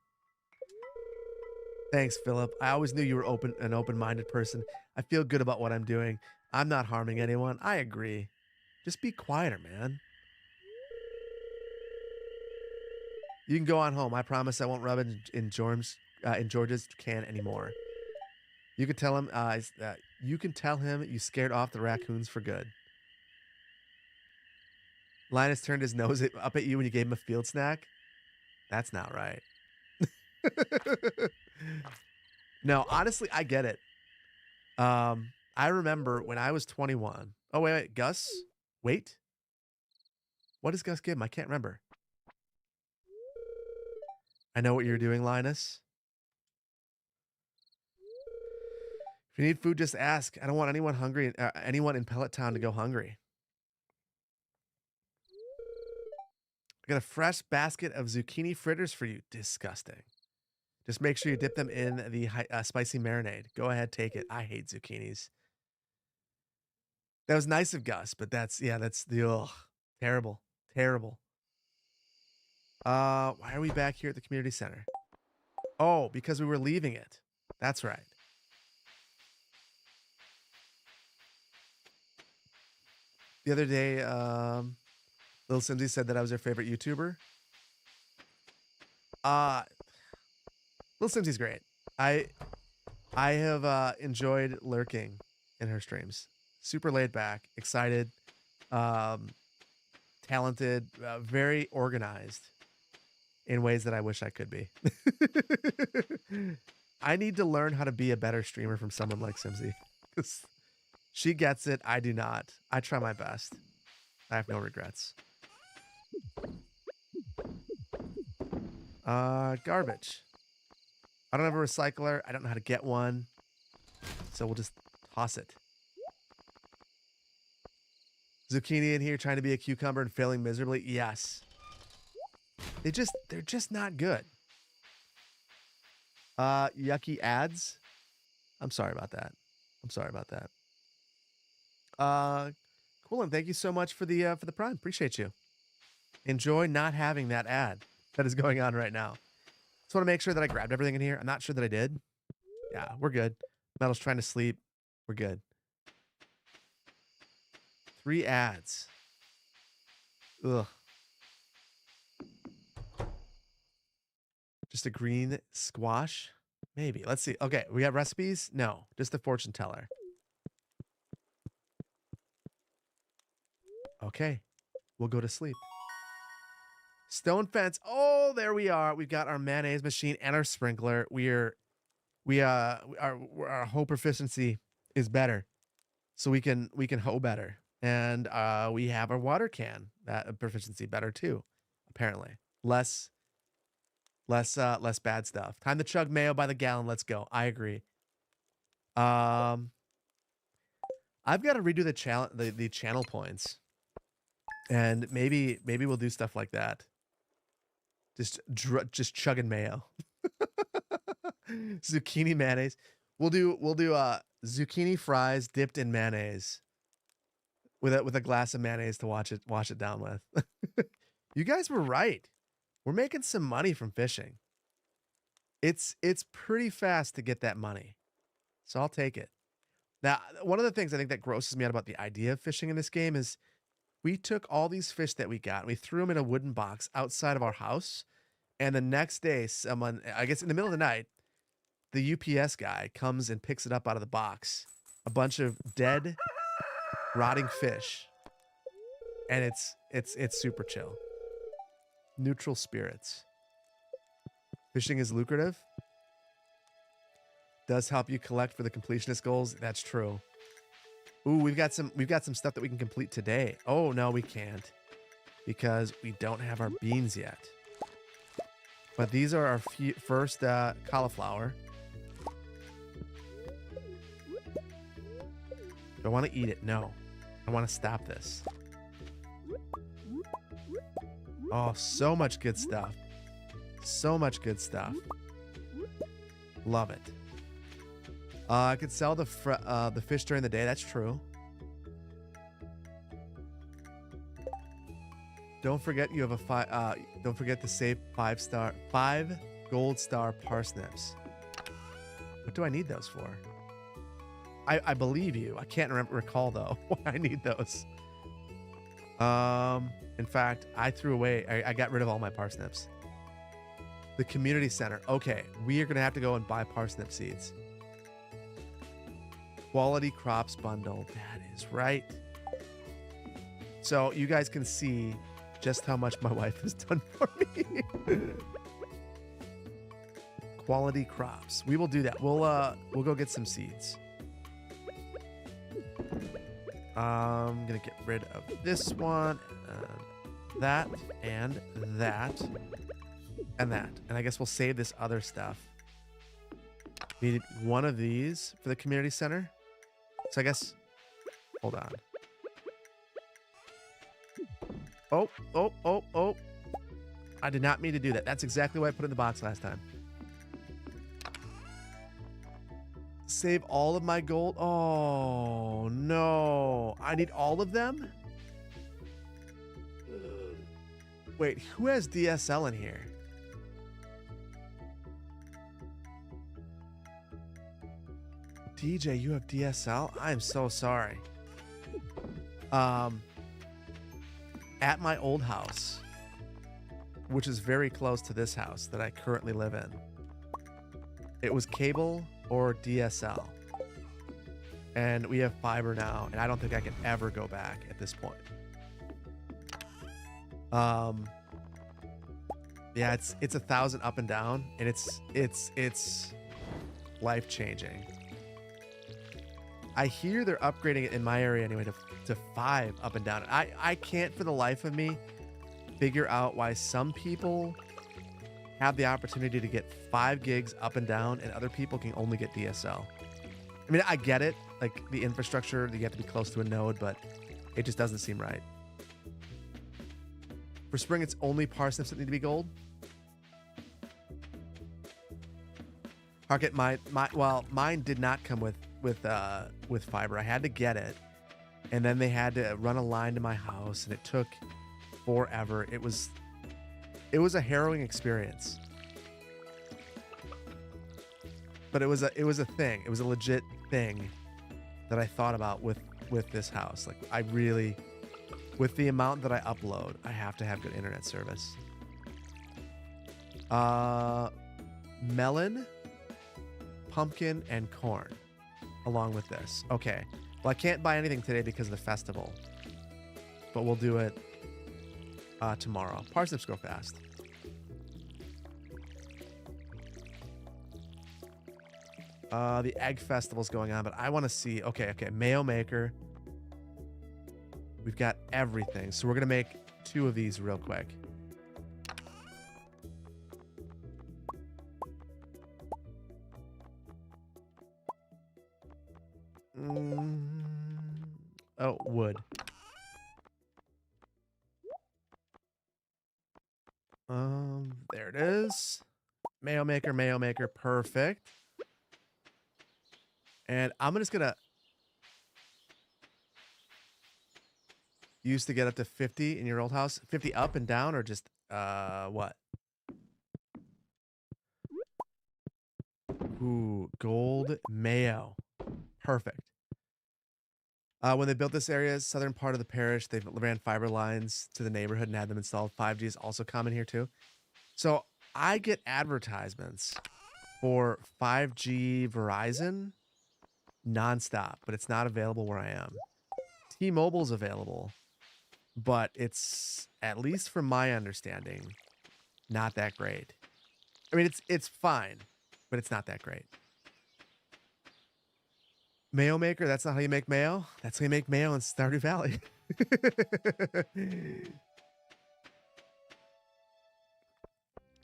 S1: Thanks, Philip. I always knew you were an open-minded person. I feel good about what I'm doing. I'm not harming anyone. I agree. Just be quieter, man. You can go on home. I promise I won't rub it in George's can anymore. You can tell him. You can tell him you scared off the raccoons for good. Linus turned his nose up at you when you gave him a field snack. That's not right. No, honestly, I get it. I remember when I was 21. Oh, wait, Gus? Wait. What does Gus give him? I can't remember. I know what you're doing, Linus. If you need food, just ask. I don't want anyone hungry. Anyone in Pellet Town to go hungry. I got a fresh basket of zucchini fritters for you. Disgusting. Just make sure you dip them in the spicy marinade. Go ahead, take it. I hate zucchinis. That was nice of Gus, but that's the terrible, terrible. Why are we back here at the community center? Oh, because we were leaving it. That's right. The other day, Little Simsy said that I was her favorite YouTuber. Little Simsy's great. I have enjoyed lurking in her streams. Super laid back, excited, talented, very organized in ways that I wish I could be. I need to learn how to be a better streamer from someone like Simsy. Because she gets it. I do not. I try my best. I have no regrets. Garbage. I don't have a recycler. I don't know how to get one. So we'll just toss it. Zucchini in here trying to be a cucumber and failing miserably. Yes. They're just not good. Yucky ads. I'm sorry about that. Cool, and thank you so much for the Prime. Appreciate you. Enjoy not having that ad that is going on right now. Just want to make sure that I grabbed everything in here. I'm not sure that I did. Yeah, we're good. Metal's trying to sleep. We're good. 3 ads. Ugh. Just a green squash? Maybe. Let's see. Okay, we got recipes? No, just the fortune teller. Okay, we'll go to sleep. Stone fence. Oh, there we are. We've got our mayonnaise machine and our sprinkler. Our hoe proficiency is better, so we can hoe better, and we have our water can that proficiency better too. Apparently, less bad stuff. Time to chug mayo by the gallon. Let's go. I agree. I've got to redo the channel points, and maybe we'll do stuff like that. Just chugging mayo. Zucchini mayonnaise. We'll do zucchini fries dipped in mayonnaise with a glass of mayonnaise to wash it down with. You guys were right. We're making some money from fishing. It's pretty fast to get that money. So I'll take it. Now, one of the things I think that grosses me out about the idea of fishing in this game is we took all these fish that we got and we threw them in a wooden box outside of our house. And the next day, someone, I guess in the middle of the night, the UPS guy comes and picks it up out of the box. A bunch of dead, rotting fish. And it's super chill. Neutral spirits. Fishing is lucrative. Does help you collect for the completionist goals. That's true. Ooh, we've got some stuff that we can complete today. Oh no, we can't, because we don't have our beans yet. But these are our first cauliflower. Do I want to eat it? No. I want to stop this. Oh, so much good stuff. So much good stuff. Love it. I could sell the fish during the day. That's true. Don't forget you have a don't forget to save 5 gold star parsnips. What do I need those for? I believe you. I can't recall though why I need those. In fact, I threw away. I got rid of all my parsnips. The community center. Okay, we are gonna have to go and buy parsnip seeds. Quality crops bundle. That is right. So you guys can see just how much my wife has done for me. Quality crops. We will do that. We'll go get some seeds. I'm gonna get rid of this one, that, and that, and that. And I guess we'll save this other stuff. Needed one of these for the community center. So I guess, hold on. Oh. I did not mean to do that. That's exactly what I put in the box last time. Save all of my gold. Oh, no. I need all of them? Wait, who has DSL in here? DJ, you have DSL? I'm so sorry. At my old house, which is very close to this house that I currently live in, it was cable or DSL. And we have fiber now, and I don't think I can ever go back at this point. Yeah, it's 1,000 up and down, and it's life-changing. I hear they're upgrading it in my area anyway to 5 up and down. I can't for the life of me figure out why some people have the opportunity to get 5 gigs up and down and other people can only get DSL. I mean, I get it, like the infrastructure, you have to be close to a node, but it just doesn't seem right. For spring, it's only parsnips that need to be gold. Harkett, mine did not come with fiber. I had to get it, and then they had to run a line to my house, and it took forever. It was a harrowing experience, but it was a thing. It was a legit thing that I thought about with this house. Like, I really, with the amount that I upload, I have to have good internet service. Melon, pumpkin, and corn along with this. Okay. Well, I can't buy anything today because of the festival, but we'll do it tomorrow. Parsnips grow fast. The egg festival's going on, but I want to see. Okay. Mayo maker. We've got everything. So we're going to make 2 of these real quick. Oh, wood. There it is. Mayo maker, perfect. And I'm just gonna used to get up to 50 in your old house. 50 up and down, or just what? Ooh, gold mayo. Perfect. When they built this area, southern part of the parish, they ran fiber lines to the neighborhood and had them installed. 5G is also common here too. So I get advertisements for 5G Verizon nonstop, but it's not available where I am. T-Mobile's available, but it's, at least from my understanding, not that great. I mean, it's fine, but it's not that great. Mayo maker, that's not how you make mayo. That's how you make mayo in Stardew Valley.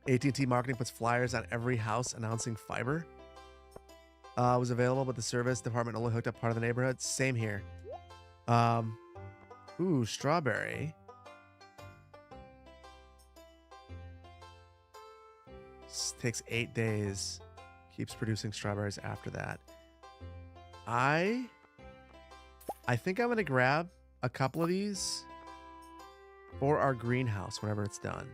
S1: AT&T Marketing puts flyers on every house announcing fiber. Was available, but the service department only hooked up part of the neighborhood. Same here. Ooh, strawberry. This takes 8 days. Keeps producing strawberries after that. I think I'm gonna grab a couple of these for our greenhouse whenever it's done.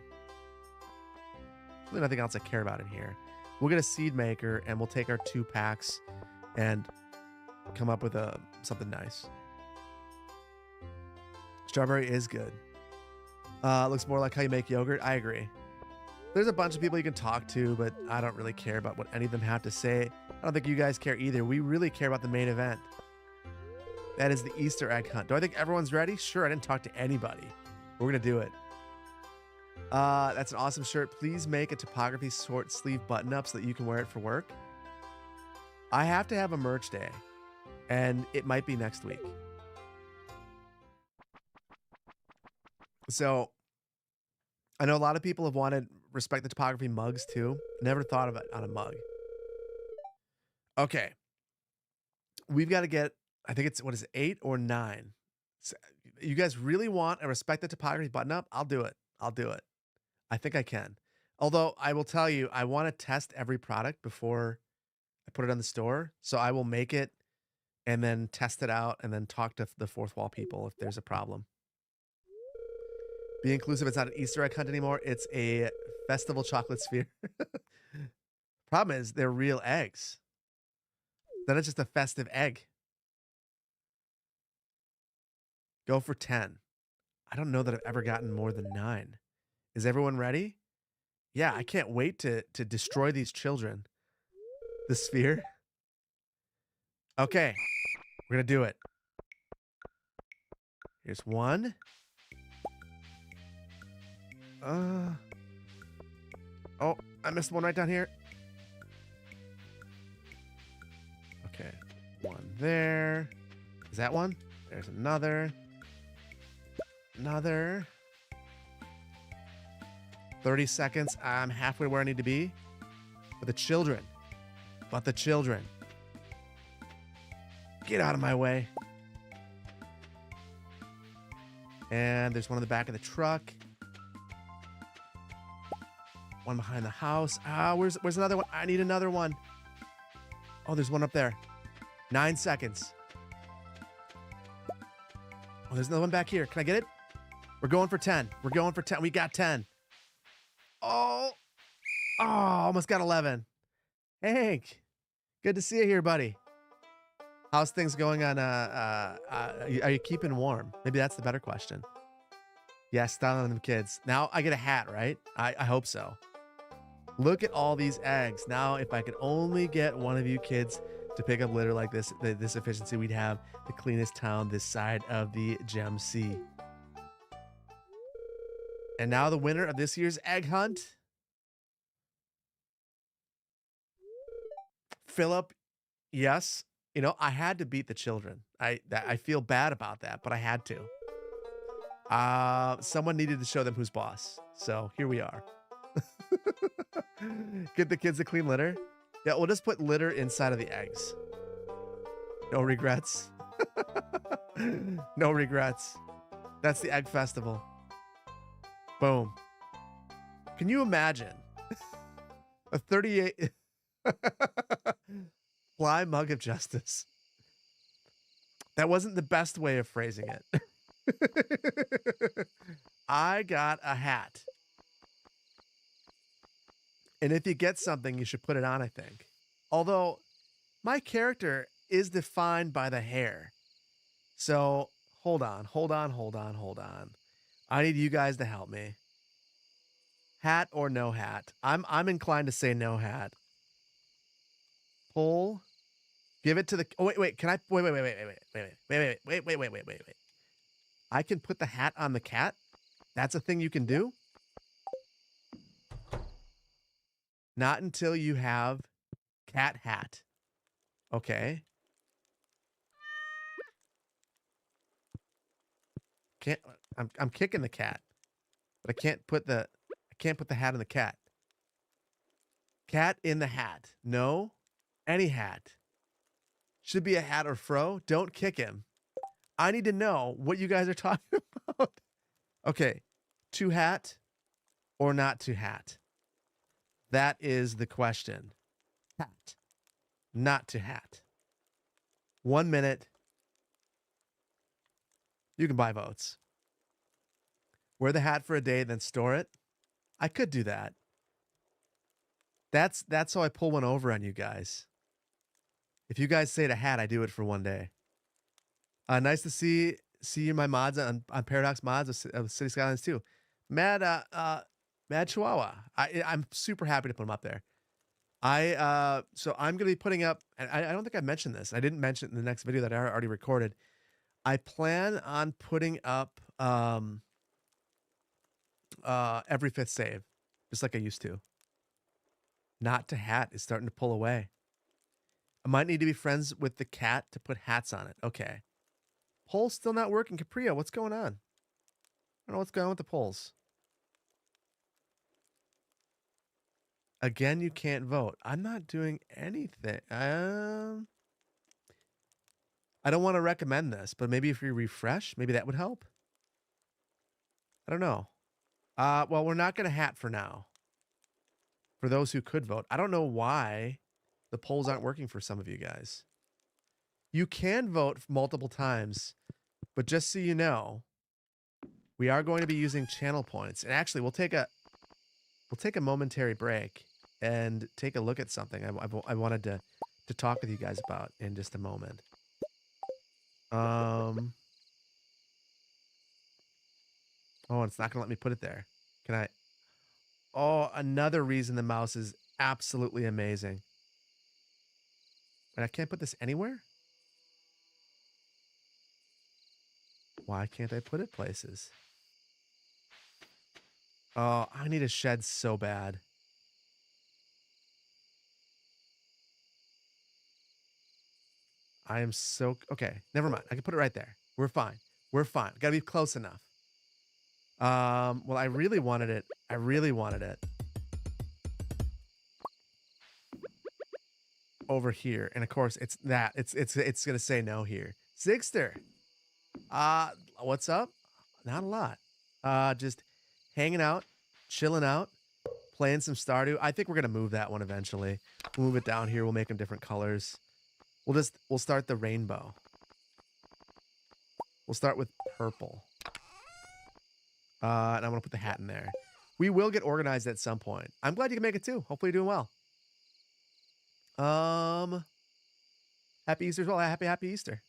S1: Really nothing else I care about in here. We'll get a seed maker and we'll take our 2 packs and come up with something nice. Strawberry is good. Looks more like how you make yogurt. I agree. There's a bunch of people you can talk to, but I don't really care about what any of them have to say. I don't think you guys care either. We really care about the main event. That is the Easter egg hunt. Do I think everyone's ready? Sure, I didn't talk to anybody. We're going to do it. That's an awesome shirt. Please make a topography short sleeve button up so that you can wear it for work. I have to have a merch day, and it might be next week. So I know a lot of people have wanted Respect the Topography mugs too. Never thought of it on a mug. Okay. We've got to get, I think it's, what is it, 8 or 9? So you guys really want a Respect the Topography button up? I'll do it. I'll do it. I think I can. Although I will tell you, I want to test every product before I put it on the store. So I will make it and then test it out and then talk to the fourth wall people if there's a problem. Be inclusive. It's not an Easter egg hunt anymore. It's a festival chocolate sphere. Problem is, they're real eggs. Then it's just a festive egg. Go for 10. I don't know that I've ever gotten more than 9. Is everyone ready? Yeah, I can't wait to destroy these children. The sphere. Okay, we're gonna do it. Here's 1. Oh, I missed one right down here. Okay, 1 there. Is that one? There's another. Another. 30 seconds. I'm halfway where I need to be. But the children. Get out of my way. And there's one in the back of the truck. One behind the house. Where's another one? I need another one. Oh, there's one up there. 9 seconds. Oh, there's another one back here. Can I get it? We're going for 10. We're going for 10. We got 10. Oh, almost got 11. Hey, Hank. Good to see you here, buddy. How's things going on? Are you keeping warm? Maybe that's the better question. Yeah, styling on them kids. Now I get a hat, right? I hope so. Look at all these eggs. Now, if I could only get one of you kids to pick up litter like this efficiency, we'd have the cleanest town this side of the Gem Sea. And now the winner of this year's egg hunt, Philip. Yes, you know, I had to beat the children. I feel bad about that, but I had to. Someone needed to show them who's boss. So here we are. Get the kids to clean litter. Yeah, we'll just put litter inside of the eggs. No regrets. No regrets. That's the egg festival. Boom. Can you imagine a 38 fly mug of justice? That wasn't the best way of phrasing it. I got a hat. And if you get something, you should put it on, I think. Although, my character is defined by the hair. So, hold on. I need you guys to help me. Hat or no hat? I'm inclined to say no hat. Pull. Give it to the... Oh, wait. Can I... Wait. I can put the hat on the cat? That's a thing you can do? Not until you have cat hat. Okay. I'm kicking the cat. But I can't put the hat on the cat. Cat in the hat. No. Any hat. Should be a hat or fro. Don't kick him. I need to know what you guys are talking about. Okay. To hat or not to hat? That is the question. Hat. Not to hat. 1 minute. You can buy votes. Wear the hat for a day, then store it. I could do that. That's how I pull one over on you guys. If you guys say the hat, I do it for 1 day. Nice to see my mods on Paradox Mods of City Skylines too. Mad Chihuahua. I'm super happy to put them up there. So I'm gonna be putting up, and I don't think I mentioned this. I didn't mention it in the next video that I already recorded. I plan on putting up every 5th save, just like I used to. Not to hat is starting to pull away. I might need to be friends with the cat to put hats on it. Okay. Poll's still not working. Capria, what's going on? I don't know what's going on with the polls. Again, you can't vote. I'm not doing anything. I don't want to recommend this, but maybe if you refresh, maybe that would help. I don't know. Well, we're not going to hat for now. For those who could vote. I don't know why the polls aren't working for some of you guys. You can vote multiple times, but just so you know, we are going to be using channel points. And actually, we'll take a momentary break and take a look at something I wanted to talk with you guys about in just a moment. Oh, it's not going to let me put it there. Can I? Oh, another reason the mouse is absolutely amazing. And I can't put this anywhere? Why can't I put it places? Oh, I need a shed so bad. I am so... Okay, never mind. I can put it right there. We're fine. We're fine. Gotta be close enough. Well, I really wanted it. I really wanted it over here. And of course, it's that. It's gonna say no here. Zigster. What's up? Not a lot. Just hanging out, chilling out, playing some Stardew. I think we're gonna move that one eventually. We'll move it down here. We'll make them different colors. We'll start the rainbow. We'll start with purple. And I'm gonna put the hat in there. We will get organized at some point. I'm glad you can make it too. Hopefully you're doing well. Happy Easter as well. Happy Easter.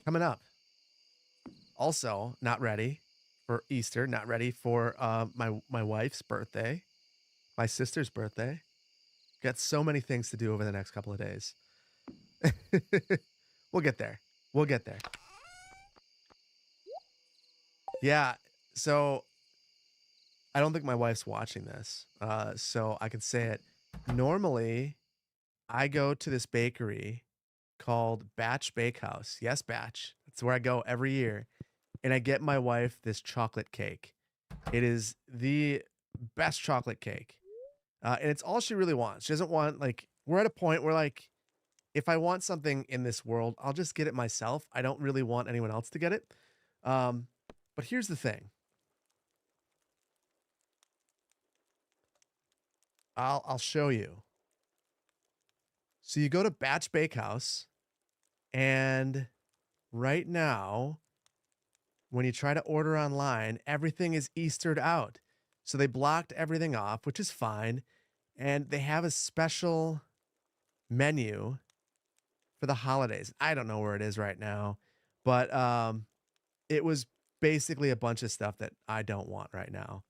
S1: Coming up. Also, not ready for Easter. Not ready for my wife's birthday. My sister's birthday. Got so many things to do over the next couple of days. We'll get there. We'll get there. Yeah, so I don't think my wife's watching this, so I can say it. Normally, I go to this bakery called Batch Bakehouse. Yes, Batch. That's where I go every year. And I get my wife this chocolate cake. It is the best chocolate cake. And it's all she really wants. She doesn't want, like, we're at a point where, like, if I want something in this world, I'll just get it myself. I don't really want anyone else to get it. But here's the thing. I'll show you. So you go to Batch Bakehouse, and right now, when you try to order online, everything is Eastered out. So they blocked everything off, which is fine. And they have a special menu for the holidays. I don't know where it is right now, but it was basically a bunch of stuff that I don't want right now,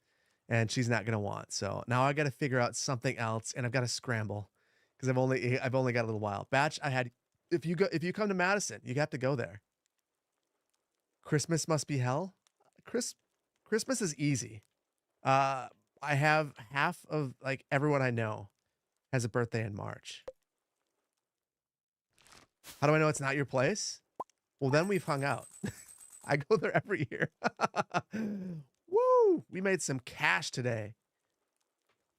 S1: and she's not gonna want. So now I got to figure out something else, and I've got to scramble because I've only got a little while. Batch, if you come to Madison, you have to go there. Christmas must be hell. Christmas is easy. I have half of like everyone I know has a birthday in March. How do I know it's not your place? Well, then we've hung out. I go there every year. Woo! We made some cash today.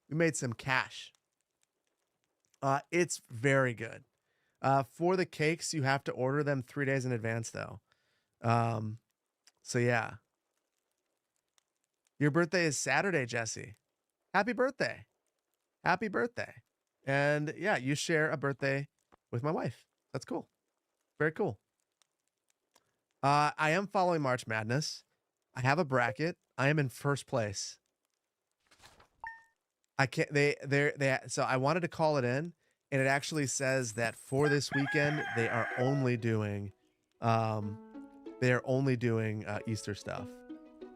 S1: We made some cash. It's very good. For the cakes, you have to order them 3 days in advance, though. So yeah. Your birthday is Saturday, Jesse. Happy birthday. Happy birthday. And yeah, you share a birthday with my wife. That's cool. Very cool. I am following March Madness. I have a bracket. I am in first place. I can't. So I wanted to call it in, and it actually says that for this weekend they are only doing, Easter stuff.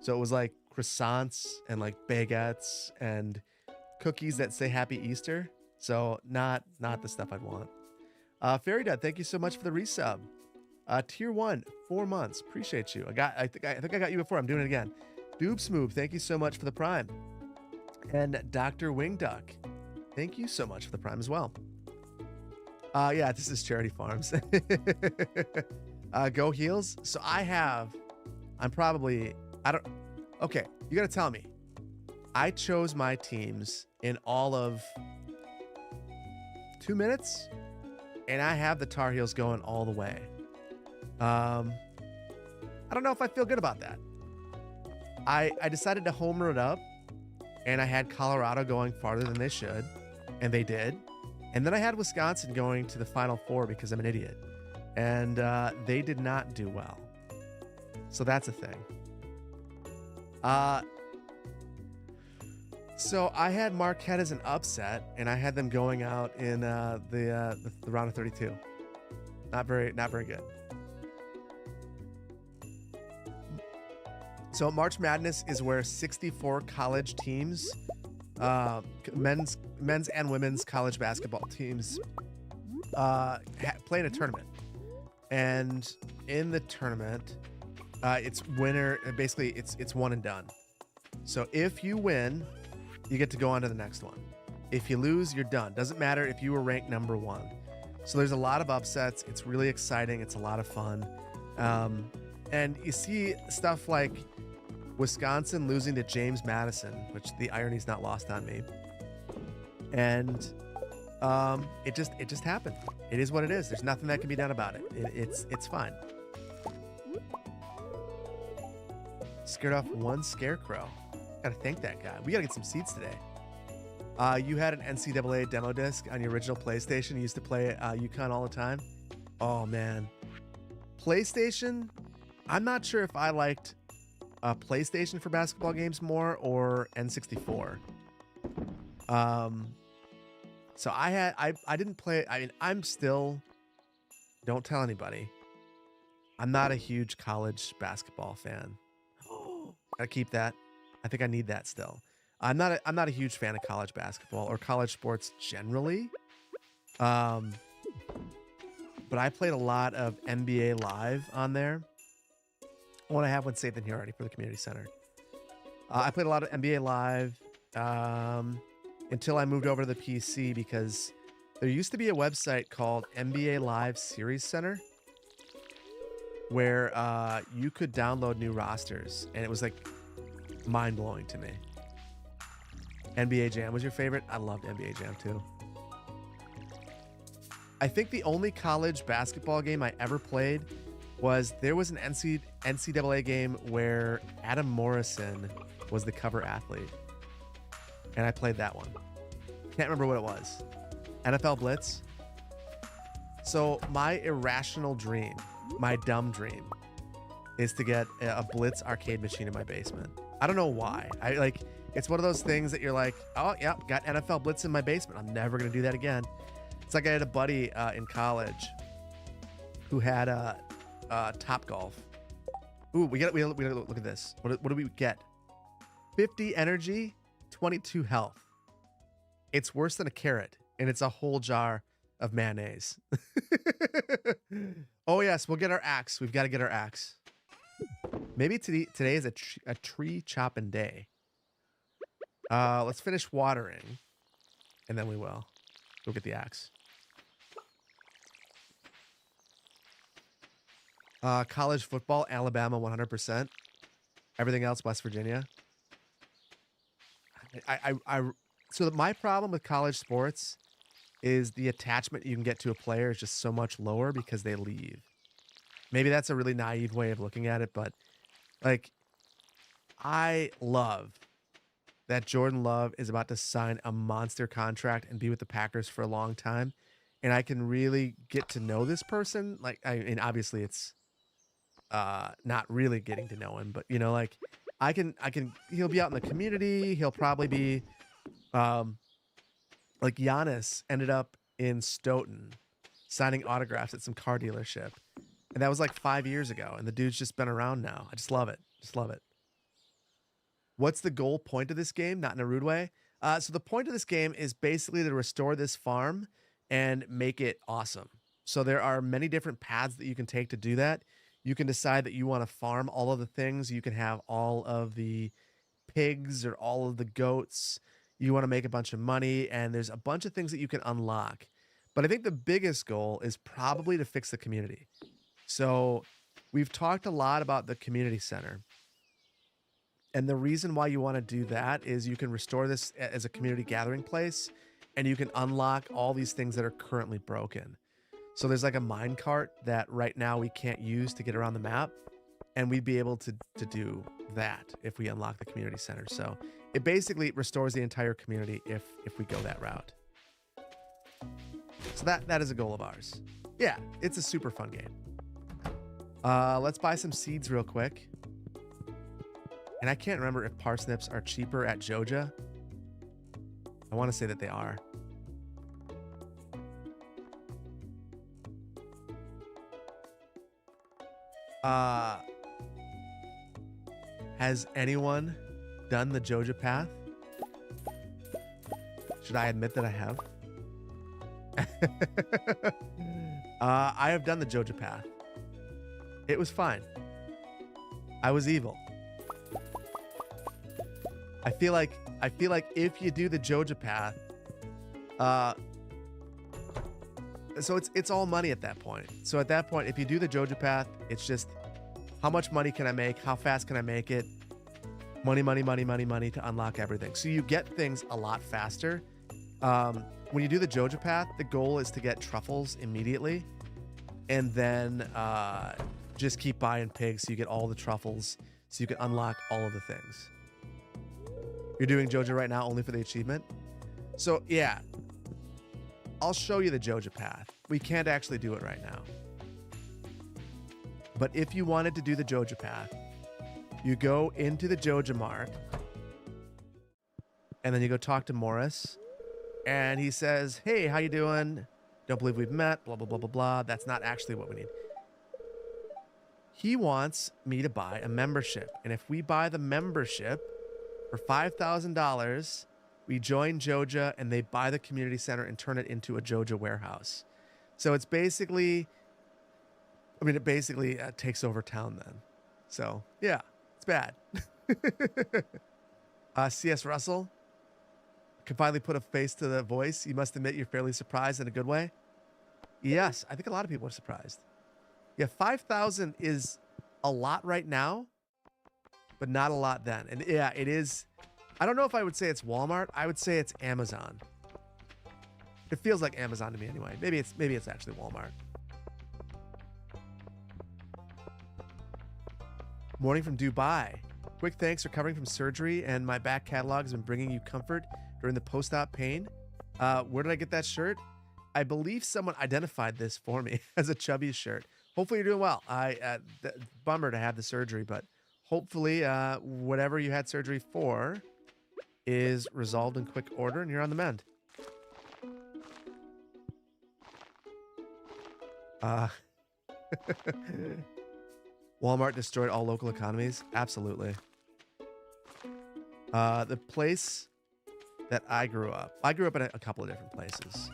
S1: So it was like croissants and like baguettes and cookies that say Happy Easter. So not the stuff I'd want. Fairy Dad, thank you so much for the resub. Tier 1, 4 months. Appreciate you. I think I got you before. I'm doing it again. Doob Smooth, thank you so much for the Prime. And Dr. Wingduck, thank you so much for the Prime as well. Yeah, this is Charity Farms. Go Heels. So okay, you gotta tell me. I chose my teams in all of 2 minutes, and I have the Tar Heels going all the way. I don't know if I feel good about that. I decided to homer it up, and I had Colorado going farther than they should, and they did. And then I had Wisconsin going to the Final Four because I'm an idiot. And they did not do well. So that's a thing. So I had Marquette as an upset, and I had them going out in the round of 32. Not very good. So March Madness is where 64 college teams, men's and women's college basketball teams, play in a tournament. And in the tournament, it's winner. Basically, it's one and done. So if you win, you get to go on to the next one. If you lose, you're done. Doesn't matter if you were ranked number 1. So there's a lot of upsets. It's really exciting. It's a lot of fun. And you see stuff like Wisconsin losing to James Madison, which the irony is not lost on me. And it just happened. It is what it is. There's nothing that can be done about it. It's fine. Scared off one scarecrow. Gotta thank that guy. We gotta get some seats today. You had an NCAA demo disc on your original PlayStation. You used to play UConn all the time. Oh man, PlayStation. I'm not sure if I liked PlayStation for basketball games more or N64. So I didn't play. I mean, I'm still. Don't tell anybody. I'm not a huge college basketball fan. Gotta keep that. I think I need that still. I'm not a huge fan of college basketball or college sports generally. But I played a lot of NBA Live on there. I want to have one saved in here already for the community center. I played a lot of NBA Live until I moved over to the PC because there used to be a website called NBA Live Series Center where you could download new rosters, and it was like mind-blowing to me. NBA Jam was your favorite? I loved NBA Jam too. I think the only college basketball game I ever played was there was an NCAA game where Adam Morrison was the cover athlete. And I played that one. Can't remember what it was. NFL Blitz. So my irrational dream, my dumb dream, is to get a Blitz arcade machine in my basement. I don't know why. It's one of those things that you're like, oh, yeah, got NFL Blitz in my basement. I'm never going to do that again. It's like I had a buddy in college who had Top Golf. Ooh, we gotta look at this. What do we get? 50 energy, 22 health. It's worse than a carrot, and it's a whole jar of mayonnaise. Oh yes, we'll get our axe. We've got to get our axe. Maybe today is a tree chopping day. Let's finish watering, and then we will. Go get the axe. College football, Alabama 100%. Everything else, West Virginia. So my problem with college sports is the attachment you can get to a player is just so much lower because they leave. Maybe that's a really naive way of looking at it, but like, I love that Jordan Love is about to sign a monster contract and be with the Packers for a long time. and I can really get to know this person. Like, I mean, obviously it's not really getting to know him, but you know, like he'll be out in the community. He'll probably be um like Giannis ended up in Stoughton signing autographs at some car dealership. And that was like 5 years ago. And the dude's just been around now. I just love it. Just love it. What's the goal point of this game? Not in a rude way. So the point of this game is basically to restore this farm and make it awesome. So there are many different paths that you can take to do that. You can decide that you want to farm all of the things. You can have all of the pigs or all of the goats. You want to make a bunch of money, and there's a bunch of things that you can unlock. But I think the biggest goal is probably to fix the community. So we've talked a lot about the community center. And the reason why you want to do that is you can restore this as a community gathering place, and you can unlock all these things that are currently broken. So there's like a mine cart that right now we can't use to get around the map, and we'd be able to do that if we unlock the community center. So it basically restores the entire community if we go that route. So that is a goal of ours. Yeah, it's a super fun game. Let's buy some seeds real quick. And I can't remember if parsnips are cheaper at Joja. I want to say that they are. Has anyone done the Joja path? Should I admit that I have? I have done the Joja path. It was fine. I was evil. I feel like if you do the Joja path, so it's all money at that point. So at that point, if you do the Joja path, it's just how much money can I make? How fast can I make it? Money, money, money, money, money to unlock everything. So you get things a lot faster. When you do the Joja path, the goal is to get truffles immediately, and then just keep buying pigs so you get all the truffles, so you can unlock all of the things. You're doing Joja right now only for the achievement? So yeah, I'll show you the Joja path. We can't actually do it right now. But if you wanted to do the Joja path, you go into the Joja Mart, and then you go talk to Morris, and he says, hey, how you doing? Don't believe we've met, blah, blah, blah, blah, blah. That's not actually what we need. He wants me to buy a membership. And if we buy the membership for $5,000, we join Joja, and they buy the community center and turn it into a Joja warehouse. So it's basically, I mean, it basically takes over town then. So yeah, it's bad. C.S. Russell can finally put a face to the voice. You must admit you're fairly surprised in a good way. Yes, I think a lot of people are surprised. Yeah, 5,000 is a lot right now, but not a lot then. And yeah, it is. I don't know if I would say it's Walmart. I would say it's Amazon. It feels like Amazon to me anyway. Maybe it's actually Walmart. Morning from Dubai. Quick thanks for recovering from surgery, and my back catalog has been bringing you comfort during the post-op pain. Where did I get that shirt? I believe someone identified this for me as a chubby shirt. Hopefully you're doing well. Bummer to have the surgery, but hopefully whatever you had surgery for is resolved in quick order and you're on the mend. Walmart destroyed all local economies. Absolutely. The place that I grew up in a couple of different places.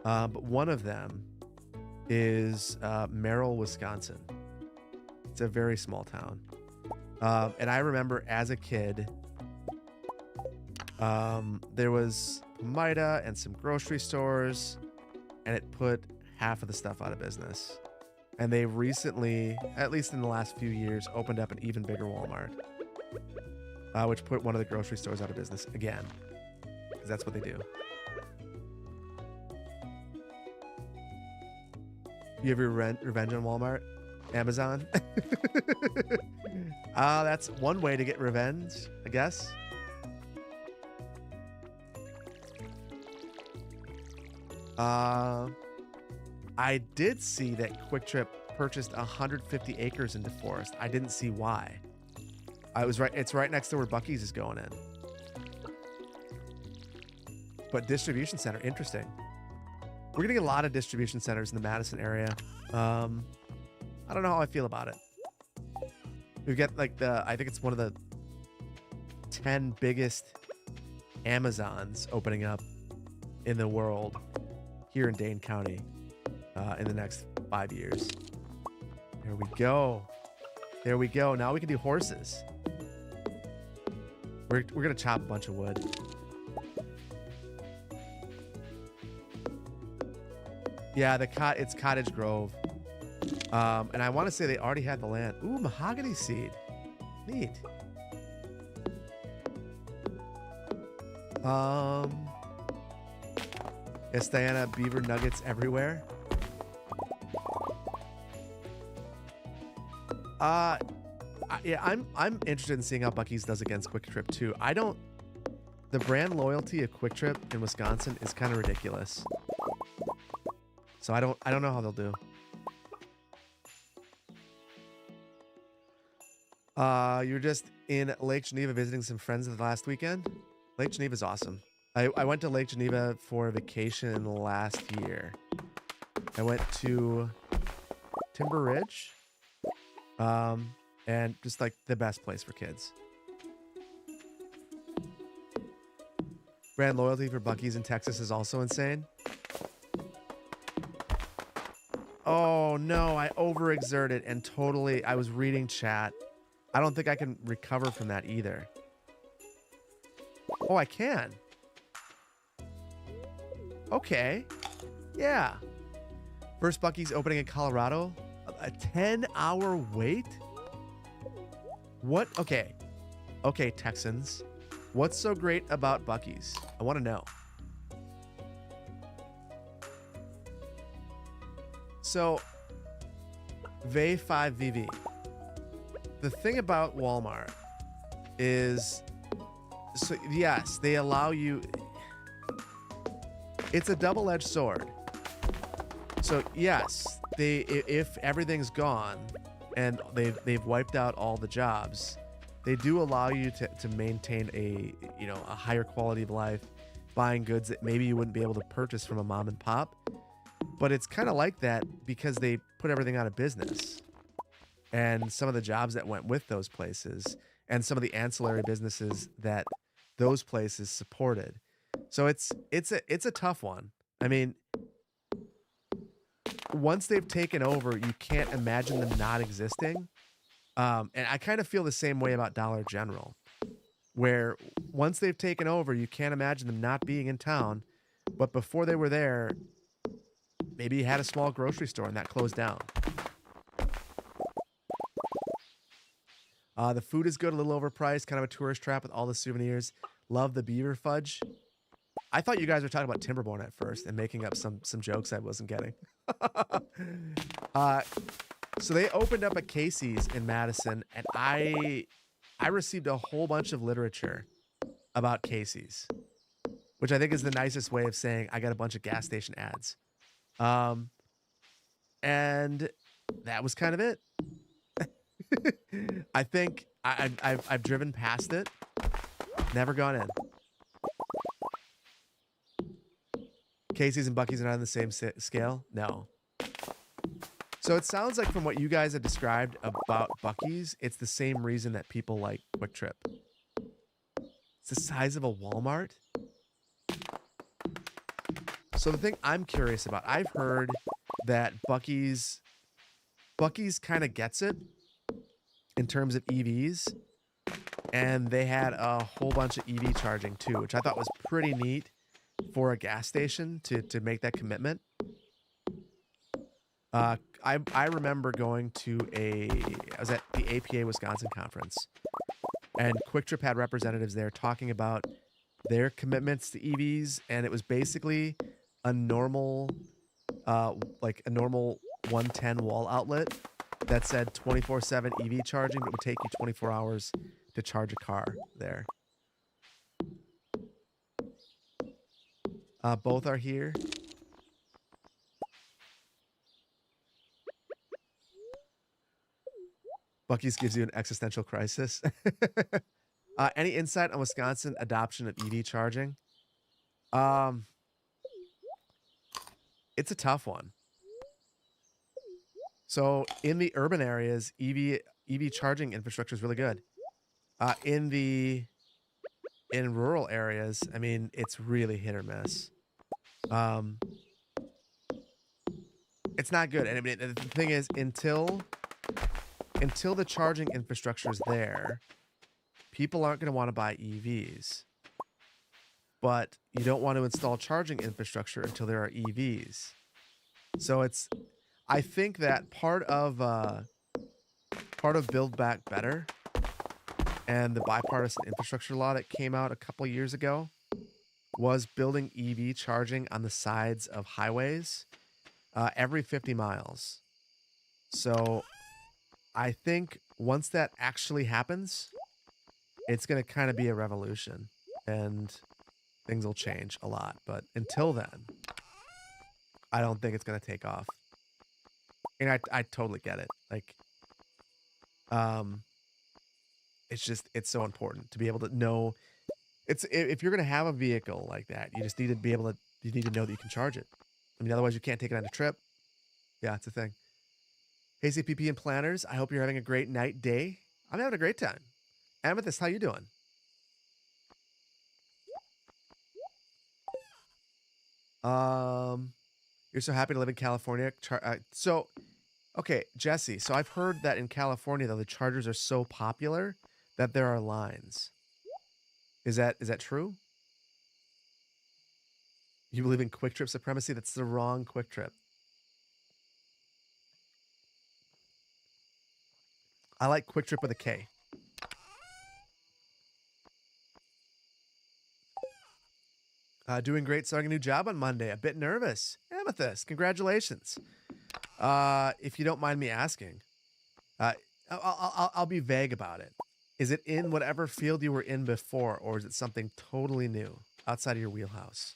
S1: But one of them is Merrill, Wisconsin. It's a very small town. And I remember as a kid, there was Mida and some grocery stores, and it put half of the stuff out of business. And they recently, at least in the last few years, opened up an even bigger Walmart, which put one of the grocery stores out of business again, because that's what they do. You have your revenge on Walmart? Amazon? That's one way to get revenge, I guess. I did see that Quick Trip purchased 150 acres in DeForest. I didn't see why. I was right. It's right next to where Buc-ee's is going in. But distribution center, interesting. We're gonna get a lot of distribution centers in the Madison area. I don't know how I feel about it. We've got like I think it's one of the 10 biggest Amazons opening up in the world here in Dane County in the next 5 years. There we go. There we go. Now we can do horses. We're gonna chop a bunch of wood. Yeah, it's Cottage Grove. And I want to say they already had the land. Ooh, mahogany seed. Neat. Yes, Diana, beaver nuggets everywhere. Yeah, I'm interested in seeing how Buc-ee's does against Quick Trip too. The brand loyalty of Quick Trip in Wisconsin is kind of ridiculous. So I don't know how they'll do. You're just in Lake Geneva visiting some friends the last weekend. Lake Geneva's awesome. I went to Lake Geneva for a vacation last year. I went to Timber Ridge. And just like the best place for kids. Brand loyalty for Buc-ee's in Texas is also insane. Oh no, I overexerted and totally, I was reading chat. I don't think I can recover from that either. Oh, I can. Okay. Yeah. First Buc-ee's opening in Colorado. A 10-hour wait? What? Okay. Okay, Texans. What's so great about Buc-ee's? I want to know. So, VE5VV. The thing about Walmart is, so yes, they allow you. It's a double-edged sword. So yes, if everything's gone and they've wiped out all the jobs, they do allow you to maintain a higher quality of life, buying goods that maybe you wouldn't be able to purchase from a mom and pop. But it's kind of like that because they put everything out of business. And some of the jobs that went with those places and some of the ancillary businesses that those places supported. So it's a tough one. I mean, once they've taken over, you can't imagine them not existing. And I kind of feel the same way about Dollar General, where once they've taken over, you can't imagine them not being in town. But before they were there, maybe you had a small grocery store and that closed down. The food is good, a little overpriced, kind of a tourist trap with all the souvenirs. Love the beaver fudge. I thought you guys were talking about Timberborn at first and making up some jokes I wasn't getting. So they opened up a Casey's in Madison, and I received a whole bunch of literature about Casey's, which I think is the nicest way of saying I got a bunch of gas station ads. And that was kind of it. I think I've driven past it, never gone in. Casey's and Buc-ee's are not on the same scale? No. So it sounds like from what you guys have described about Buc-ee's, it's the same reason that people like Quick Trip. It's the size of a Walmart. So the thing I'm curious about, I've heard that Buc-ee's kind of gets it in terms of EVs, and they had a whole bunch of EV charging too, which I thought was pretty neat for a gas station to make that commitment. I remember going to I was at the APA Wisconsin conference, and Quick Trip had representatives there talking about their commitments to EVs, and it was basically a normal 110 wall outlet that said 24/7 EV charging, but would take you 24 hours to charge a car there. Both are here. Bucky's gives you an existential crisis. Any insight on Wisconsin adoption of EV charging? Um, it's a tough one. So in the urban areas, EV charging infrastructure is really good. In rural areas, I mean, it's really hit or miss. Um, it's not good. And I mean, the thing is, until the charging infrastructure is there, people aren't going to want to buy EVs. But you don't want to install charging infrastructure until there are EVs. So I think that part of Build Back Better and the bipartisan infrastructure law that came out a couple years ago was building EV charging on the sides of highways every 50 miles. So I think once that actually happens, it's going to kind of be a revolution and things will change a lot. But until then, I don't think it's going to take off. And I totally get it. Like, it's so important to be able to know. If you're going to have a vehicle like that, you just need to be able to, you need to know that you can charge it. I mean, otherwise you can't take it on a trip. Yeah, it's a thing. Hey, CPP and planners, I hope you're having a great night, day. I'm having a great time. Amethyst, how you doing? You're so happy to live in California. Okay, Jesse. So I've heard that in California, though, the chargers are so popular that there are lines. Is that true? You believe in Quick Trip supremacy? That's the wrong Quick Trip. I like Quick Trip with a K. Doing great. Starting a new job on Monday. A bit nervous. Amethyst, congratulations. If you don't mind me asking, I'll be vague about it. Is it in whatever field you were in before, or is it something totally new outside of your wheelhouse?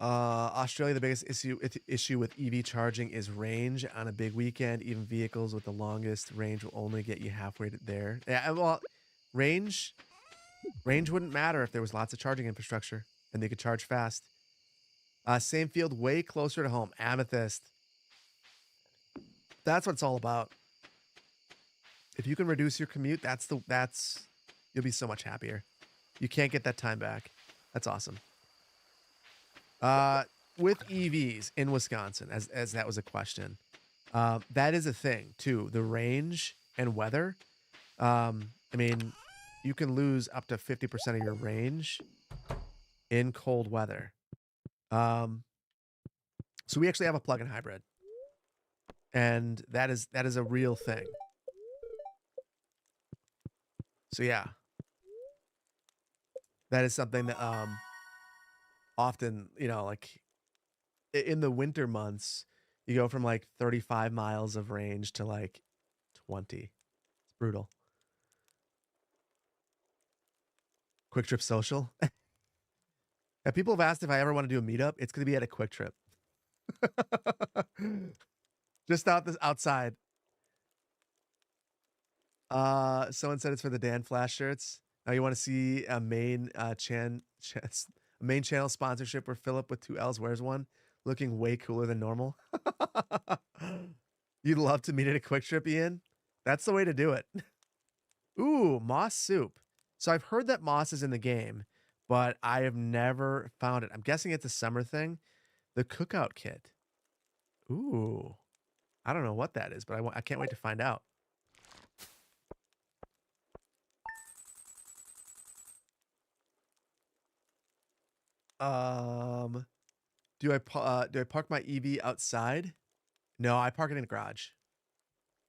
S1: Australia, the biggest issue with EV charging is range on a big weekend. Even vehicles with the longest range will only get you halfway there. Yeah, well, range wouldn't matter if there was lots of charging infrastructure and they could charge fast. Same field, way closer to home. Amethyst. That's what it's all about. If you can reduce your commute, you'll be so much happier. You can't get that time back. That's awesome. With EVs in Wisconsin, as that was a question, that is a thing too. The range and weather. I mean, you can lose up to 50% of your range in cold weather. So we actually have a plug-in hybrid, and that is a real thing. So yeah, that is something that often, like in the winter months, you go from like 35 miles of range to like 20. It's brutal. Quick Trip Social. Yeah, people have asked if I ever want to do a meetup. It's going to be at a Quick Trip. Just outside. Someone said it's for the Dan Flash shirts. Now you want to see a main main channel sponsorship where Philip with 2 L's wears one, looking way cooler than normal. You'd love to meet at a Quick Trip, Ian. That's the way to do it. Ooh, moss soup. So I've heard that moss is in the game, but I have never found it. I'm guessing it's a summer thing. The cookout kit. Ooh, I don't know what that is, but I can't wait to find out. Do I park my EV outside? No, I park it in the garage.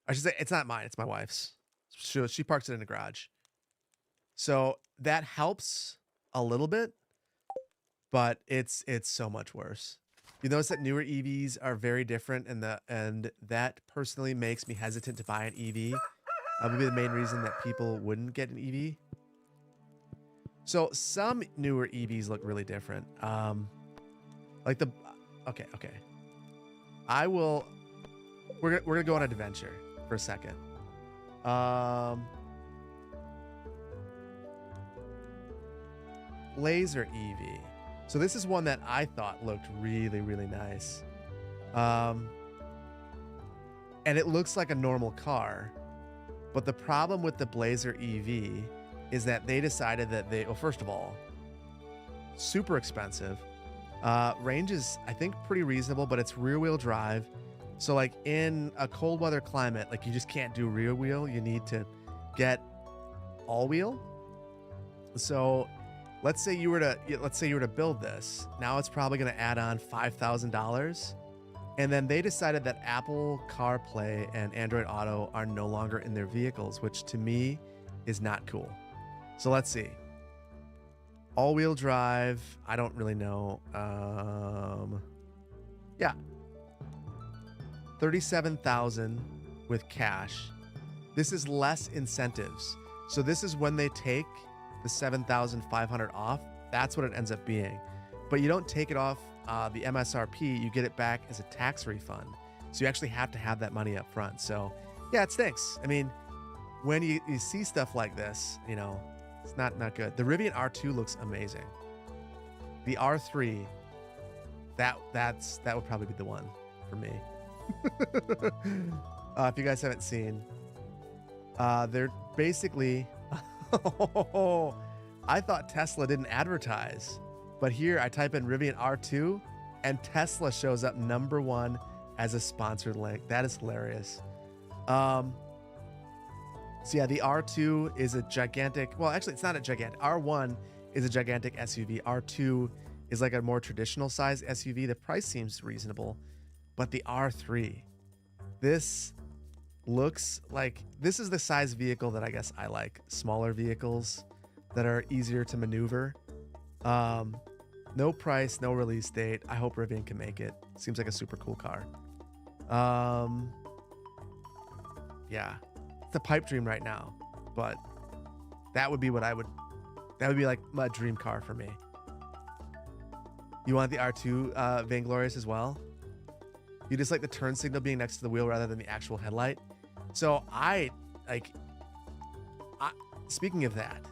S1: I should say it's not mine, it's my wife's. She parks it in the garage. So that helps a little bit, but it's so much worse. You notice that newer EVs are very different, and that personally makes me hesitant to buy an EV. That would be the main reason that people wouldn't get an EV. So some newer EVs look really different. Like the okay, okay. I will. We're gonna go on an adventure for a second. Laser EV. So this is one that I thought looked really, really nice. And it looks like a normal car, but the problem with the Blazer EV is that they decided that well, first of all, super expensive. Range is, I think, pretty reasonable, but it's rear wheel drive. So like in a cold weather climate, like you just can't do rear wheel. You need to get all wheel. So let's say you were to build this. Now it's probably going to add on $5,000. And then they decided that Apple CarPlay and Android Auto are no longer in their vehicles, which to me is not cool. So let's see. All-wheel drive, I don't really know. Yeah. 37,000 with cash. This is less incentives. So this is when they take the 7,500 off. That's what it ends up being. But you don't take it off the MSRP, you get it back as a tax refund. So you actually have to have that money up front. So yeah, it stinks. I mean, when you see stuff like this, you know, it's not good. The Rivian R2 looks amazing. The R3, that would probably be the one for me. If you guys haven't seen, they're basically I thought Tesla didn't advertise, but here I type in Rivian R2 and Tesla shows up #1 as a sponsored link. That is hilarious. So yeah, the R2 is a gigantic, well, actually it's not a gigantic, R1 is a gigantic SUV. R2 is like a more traditional size SUV. The price seems reasonable, but the R3, this looks like, this is the size vehicle that I guess I like. Smaller vehicles that are easier to maneuver. No price, no release date. I hope Rivian can make it. Seems like a super cool car. Yeah, it's a pipe dream right now, but that would be what that would be like my dream car for me. You want the R2 Vainglorious as well? You just like the turn signal being next to the wheel rather than the actual headlight? So speaking of that,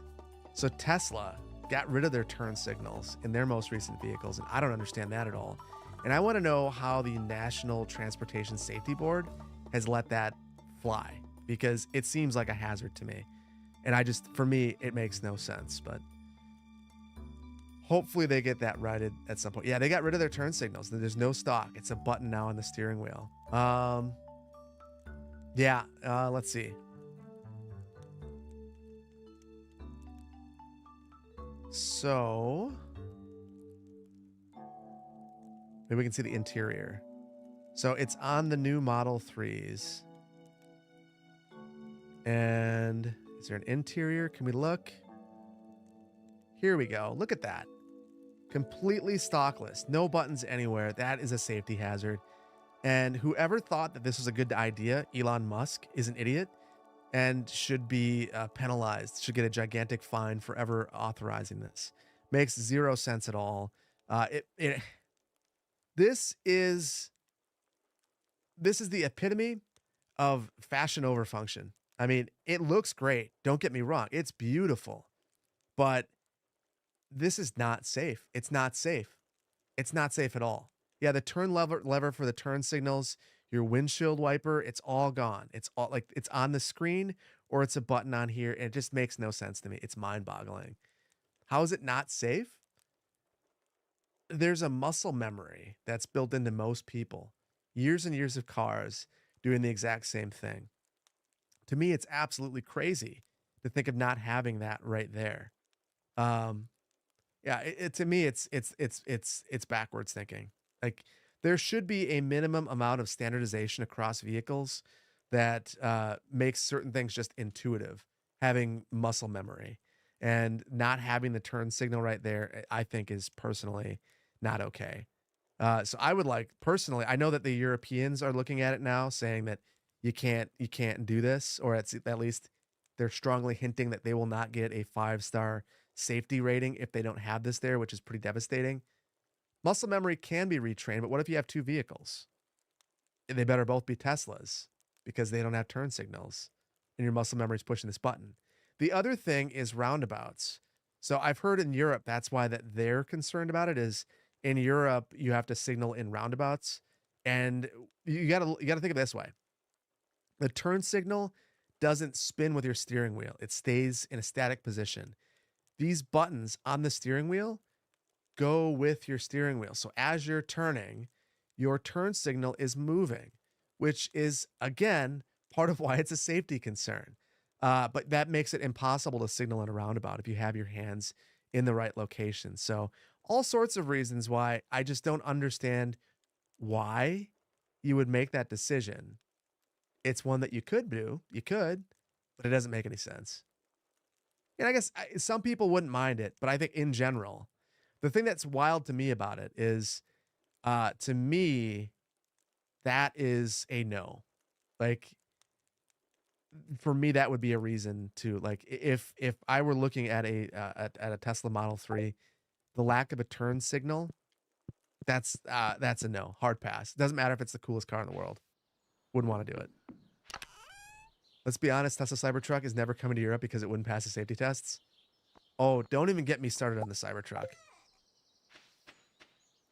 S1: so Tesla got rid of their turn signals in their most recent vehicles, and I don't understand that at all. And I want to know how the National Transportation Safety Board has let that fly, because it seems like a hazard to me. And for me, it makes no sense, but hopefully they get that righted at some point. Yeah, they got rid of their turn signals. There's no stock. It's a button now on the steering wheel. Yeah, let's see. So maybe we can see the interior. So it's on the new Model 3s. And is there an interior? Can we look? Here we go. Look at that. Completely stockless. No buttons anywhere. That is a safety hazard. And whoever thought that this was a good idea, Elon Musk, is an idiot and should be penalized, should get a gigantic fine for ever authorizing this. Makes zero sense at all. This is the epitome of fashion over function. I mean, it looks great. Don't get me wrong. It's beautiful. But this is not safe. It's not safe. It's not safe at all. Yeah, the turn lever for the turn signals, your windshield wiper, it's all gone. It's all like it's on the screen or it's a button on here, and it just makes no sense to me. It's mind-boggling. How is it not safe? There's a muscle memory that's built into most people. Years and years of cars doing the exact same thing. To me, it's absolutely crazy to think of not having that right there. Yeah, to me, it's backwards thinking. Like there should be a minimum amount of standardization across vehicles that makes certain things just intuitive. Having muscle memory and not having the turn signal right there, I think is personally not okay. So I would like personally, I know that the Europeans are looking at it now, saying that you can't do this, or at least they're strongly hinting that they will not get a 5-star safety rating if they don't have this there, which is pretty devastating. Muscle memory can be retrained, but what if you have two vehicles? They better both be Teslas because they don't have turn signals and your muscle memory is pushing this button. The other thing is roundabouts. So I've heard in Europe, that's why that they're concerned about it is in Europe, you have to signal in roundabouts. And you gotta think of it this way. The turn signal doesn't spin with your steering wheel. It stays in a static position. These buttons on the steering wheel go with your steering wheel. So as you're turning, your turn signal is moving, which is, again, part of why it's a safety concern. But that makes it impossible to signal in a roundabout if you have your hands in the right location. So all sorts of reasons why I just don't understand why you would make that decision. It's one that you could do. You could, but it doesn't make any sense. And I guess some people wouldn't mind it, but I think in general, the thing that's wild to me about it is, to me, that is a no. Like, for me, that would be a reason to like if I were looking at a Tesla Model 3, the lack of a turn signal, that's a no, hard pass. Doesn't matter if it's the coolest car in the world. Wouldn't want to do it. Let's be honest, Tesla Cybertruck is never coming to Europe because it wouldn't pass the safety tests. Oh, don't even get me started on the Cybertruck.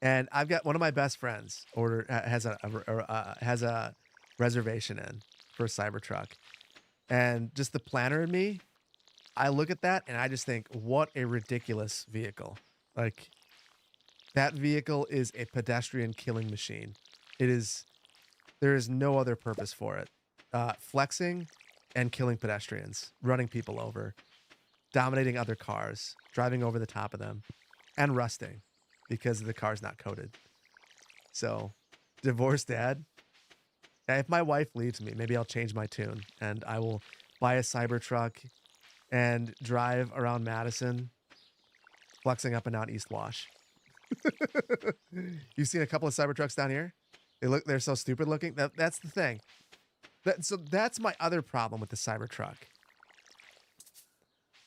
S1: And I've got one of my best friends has a reservation in for a Cybertruck. And just the planner in me, I look at that and I just think, what a ridiculous vehicle. Like, that vehicle is a pedestrian killing machine. There is no other purpose for it. Flexing and killing pedestrians, running people over, dominating other cars, driving over the top of them, and rusting because the car's not coated. So, divorced dad. If my wife leaves me, maybe I'll change my tune and I will buy a Cybertruck and drive around Madison, flexing up and down East Wash. You've seen a couple of Cybertrucks down here? They're so stupid looking. That's the thing. So that's my other problem with the Cybertruck.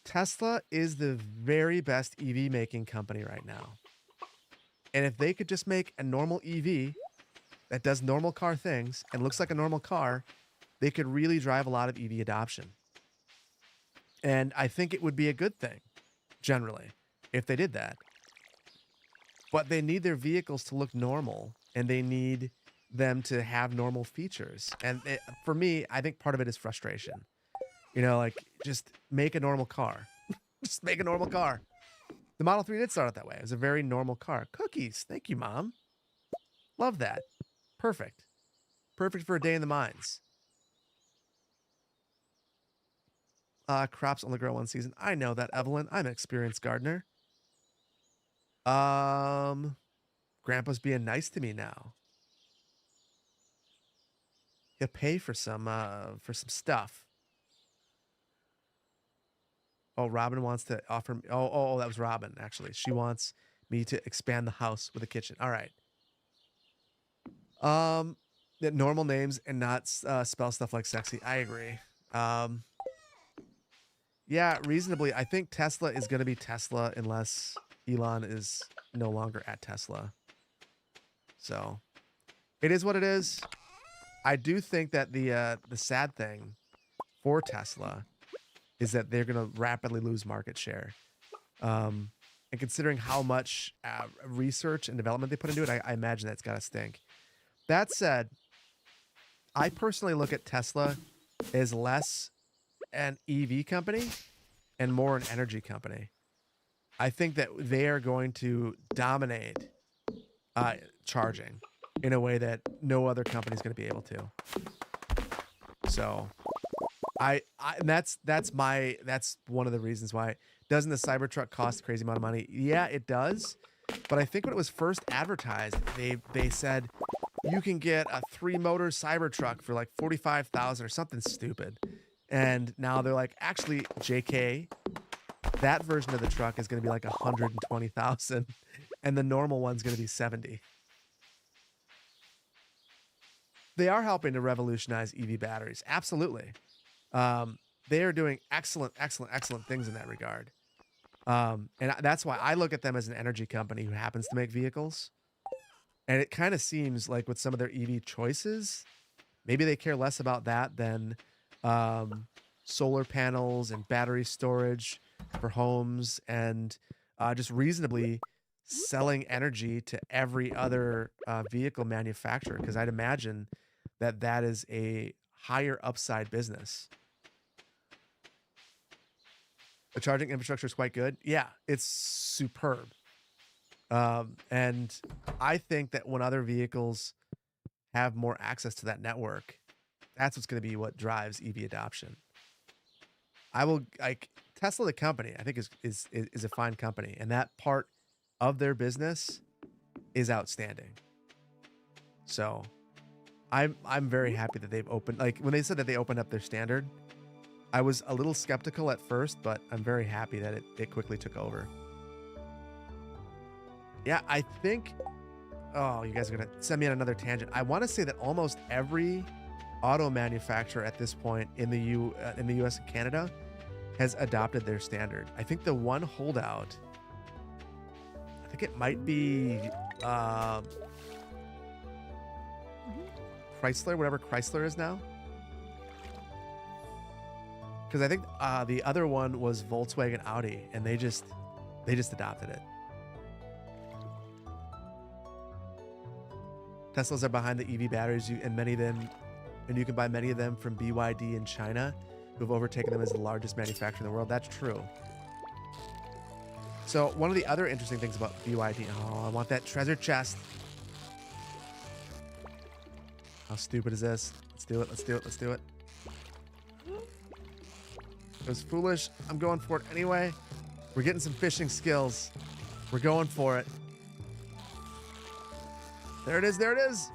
S1: Tesla is the very best EV making company right now. And if they could just make a normal EV that does normal car things and looks like a normal car, they could really drive a lot of EV adoption. And I think it would be a good thing, generally, if they did that. But they need their vehicles to look normal, and they need them to have normal features. And for me, I think part of it is frustration. You know, like, just make a normal car. Just make a normal car. The Model 3 did start out that way. It was a very normal car. Cookies. Thank you, Mom. Love that. Perfect. Perfect for a day in the mines. Crops only grow one season. I know that, Evelyn. I'm an experienced gardener. Grandpa's being nice to me now. He'll pay for some stuff. Oh, Robin wants to offer me. Oh, that was Robin, actually. She wants me to expand the house with a kitchen. All right. Normal names and not spell stuff like sexy. I agree. Yeah, reasonably. I think Tesla is going to be Tesla unless Elon is no longer at Tesla. So it is what it is. I do think that the sad thing for Tesla is that they're going to rapidly lose market share. And considering how much research and development they put into it, I imagine that's got to stink. That said, I personally look at Tesla as less an EV company and more an energy company. I think that they are going to dominate charging in a way that no other company is going to be able to. So and that's one of the reasons why. Doesn't the Cybertruck cost a crazy amount of money? Yeah, it does. But I think when it was first advertised, they said you can get a 3-motor Cybertruck for like $45,000 or something stupid. And now they're like, actually, JK, that version of the truck is going to be like $120,000 and the normal one's going to be $70,000. They are helping to revolutionize EV batteries. Absolutely. They are doing excellent things in that regard. That's why I look at them as an energy company who happens to make vehicles. And it kind of seems like with some of their EV choices, maybe they care less about that than um, solar panels and battery storage for homes and just reasonably selling energy to every other vehicle manufacturer. Because I'd imagine that that is a higher upside business. The charging infrastructure is quite good. Yeah, it's superb. And I think that when other vehicles have more access to that network, that's what's going to be what drives EV adoption. I will like Tesla, the company. I think is a fine company, and that part of their business is outstanding. So, I'm very happy that they've opened. Like when they said that they opened up their standard, I was a little skeptical at first, but I'm very happy that it quickly took over. Yeah, I think. Oh, you guys are gonna send me on another tangent. I want to say that almost every auto manufacturer at this point in the U.S. and Canada has adopted their standard. I think the one holdout, I think it might be Chrysler, whatever Chrysler is now. Because I think the other one was Volkswagen Audi, and they just adopted it. Teslas are behind the EV batteries, and many of them, and you can buy many of them from BYD in China, who have overtaken them as the largest manufacturer in the world. That's true. So one of the other interesting things about BYD, oh, I want that treasure chest. How stupid is this? Let's do it. Let's do it. Let's do it. It was foolish. I'm going for it anyway. We're getting some fishing skills. We're going for it. There it is. There it is.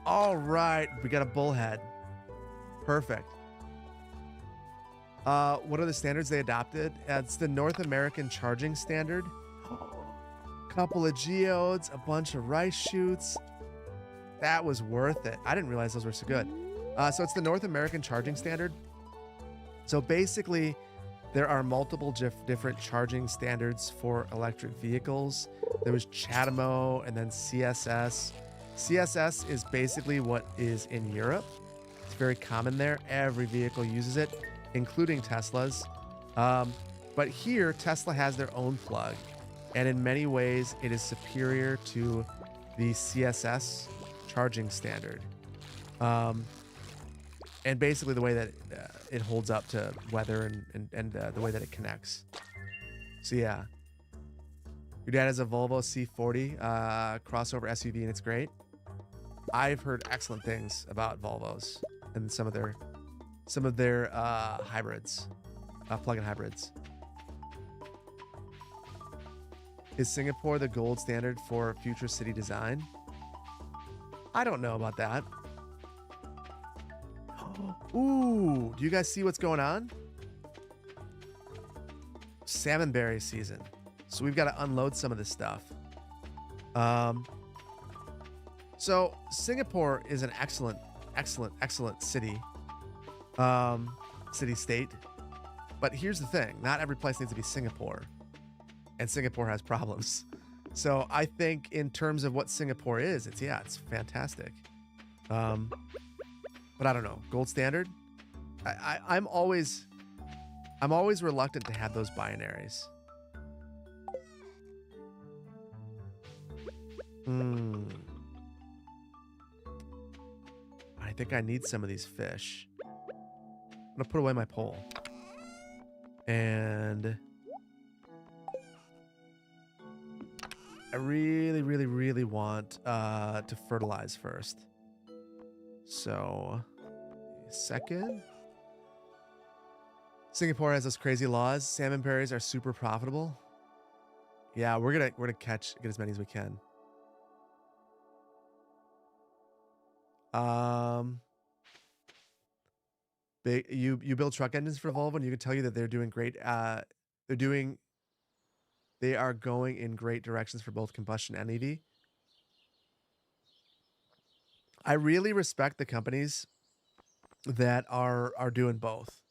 S1: All right. We got a bullhead. Perfect. What are the standards they adopted? It's the North American Charging Standard. Couple of geodes, a bunch of rice shoots. That was worth it. I didn't realize those were so good. So it's the North American Charging Standard. So basically, there are multiple different charging standards for electric vehicles. There was CHAdeMO and then CSS. CSS is basically what is in Europe. It's very common there. Every vehicle uses it, including Teslas. But here, Tesla has their own plug. And in many ways, it is superior to the CSS charging standard. And basically the way that it holds up to weather and the way that it connects. So yeah. Your dad has a Volvo C40 crossover SUV and it's great. I've heard excellent things about Volvos and some of their hybrids, plug-in hybrids. Is Singapore the gold standard for future city design? I don't know about that. Ooh, do you guys see what's going on? Salmonberry season. So we've got to unload some of this stuff. So Singapore is an excellent city. City-state. But here's the thing. Not every place needs to be Singapore. And Singapore has problems. So I think in terms of what Singapore is, it's fantastic. But I don't know. Gold standard? I'm always reluctant to have those binaries. I think I need some of these fish. I'm gonna put away my pole. And I really, really, really want to fertilize first. So, second. Singapore has those crazy laws. Salmon berries are super profitable. Yeah, we're gonna get as many as we can. You build truck engines for Volvo, and you can tell you that they're doing great. They are going in great directions for both combustion and EV. I really respect the companies that are doing both.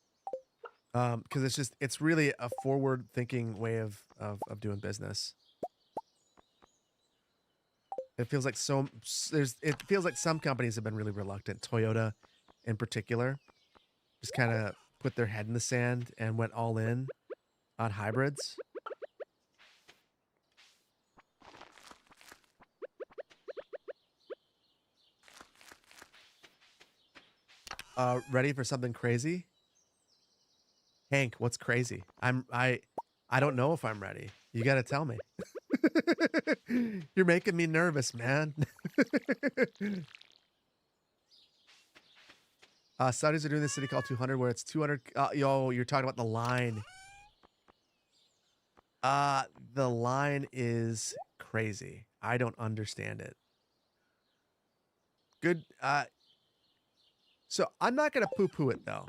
S1: Because it's really a forward thinking way of doing business. It feels like it feels like some companies have been really reluctant. Toyota, in particular, just kind of put their head in the sand and went all in on hybrids. Ready for something crazy? Hank, what's crazy? I don't know if I'm ready. You got to tell me. You're making me nervous, man. Saudis are doing this city called 200 where it's 200. Yo, you're talking about the line. The line is crazy. I don't understand it. Good. So I'm not going to poo-poo it though,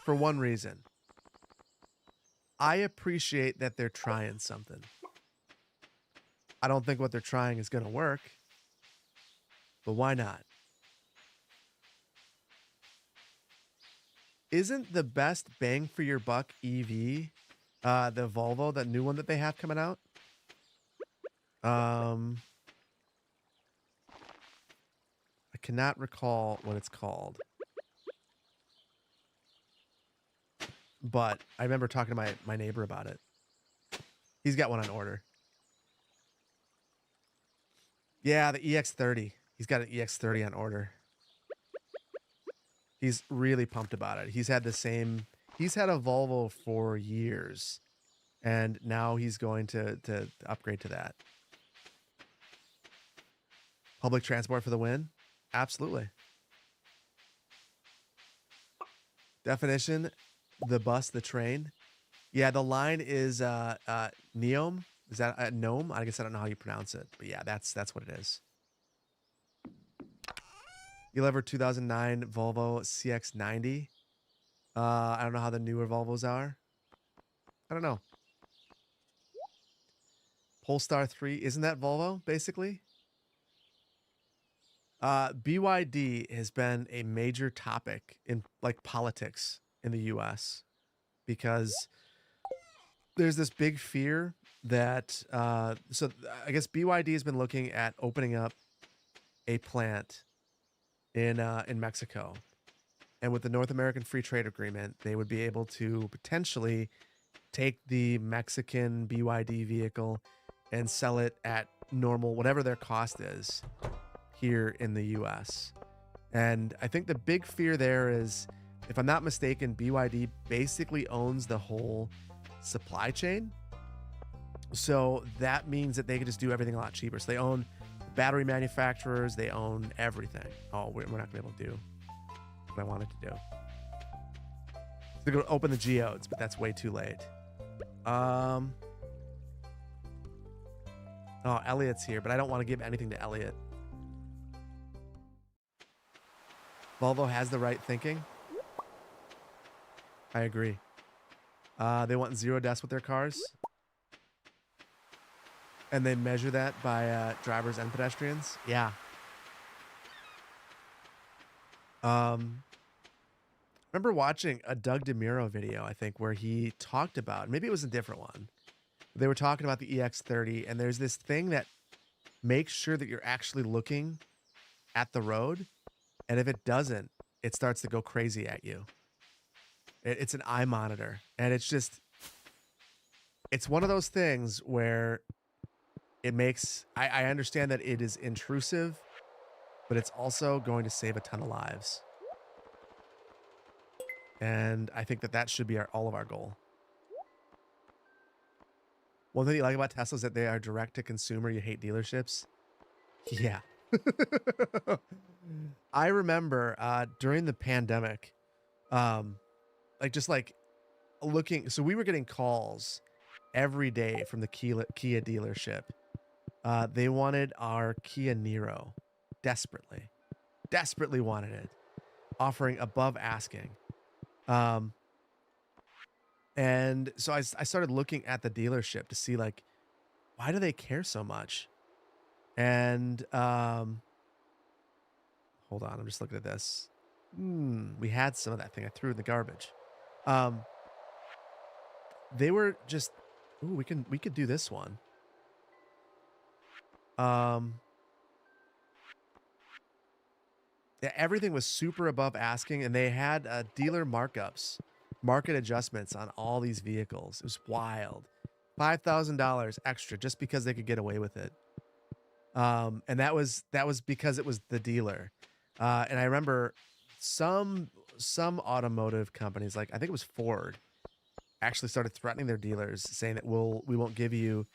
S1: for one reason. I appreciate that they're trying something. I don't think what they're trying is going to work, but why not? Isn't the best bang for your buck EV the Volvo, that new one that they have coming out? I cannot recall what it's called. But I remember talking to my neighbor about it. He's got one on order. Yeah, the EX30. He's got an EX30 on order. He's really pumped about it. He's had a Volvo for years, and now he's going to upgrade to that. Public transport for the win? Absolutely. Definition, the bus, the train. Yeah, the line is Neom. Is that Gnome? I guess I don't know how you pronounce it, but yeah, that's what it is. You'll ever 2009 Volvo CX90. I don't know how the newer Volvos are. I don't know. Polestar 3, isn't that Volvo, basically? BYD has been a major topic in like politics in the US because there's this big fear that so I guess BYD has been looking at opening up a plant in Mexico. And with the North American Free Trade Agreement, they would be able to potentially take the Mexican BYD vehicle and sell it at normal, whatever their cost is, here in the US. And I think the big fear there is, if I'm not mistaken, BYD basically owns the whole supply chain. So that means that they can just do everything a lot cheaper. So they own battery manufacturers, they own everything. Oh, we're not gonna be able to do what I wanted to do. So they're gonna open the geodes, but that's way too late. Oh, Elliot's here, but I don't want to give anything to Elliot. Volvo has the right thinking. I agree. They want zero deaths with their cars. And they measure that by drivers and pedestrians. Yeah. Remember watching a Doug DeMuro video, I think, where he talked about, maybe it was a different one. They were talking about the EX30, and there's this thing that makes sure that you're actually looking at the road. And if it doesn't, it starts to go crazy at you. It's an eye monitor. And it's one of those things where it makes, I understand that it is intrusive, but it's also going to save a ton of lives. And I think that should be all of our goal. One thing you like about Tesla is that they are direct to consumer. You hate dealerships. Yeah. I remember during the pandemic, looking, so we were getting calls every day from the Kia dealership. They wanted our Kia Niro desperately wanted it, offering above asking. And so I started looking at the dealership to see, like, why do they care so much? And hold on, I'm just looking at this. We had some of that thing. I threw it in the garbage. They were just, ooh, we could do this one. Um, yeah, everything was super above asking, and they had dealer markups, market adjustments on all these vehicles. It was wild. $5,000 extra just because they could get away with it. And that was because it was the dealer. And I remember some automotive companies, like I think it was Ford, actually started threatening their dealers, saying that we won't give you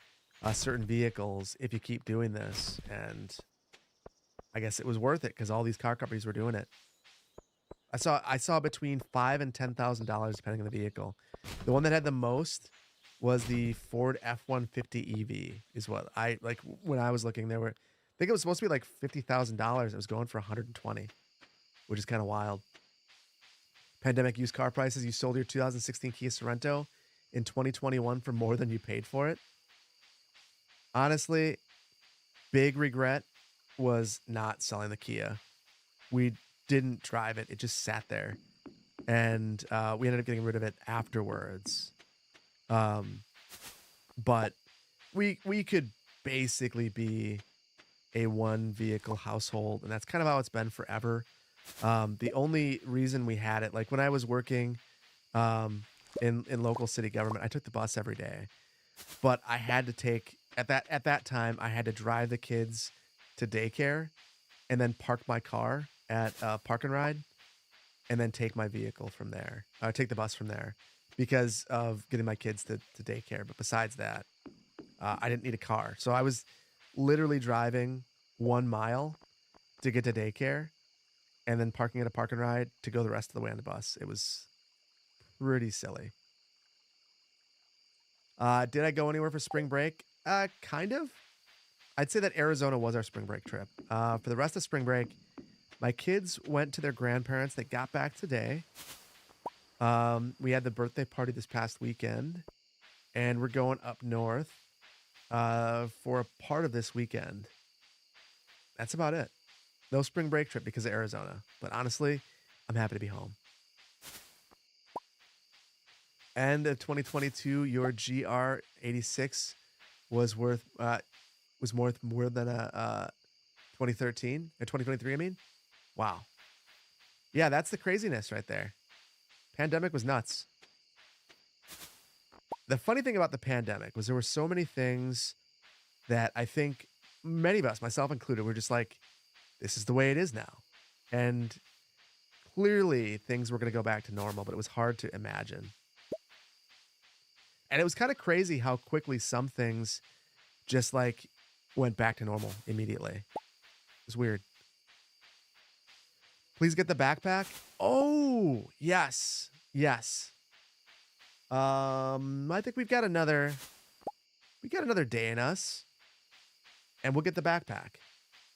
S1: certain vehicles if you keep doing this. And I guess it was worth it because all these car companies were doing it. I saw between $5,000 and $10,000 depending on the vehicle. The one that had the most was the Ford F-150 EV. Is what I like when I was looking. There were, I think it was supposed to be like $50,000. It was going for 120, which is kind of wild. Pandemic used car prices. You sold your 2016 Kia Sorento in 2021 for more than you paid for it. Honestly, big regret was not selling the Kia. We didn't drive it. It just sat there, and we ended up getting rid of it afterwards. Um, but we could basically be a one vehicle household, and that's kind of how it's been forever. The only reason we had it, like when I was working um, in local city government, I took the bus every day, but I had to take at that time I had to drive the kids to daycare and then park my car at Park and Ride and then take my vehicle from there. Take the bus from there because of getting my kids to daycare. But besides that, I didn't need a car. So I was literally driving 1 mile to get to daycare and then parking at a Park and Ride to go the rest of the way on the bus. It was pretty silly. Did I go anywhere for spring break? Kind of. I'd say that Arizona was our spring break trip. For the rest of spring break, my kids went to their grandparents. They got back today. We had the birthday party this past weekend, and we're going up north for a part of this weekend. That's about it. No spring break trip because of Arizona. But honestly, I'm happy to be home. End of 2022, your GR86 was worth more than a 2013 or 2023. I mean, wow. Yeah, that's the craziness right there. Pandemic was nuts. The funny thing about the pandemic was there were so many things that I think many of us, myself included, were just like, this is the way it is now. And clearly things were going to go back to normal, but it was hard to imagine. And it was kind of crazy how quickly some things just like went back to normal immediately. It was weird. Please get the backpack. Oh, yes. Yes. I think we got another day in us, and we'll get the backpack.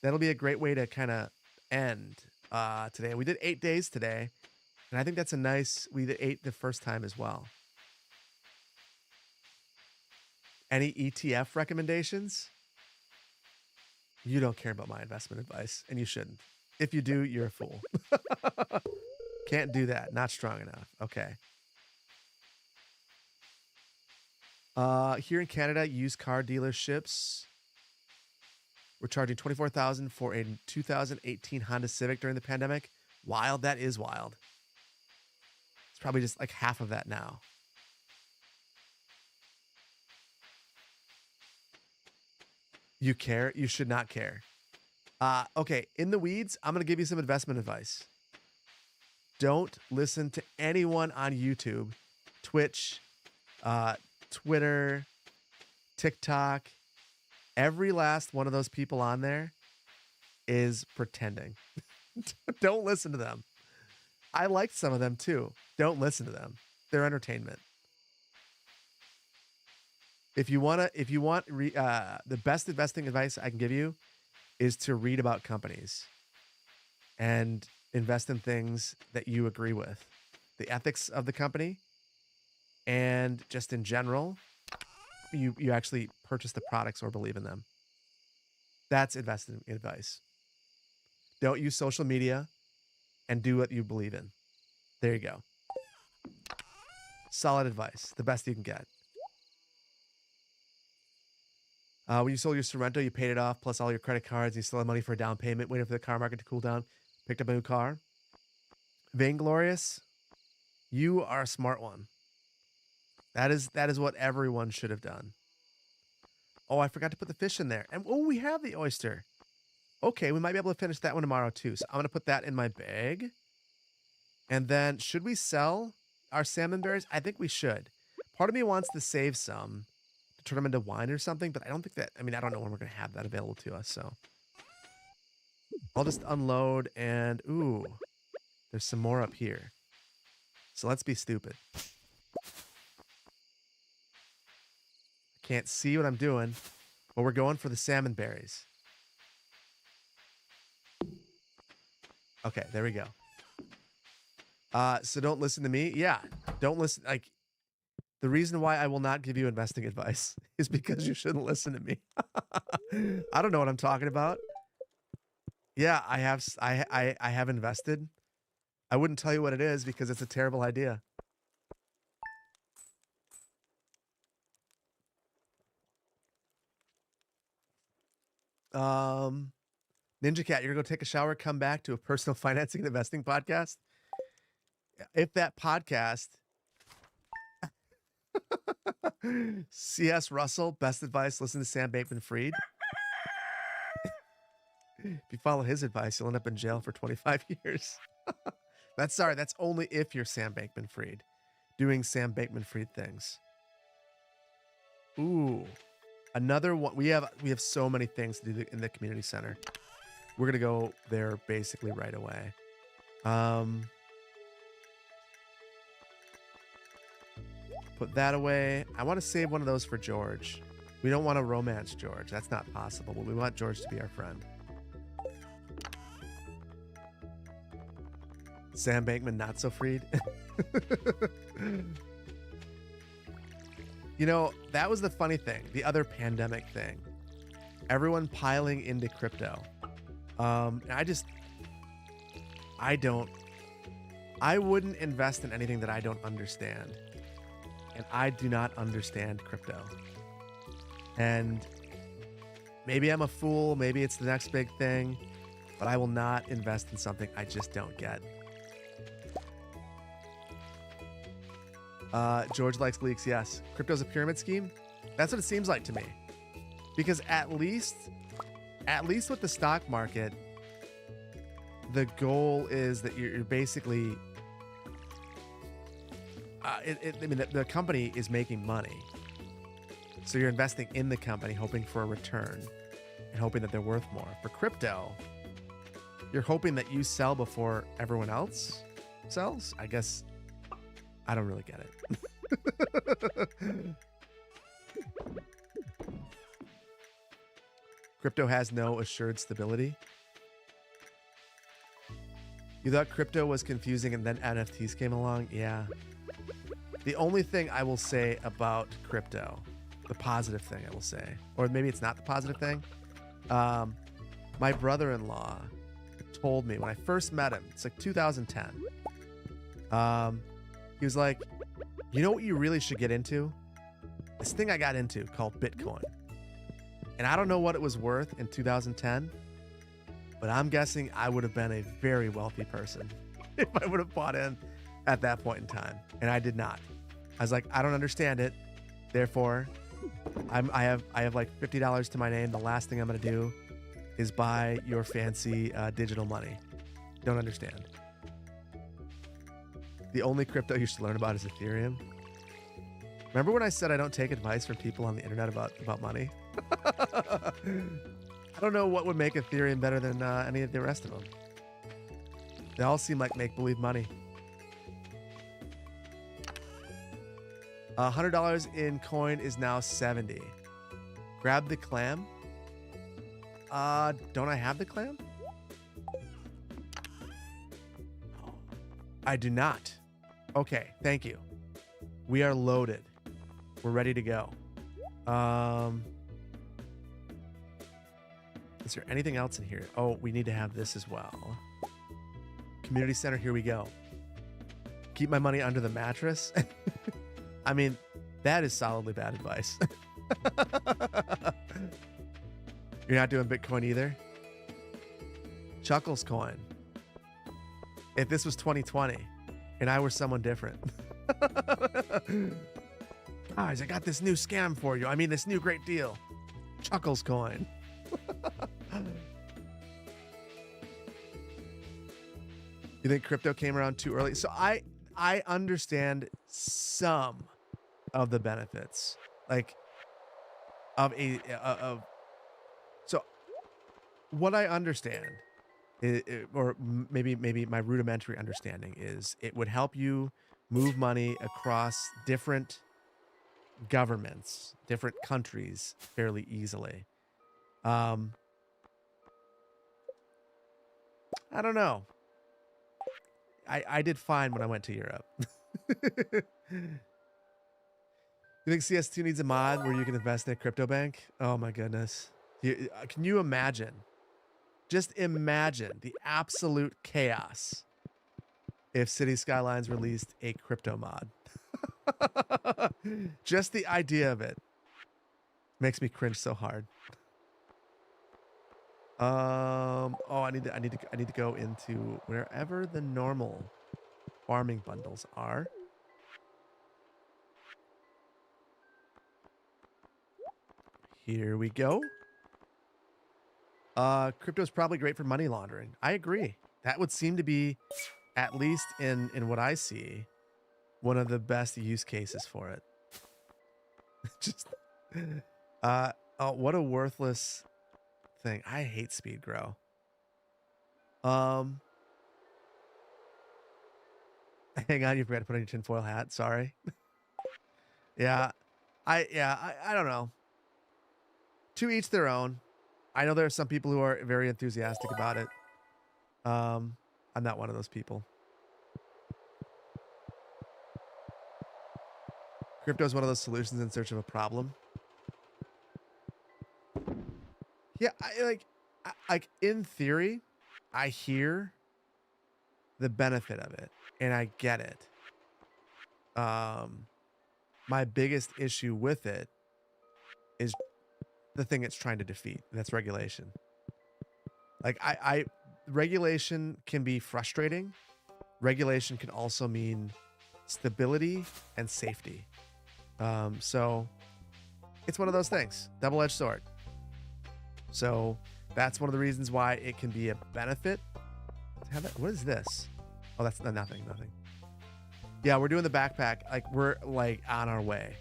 S1: That'll be a great way to kind of end today. We did 8 days today, and I think that's a nice. We did 8 the first time as well. Any ETF recommendations? You don't care about my investment advice, and you shouldn't. If you do, you're a fool. Can't do that. Not strong enough. Okay. Here in Canada, used car dealerships were charging $24,000 for a 2018 Honda Civic during the pandemic. Wild. That is wild. It's probably just like half of that now. You care? You should not care. Okay. In the weeds, I'm going to give you some investment advice. Don't listen to anyone on YouTube, Twitch, uh, Twitter, TikTok. Every last one of those people on there is pretending. Don't listen to them. I liked some of them too. Don't listen to them. They're entertainment. If you want the best investing advice I can give you is to read about companies and invest in things that you agree with, the ethics of the company, and just in general, you actually purchase the products or believe in them. That's investing advice. Don't use social media and do what you believe in. There you go. Solid advice. The best you can get. When you sold your Sorrento, you paid it off, plus all your credit cards. You still have money for a down payment, waiting for the car market to cool down. Picked up a new car. Vainglorious, you are a smart one. That is what everyone should have done. Oh, I forgot to put the fish in there. And oh, we have the oyster. Okay, we might be able to finish that one tomorrow too. So I'm going to put that in my bag. And then should we sell our salmon berries? I think we should. Part of me wants to save some to turn them into wine or something, but I don't think that, I mean, I don't know when we're going to have that available to us. So I'll just unload and, ooh, there's some more up here. So let's be stupid. Can't see what I'm doing, but we're going for the salmon berries. Okay, there we go. So don't listen to me. Yeah, don't listen. Like, the reason why I will not give you investing advice is because you shouldn't listen to me. I don't know what I'm talking about. Yeah, I have invested. I wouldn't tell you what it is because it's a terrible idea. Ninja Cat, you're gonna go take a shower, come back to a personal financing and investing podcast. If that podcast, C.S. Russell, best advice, listen to Sam Bankman-Fried. If you follow his advice, you'll end up in jail for 25 years. That's only if you're Sam Bankman-Fried, doing Sam Bankman-Fried things. Ooh, another one. We have so many things to do in the community center. We're gonna go there basically right away. Put that away. I want to save one of those for George. We don't want to romance George. That's not possible, but we want George to be our friend. Sam Bankman, not so freed. You know, that was the funny thing. The other pandemic thing. Everyone piling into crypto. I wouldn't invest in anything that I don't understand. And I do not understand crypto. And maybe I'm a fool. Maybe it's the next big thing. But I will not invest in something I just don't get. George likes leaks. Yes. Crypto's a pyramid scheme. That's what it seems like to me. Because at least with the stock market, the goal is that you're basically... the company is making money. So you're investing in the company, hoping for a return and hoping that they're worth more. For crypto, you're hoping that you sell before everyone else sells. I guess I don't really get it. Crypto has no assured stability. You thought crypto was confusing and then NFTs came along? Yeah. The only thing I will say about crypto, the positive thing I will say, or maybe it's not the positive thing. My brother-in-law told me when I first met him, it's like 2010. He was like, you know what you really should get into? This thing I got into called Bitcoin. And I don't know what it was worth in 2010, but I'm guessing I would have been a very wealthy person if I would have bought in at that point in time. And I did not. I was like, I don't understand it. Therefore, I have like $50 to my name. The last thing I'm going to do is buy your fancy digital money. Don't understand. The only crypto you should learn about is Ethereum. Remember when I said I don't take advice from people on the internet about money? I don't know what would make Ethereum better than any of the rest of them. They all seem like make-believe money. $100 in coin is now 70. Grab the clam. Don't I have the clam? I do not. Okay, thank you. We are loaded. We're ready to go. Is there anything else in here? Oh, we need to have this as well. Community center, here we go. Keep my money under the mattress. I mean, that is solidly bad advice. You're not doing Bitcoin either? Chuckles coin. If this was 2020 and I were someone different. Guys, I got this new scam for you. I mean, this new great deal. Chuckles coin. You think crypto came around too early? So I understand some of the benefits, like so what I understand, or maybe my rudimentary understanding is it would help you move money across different governments, different countries fairly easily. I don't know. I did fine when I went to Europe. You think CS2 needs a mod where you can invest in a crypto bank? Oh my goodness. Can you imagine? Just imagine the absolute chaos if City Skylines released a crypto mod. Just the idea of it makes me cringe so hard. Oh, I need to go into wherever the normal farming bundles are. Here we go. Crypto is probably great for money laundering. I agree. That would seem to be, at least in what I see, one of the best use cases for it. Just, oh, what a worthless thing. I hate speed grow. Hang on, you forgot to put on your tinfoil hat. Sorry. Yeah, I don't know. To each their own. I know there are some people who are very enthusiastic about it. I'm not one of those people. Crypto is one of those solutions in search of a problem. Yeah, like in theory, I hear the benefit of it and I get it. My biggest issue with it is the thing it's trying to defeat. And that's regulation. Like regulation can be frustrating. Regulation can also mean stability and safety. So it's one of those things, double-edged sword. So that's one of the reasons why it can be a benefit. What is this? Oh, that's nothing. Yeah, we're doing the backpack. Like we're like on our way.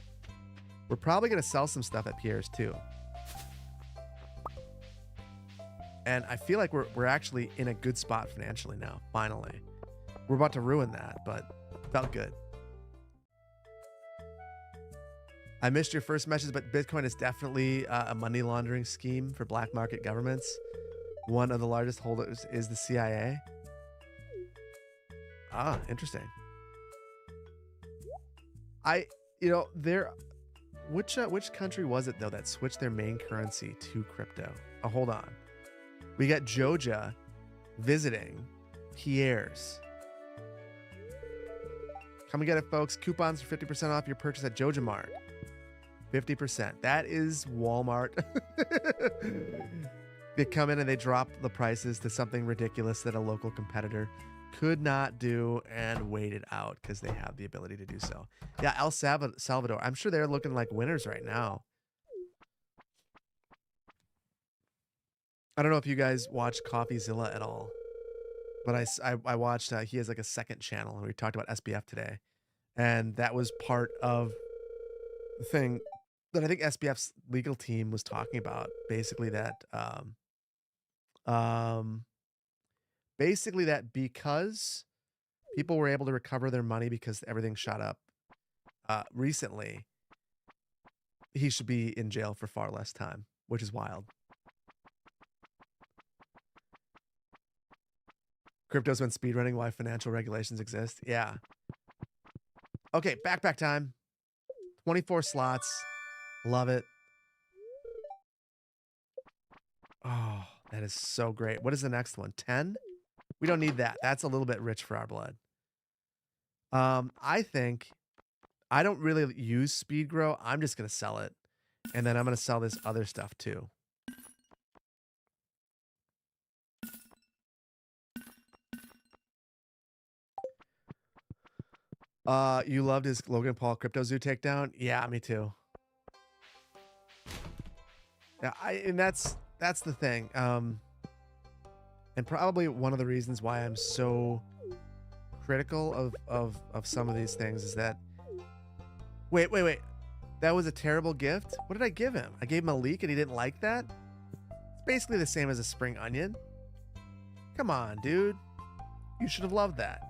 S1: We're probably going to sell some stuff at Pierre's too. And I feel like we're actually in a good spot financially now, finally. We're about to ruin that, but felt good. I missed your first message, but Bitcoin is definitely a money laundering scheme for black market governments. One of the largest holders is the CIA. Ah, interesting. Which country was it though that switched their main currency to crypto? Oh, hold on. We got Joja visiting Pierre's. Come and get it, folks. Coupons for 50% off your purchase at Joja Mart. 50%. That is Walmart. They come in and they drop the prices to something ridiculous that a local competitor could not do and wait it out because they have the ability to do so. Yeah, El Salvador. I'm sure they're looking like winners right now. I don't know if you guys watch CoffeeZilla at all, but I watched, he has like a second channel and we talked about SBF today. And that was part of the thing that I think SBF's legal team was talking about. Basically that, because people were able to recover their money because everything shot up recently, he should be in jail for far less time, which is wild. Crypto's been speedrunning why financial regulations exist. Yeah. Okay, backpack time. 24 slots. Love it. Oh, that is so great. What is the next one? 10? We don't need that. That's a little bit rich for our blood. I think I don't really use speed grow. I'm just gonna sell it, and then I'm gonna sell this other stuff too. You loved his Logan Paul Crypto Zoo takedown? Yeah, me too. Yeah, and that's the thing. And probably one of the reasons why I'm so critical of some of these things is that wait. That was a terrible gift? What did I give him? I gave him a leek and he didn't like that? It's basically the same as a spring onion. Come on, dude. You should have loved that.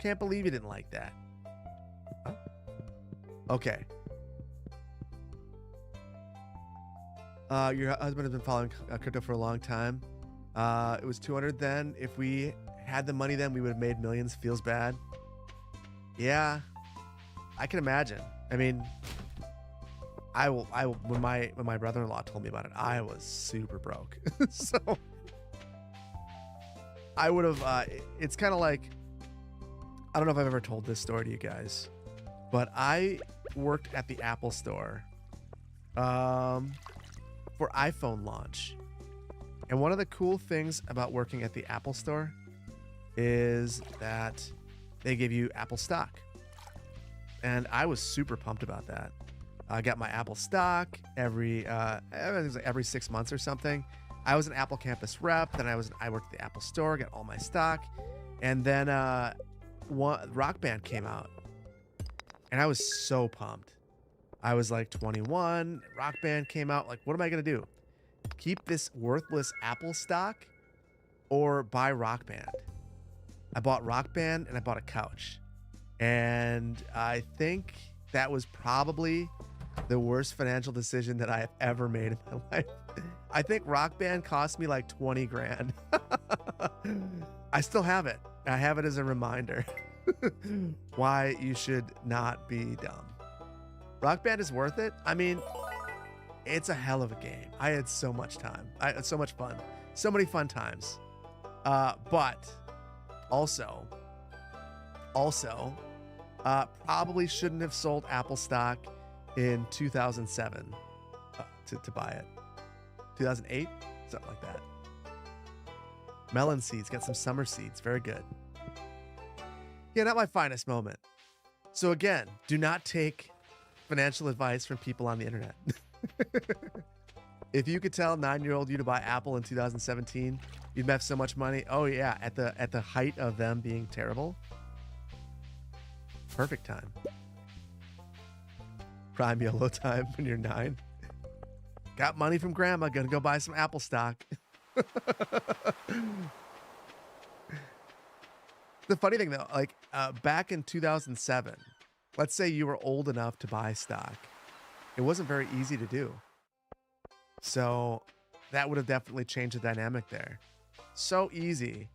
S1: Can't believe you didn't like that. Okay. Your husband has been following crypto for a long time. It was 200 then. If we had the money then, we would have made millions. Feels bad. Yeah, I can imagine. I mean, I will. When my brother-in-law told me about it, I was super broke. So I would have. It's kind of like, I don't know if I've ever told this story to you guys, but I worked at the Apple store for iPhone launch. And one of the cool things about working at the Apple store is that they give you Apple stock. And I was super pumped about that. I got my Apple stock every I think it was like every 6 months or something. I was an Apple campus rep, then I worked at the Apple store, got all my stock. And then Rock Band came out. And I was so pumped. I was like 21, Rock Band came out. Like, what am I going to do? Keep this worthless Apple stock or buy Rock Band? I bought Rock Band and I bought a couch. And I think that was probably the worst financial decision that I have ever made in my life. I think Rock Band cost me like 20 grand. I still have it. I have it as a reminder why you should not be dumb. Rock Band is worth it. I mean, it's a hell of a game. I had so much time. I had so much fun. So many fun times. But also, probably shouldn't have sold Apple stock in 2007 to buy it. 2008? Something like that. Melon seeds. Got some summer seeds. Very good. Yeah, not my finest moment. So again, do not take financial advice from people on the internet. If you could tell 9-year-old you to buy Apple in 2017, you'd have so much money. Oh yeah, at the height of them being terrible. Perfect time. Prime YOLO time when you're 9. Got money from grandma, gonna go buy some Apple stock. The funny thing though, like back in 2007, let's say you were old enough to buy stock. It wasn't very easy to do. So that would have definitely changed the dynamic there. So easy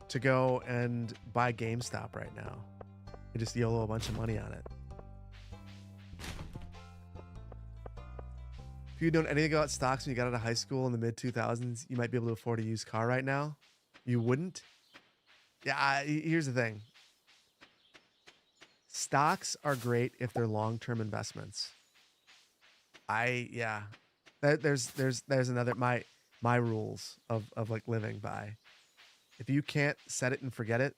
S1: to go and buy GameStop right now and just YOLO a bunch of money on it. If you'd known anything about stocks when you got out of high school in the mid 2000s, you might be able to afford a used car right now. You wouldn't? Yeah, here's the thing. Stocks are great if they're long-term investments. There's another my rules of like living by. If you can't set it and forget it,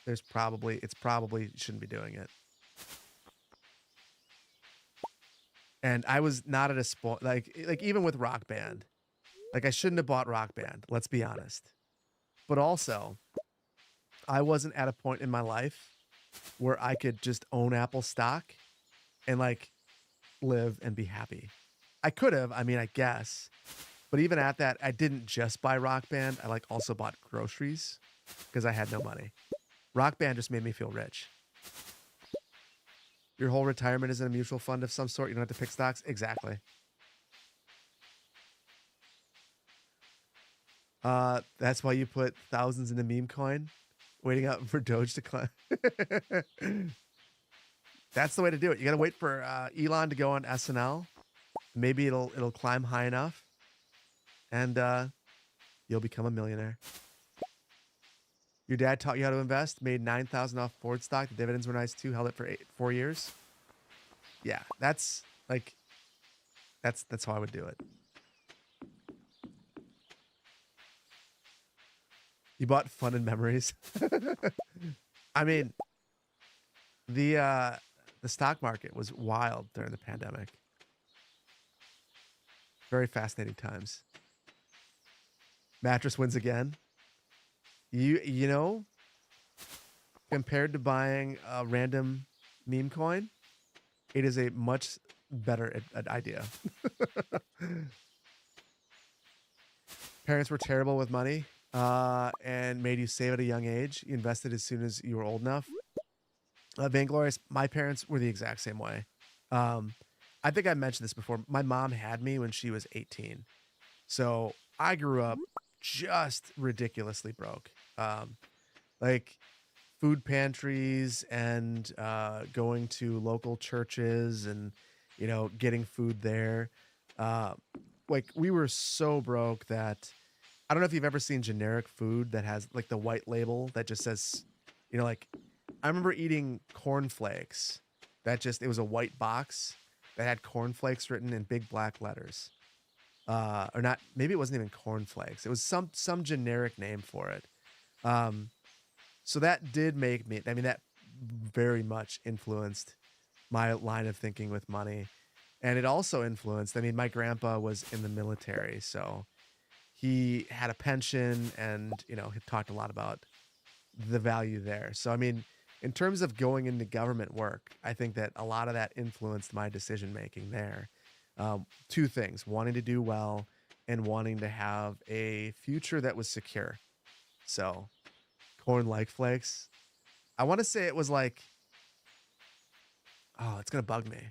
S1: it's probably you shouldn't be doing it. And I was not at a spot like even with Rock Band, like I shouldn't have bought Rock Band. Let's be honest. But also, I wasn't at a point in my life where I could just own Apple stock and like live and be happy. I could have, I mean, I guess. But even at that, I didn't just buy Rock Band. I like also bought groceries because I had no money. Rock Band just made me feel rich. Your whole retirement is in a mutual fund of some sort. You don't have to pick stocks. Exactly. That's why you put thousands in the meme coin, waiting out for Doge to climb. That's the way to do it. You got to wait for Elon to go on SNL. Maybe it'll climb high enough, and you'll become a millionaire. Your dad taught you how to invest. Made $9,000 off Ford stock. The dividends were nice too. Held it for 4 years. Yeah, that's like that's how I would do it. You bought fun and memories. I mean, the uh the stock market was wild during the pandemic. Very fascinating times. Mattress wins again. You know, compared to buying a random meme coin, it is a much better idea. Parents were terrible with money and made you save at a young age. You invested as soon as you were old enough. Vainglorious, my parents were the exact same way. Um, I think I mentioned this before. My mom had me when she was 18. So I grew up just ridiculously broke. Like food pantries and going to local churches and, getting food there. Uh, like we were so broke that I don't know if you've ever seen generic food that has like the white label that just says, like I remember eating cornflakes it was a white box that had cornflakes written in big black letters. Or not, maybe it wasn't even cornflakes. It was some generic name for it. Um, so that did make me, I mean, that very much influenced my line of thinking with money. And it also influenced, I mean, my grandpa was in the military, so he had a pension and, he talked a lot about the value there. So, I mean, in terms of going into government work, I think that a lot of that influenced my decision making there. Two things: wanting to do well and wanting to have a future that was secure. So, corn like flakes. I want to say it was like, oh, it's gonna bug me.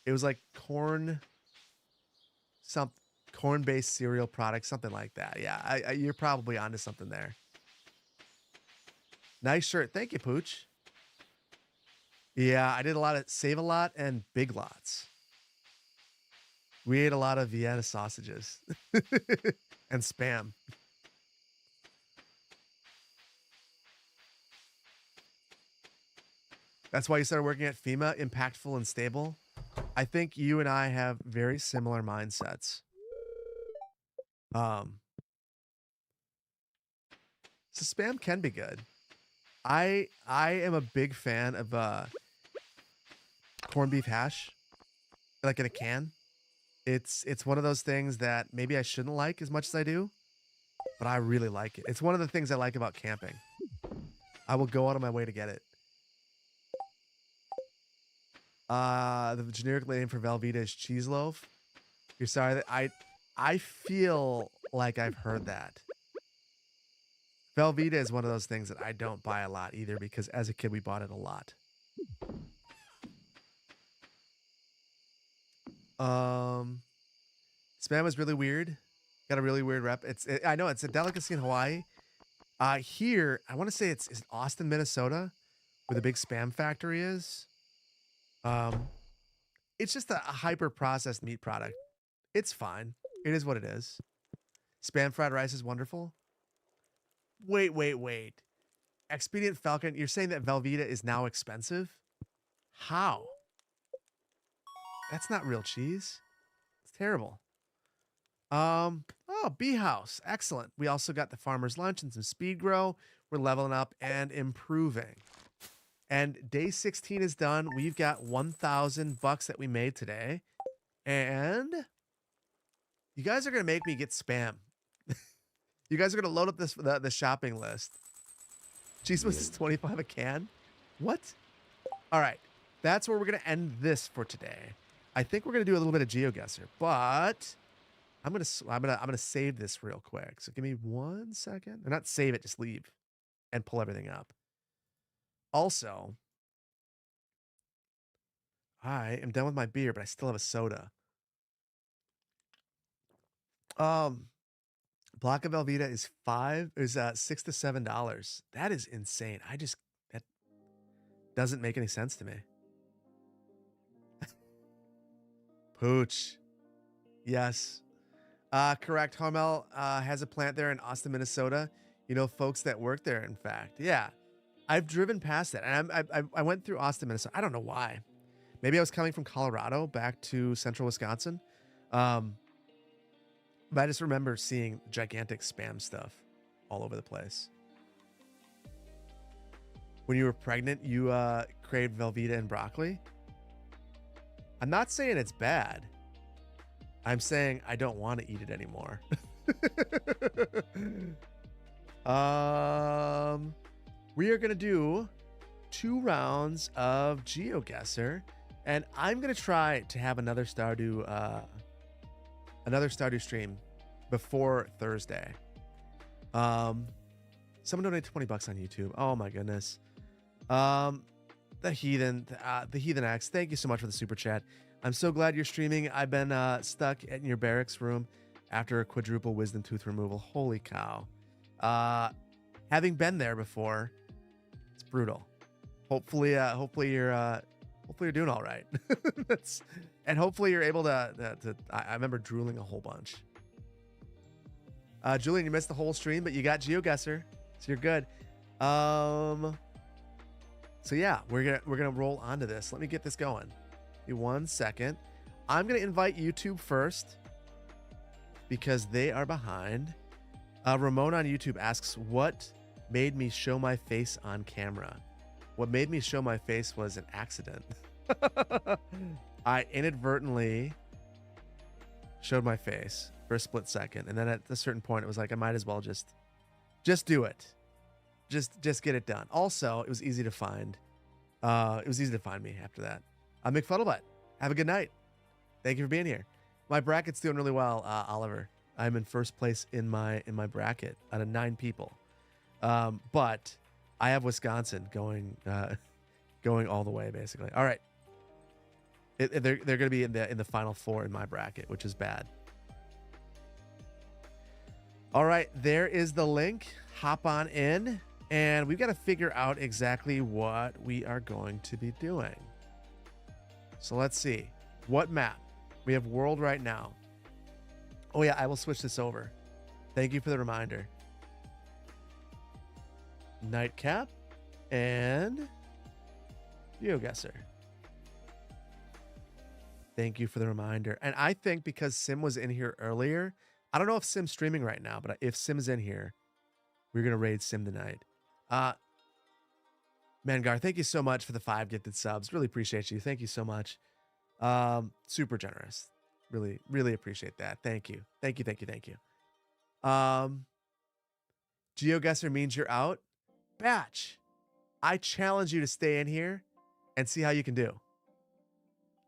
S1: It was like some corn based cereal product, something like that. Yeah, you're probably onto something there. Nice shirt, thank you, Pooch. Yeah, I did a lot of Save a Lot and Big Lots. We ate a lot of Vienna sausages and spam. That's why you started working at FEMA, impactful and stable. I think you and I have very similar mindsets. Um, so spam can be good. I am a big fan of corned beef hash, like in a can. It's one of those things that maybe I shouldn't like as much as I do, but I really like it. It's one of the things I like about camping. I will go out of my way to get it. The generic name for Velveeta is cheese loaf. You're sorry that I feel like I've heard that. Velveeta is one of those things that I don't buy a lot either because as a kid we bought it a lot. Um, Spam was really weird. Got a really weird rep. I know it's a delicacy in Hawaii. Here I want to say it's Austin, Minnesota, where the big spam factory is. Um, it's just a hyper processed meat product. It's fine. It is what it is. Spam fried rice is wonderful. Wait. Expedient Falcon, you're saying that Velveeta is now expensive? How? That's not real cheese. It's terrible. Oh, Bee House. Excellent. We also got the farmer's lunch and some speed grow. We're leveling up and improving. And day 16 is done. We've got 1,000 bucks that we made today. And you guys are going to make me get spam. You guys are going to load up the shopping list. Cheese Whiz is 25 a can. What? All right. That's where we're going to end this for today. I think we're going to do a little bit of GeoGuessr, but I'm gonna save this real quick. So give me 1 second. Or not save it, just leave and pull everything up. Also, I am done with my beer, but I still have a soda. Block of Velveeta is $6 to $7. That is insane. That doesn't make any sense to me. Pooch. Yes. Correct. Hormel has a plant there in Austin, Minnesota. You know, folks that work there, in fact. Yeah. I've driven past that. And I went through Austin, Minnesota. I don't know why. Maybe I was coming from Colorado back to central Wisconsin. Um, but I just remember seeing gigantic spam stuff all over the place. When you were pregnant, you craved Velveeta and broccoli. I'm not saying it's bad. I'm saying I don't want to eat it anymore. We are gonna do 2 rounds of GeoGuessr, and I'm gonna try to have another Stardew stream before Thursday. Someone donated $20 on YouTube. Oh my goodness. The Heathen X, thank you so much for the super chat. I'm so glad you're streaming. I've been stuck in your barracks room after a quadruple wisdom tooth removal. Holy cow. Having been there before, it's brutal. Hopefully you're doing all right. And hopefully you're able to I remember drooling a whole bunch. Julian, you missed the whole stream, but you got GeoGuessr, so you're good. So yeah, we're gonna roll onto this. Let me get this going. Give me 1 second. I'm gonna invite YouTube first because they are behind. Ramon on YouTube asks, what made me show my face on camera? What made me show my face was an accident. I inadvertently showed my face for a split second, and then at a certain point it was like I might as well just do it. Just get it done. Also, it was easy to find. It was easy to find me after that. I'm McFuddlebutt. Have a good night. Thank you for being here. My bracket's doing really well, Oliver. I'm in first place in my bracket out of 9 people. But I have Wisconsin going all the way basically. All right. They're going to be in the final 4 in my bracket, which is bad. All right, there is the link. Hop on in, and we've got to figure out exactly what we are going to be doing. So let's see. What map? We have world right now. Oh yeah, I will switch this over. Thank you for the reminder. Nightcap and GeoGuessr. Thank you for the reminder. And I think because Sim was in here earlier, I don't know if Sim's streaming right now, but if Sim's in here, we're going to raid Sim tonight. Mangar, thank you so much for the 5 gifted subs. Really appreciate you. Thank you so much. Super generous. Really, really appreciate that. Thank you. Thank you, thank you, thank you. GeoGuessr means you're out. Batch, I challenge you to stay in here and see how you can do.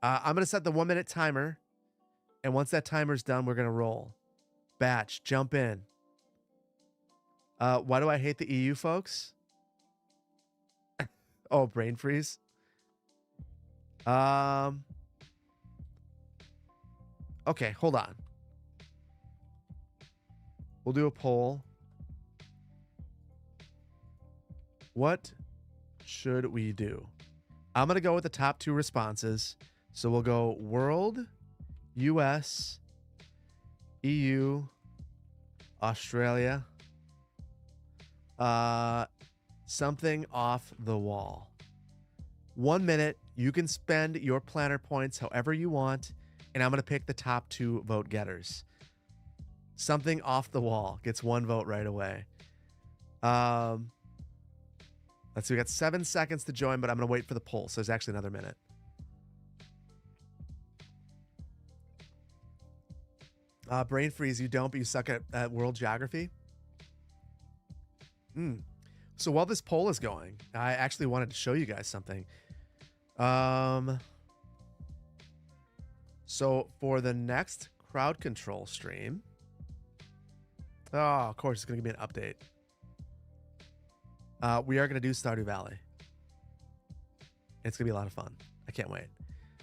S1: I'm going to set the 1-minute timer, and once that timer's done, we're going to roll. Batch, jump in. Why do I hate the EU, folks? Oh, brain freeze. Okay, hold on. We'll do a poll. What should we do? I'm going to go with the top 2 responses. So we'll go world, US, EU, Australia, something off the wall. 1 minute. You can spend your planner points however you want, and I'm going to pick the top 2 vote getters. Something off the wall gets 1 vote right away. Let's see. We got 7 seconds to join, but I'm going to wait for the poll. So there's actually another minute. Brain freeze, you don't, but you suck at world geography. So while this poll is going, I actually wanted to show you guys something. So for the next crowd control stream, oh, of course, it's going to give me an update. We are going to do Stardew Valley. It's going to be a lot of fun. I can't wait.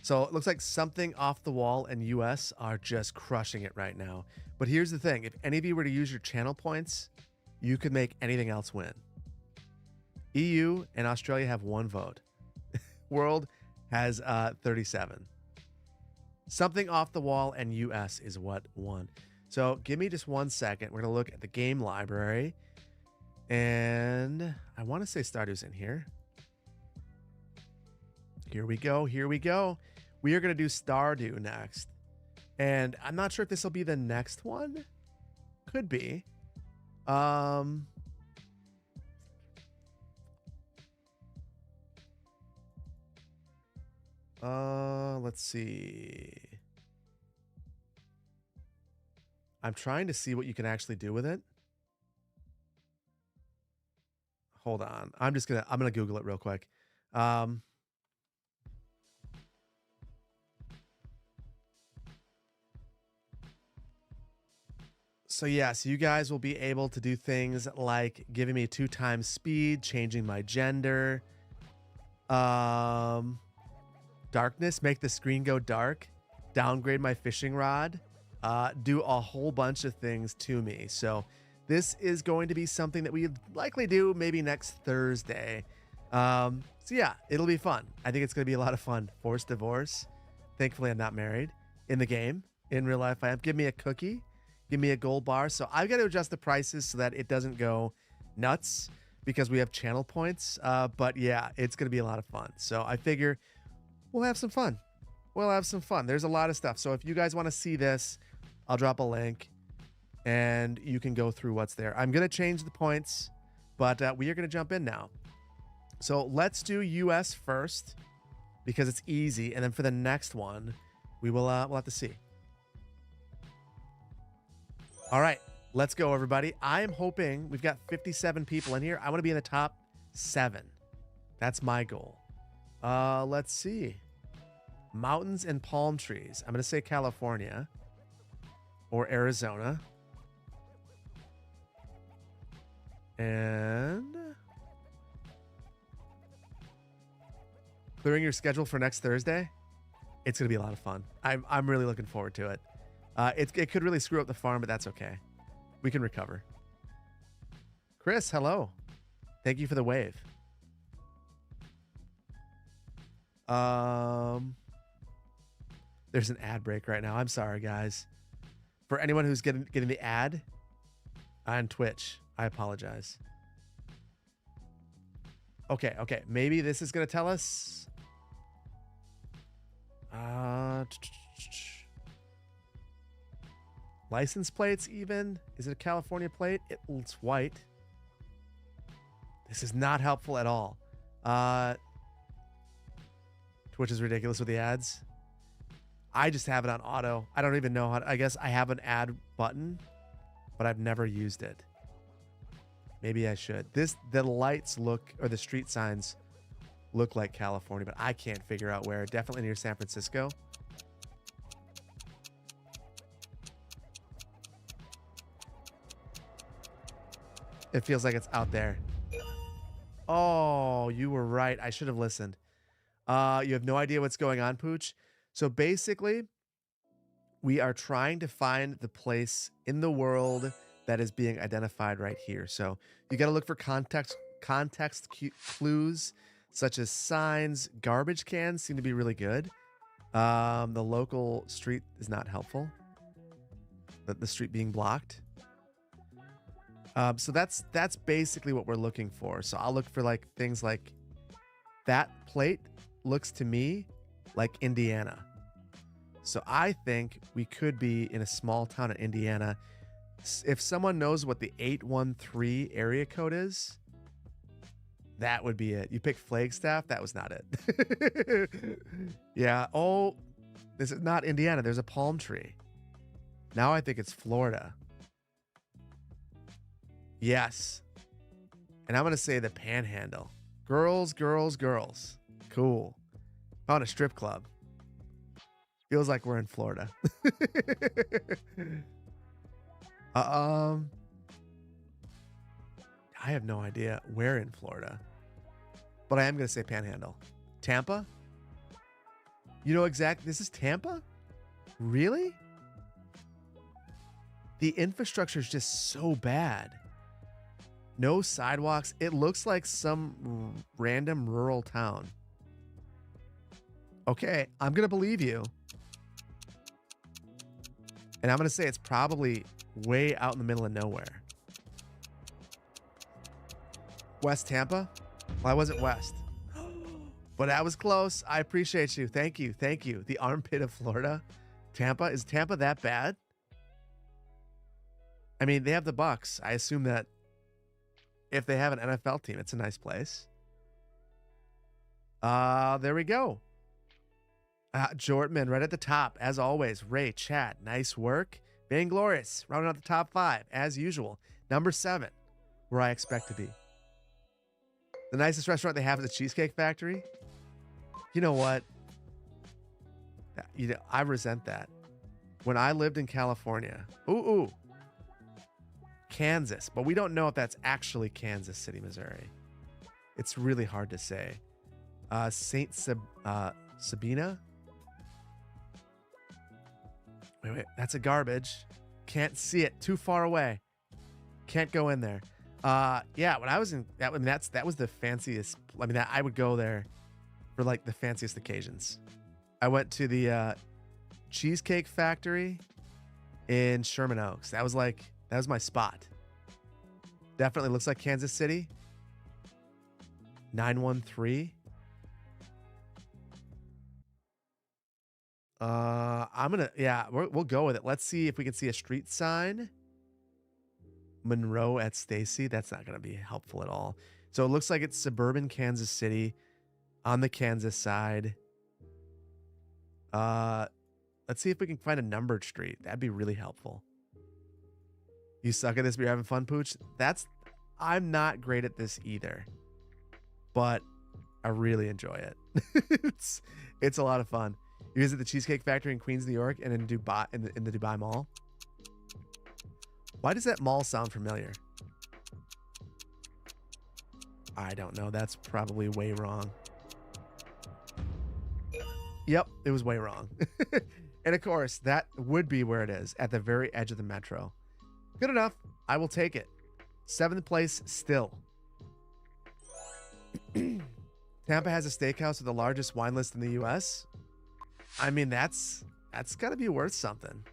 S1: So it looks like something off the wall and US are just crushing it right now. But here's the thing. If any of you were to use your channel points, you could make anything else win. EU and Australia have 1 vote. World has 37. Something off the wall and US is what won. So give me just 1 second. We're going to look at the game library. And I want to say Stardew's in here. Here we go. Here we go. We are going to do Stardew next. And I'm not sure if this will be the next one. Could be. Let's see. I'm trying to see what you can actually do with it. Hold on. I'm gonna Google it real quick. So yeah, so you guys will be able to do things like giving me 2 times speed, changing my gender, darkness, make the screen go dark, downgrade my fishing rod, do a whole bunch of things to me. So this is going to be something that we likely do maybe next Thursday. So yeah, it'll be fun. I think it's going to be a lot of fun. Forced divorce. Thankfully, I'm not married in the game. In real life, I am. Give me a cookie. Give me a gold bar. So I've got to adjust the prices so that it doesn't go nuts because we have channel points. But yeah, it's going to be a lot of fun. So I figure we'll have some fun. We'll have some fun. There's a lot of stuff. So if you guys want to see this, I'll drop a link and you can go through what's there. I'm going to change the points, but we are going to jump in now. So let's do US first because it's easy. And then for the next one, we'll have to see. All right, let's go, everybody. I am hoping we've got 57 people in here. I want to be in the top 7. That's my goal. Let's see. Mountains and palm trees. I'm going to say California or Arizona. And clearing your schedule for next Thursday. It's going to be a lot of fun. I'm really looking forward to it. It could really screw up the farm, but that's okay. We can recover. Chris, hello. Thank you for the wave. There's an ad break right now. I'm sorry, guys. For anyone who's getting the ad on Twitch, I apologize. Okay. Maybe this is going to tell us. License plates even? Is it a California plate? It's white. This is not helpful at all. Twitch is ridiculous with the ads. I just have it on auto. I don't even know how to, I guess I have an ad button, but I've never used it. Maybe I should. The lights look, or the street signs look like California, but I can't figure out where. Definitely near San Francisco. It feels like it's out there. Oh, you were right. I should have listened. You have no idea what's going on, Pooch. So basically, we are trying to find the place in the world that is being identified right here. So you got to look for context clues such as signs. Garbage cans seem to be really good. The local street is not helpful. The street being blocked. So that's basically what we're looking for. So I'll look for like things like that plate looks to me like Indiana. So I think we could be in a small town in Indiana. If someone knows what the 813 area code is, that would be it. You picked Flagstaff. That was not it. Yeah. Oh, this is not Indiana. There's a palm tree. Now I think it's Florida. Yes. And I'm going to say the Panhandle. Girls. Cool. Found a strip club. Feels like we're in Florida. I have no idea where in Florida. But I am going to say Panhandle. Tampa? You know exactly. This is Tampa? Really? The infrastructure is just so bad. No sidewalks. It looks like some random rural town. Okay, I'm going to believe you. And I'm going to say it's probably way out in the middle of nowhere. West Tampa? Why was it west? But that was close. I appreciate you. Thank you. Thank you. The armpit of Florida. Tampa. Is Tampa that bad? I mean, they have the Bucks. I assume that if they have an NFL team, it's a nice place. There we go. Jordan, right at the top, as always. Ray, chat, nice work. Vainglorious, rounding out the top 5, as usual. Number 7, where I expect to be. The nicest restaurant they have is the Cheesecake Factory. You know what? I resent that. When I lived in California, Kansas, but we don't know if that's actually Kansas City, Missouri. It's really hard to say. Saint Sabina. Wait, that's a garbage. Can't see it. Too far away. Can't go in there. Yeah, when I was in that, that was the fanciest. I mean, I would go there for like the fanciest occasions. I went to the Cheesecake Factory in Sherman Oaks. That was my spot. Definitely looks like Kansas City. 913. We'll go with it. Let's see if we can see a street sign. Monroe at Stacy. That's not going to be helpful at all. So it looks like it's suburban Kansas City on the Kansas side. Let's see if we can find a numbered street. That'd be really helpful. You suck at this, but you're having fun, Pooch. I'm not great at this either, but I really enjoy it. It's a lot of fun. You visit the Cheesecake Factory in Queens, New York, and in Dubai, in the Dubai Mall. Why does that mall sound familiar? I don't know. That's probably way wrong. Yep, it was way wrong. And of course, that would be where it is, at the very edge of the metro. Good enough. I will take it. 7th place still. Tampa has a steakhouse with the largest wine list in the U.S. I mean, that's got to be worth something.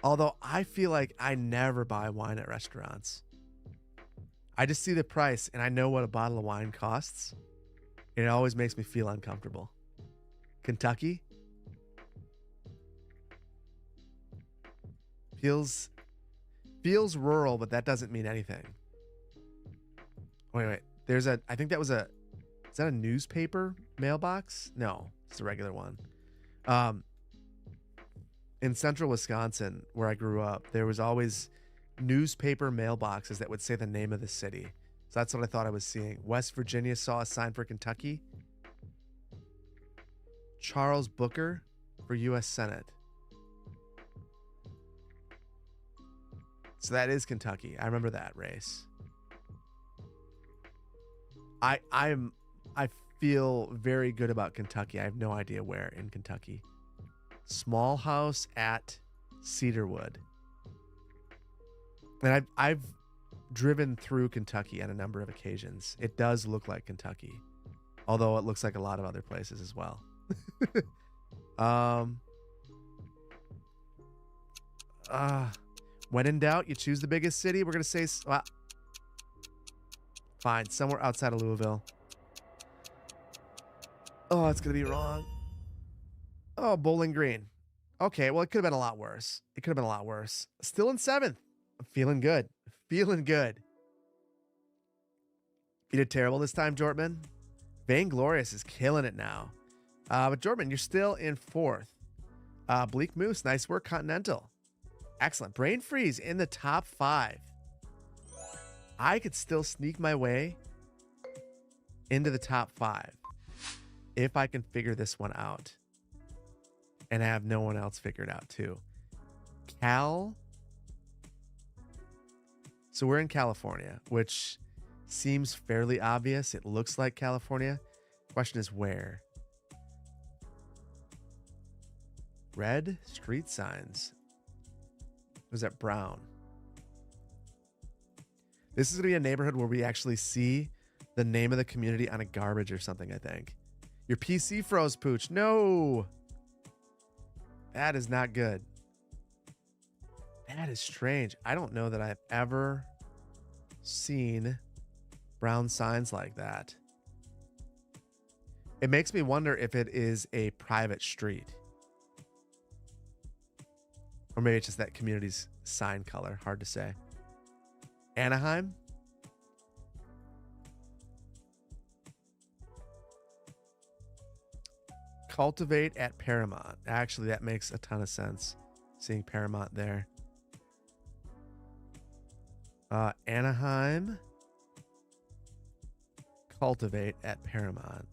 S1: Although I feel like I never buy wine at restaurants. I just see the price and I know what a bottle of wine costs. And it always makes me feel uncomfortable. Kentucky? Feels rural, but that doesn't mean anything. Wait. I think that was is that a newspaper mailbox? No, it's a regular one. In central Wisconsin, where I grew up, there was always newspaper mailboxes that would say the name of the city. So that's what I thought I was seeing. West Virginia saw a sign for Kentucky. Charles Booker for U.S. Senate. So that is Kentucky. I remember that race. I feel very good about Kentucky. I have no idea where in Kentucky. Small house at Cedarwood. And I've driven through Kentucky on a number of occasions. It does look like Kentucky, although it looks like a lot of other places as well. When in doubt, you choose the biggest city. We're gonna say, well, fine, somewhere outside of Louisville. Oh, it's gonna be wrong. Oh, Bowling Green. Okay, well, it could have been a lot worse. Still in 7th. I'm feeling good. You did terrible this time, Jortman. Vainglorious is killing it now. But Jortman, you're still in 4th. Bleak Moose, nice work. Continental. Excellent. Brain Freeze in the top 5. I could still sneak my way into the top 5 if I can figure this one out. And have no one else figured out too. So we're in California, which seems fairly obvious. It looks like California. Question is where? Red street signs. Was that brown? This is going to be a neighborhood where we actually see the name of the community on a garbage or something, I think. Your PC froze, Pooch. No. That is not good. That is strange. I don't know that I've ever seen brown signs like that. It makes me wonder if it is a private street. Or maybe it's just that community's sign color. Hard to say. Anaheim? Cultivate at Paramount. Actually, that makes a ton of sense. Seeing Paramount there. Anaheim. Cultivate at Paramount.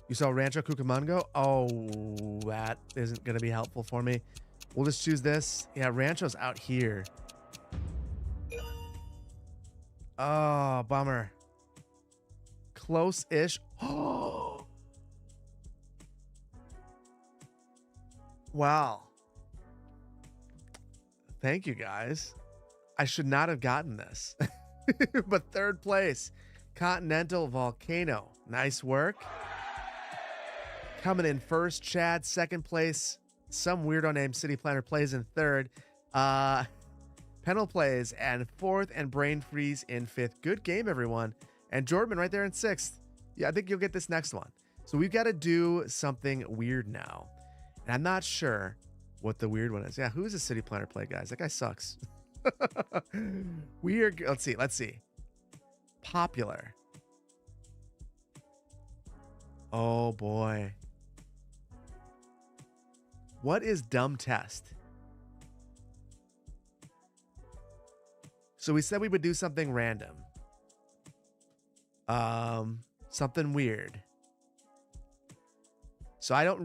S1: You saw Rancho Cucamonga? Oh, that isn't going to be helpful for me. We'll just choose this. Yeah, Rancho's out here. Oh, bummer. Close-ish. Oh. Wow. Thank you, guys. I should not have gotten this. But third place, Continental Volcano. Nice work. Coming in first, Chad. Second place, some weirdo named City Planner plays in third. Pennell plays and fourth, and Brain Freeze in fifth. Good game, everyone. And Jordan right there in sixth. Yeah, I think you'll get this next one. So we've got to do something weird now. And I'm not sure what the weird one is. Yeah, who is a City Planner play, guys? That guy sucks. Weird. Let's see. Popular. Oh, boy. What is dumb test? So we said we would do something random. Something weird. So I can't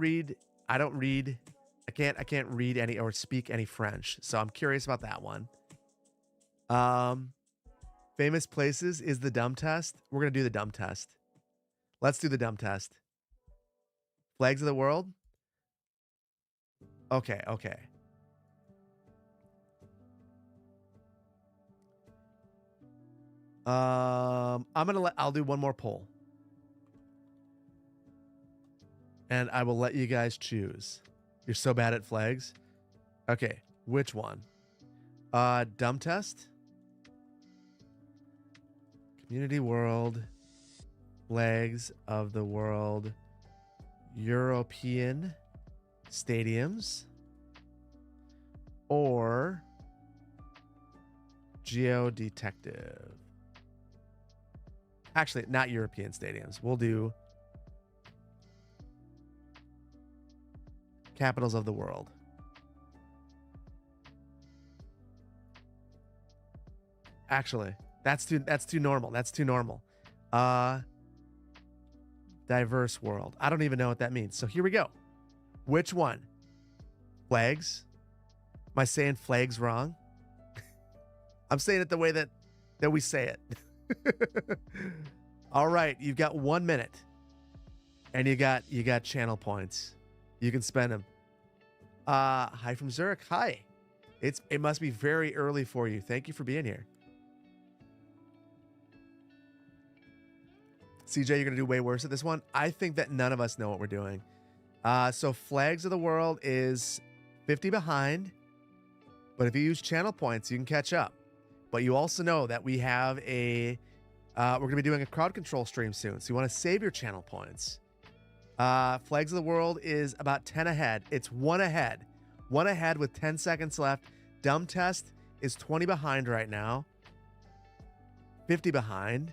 S1: read any or speak any French. So I'm curious about that one. Famous places is the dumb test. We're going to do the dumb test. Let's do the dumb test. Flags of the world. Okay. I'll do one more poll. And I will let you guys choose. You're so bad at flags. Okay, which one? Dumb test. Community world. Flags of the world. European stadiums. Or Geodetective. Actually, not European stadiums. We'll do capitals of the world. Actually, that's too normal. That's too normal. Diverse world. I don't even know what that means. So here we go. Which one? Flags? Am I saying flags wrong? I'm saying it the way that we say it. All right, you've got 1 minute. And you got channel points. You can spend them. Hi from Zurich. Hi. It must be very early for you. Thank you for being here. CJ, you're going to do way worse at this one. I think that none of us know what we're doing. So Flags of the World is 50 behind. But if you use channel points, you can catch up. But you also know that we have we're going to be doing a crowd control stream soon. So you want to save your channel points. Flags of the World is about 10 ahead. It's 1 ahead. 1 ahead with 10 seconds left. Dumb Test is 20 behind right now. 50 behind.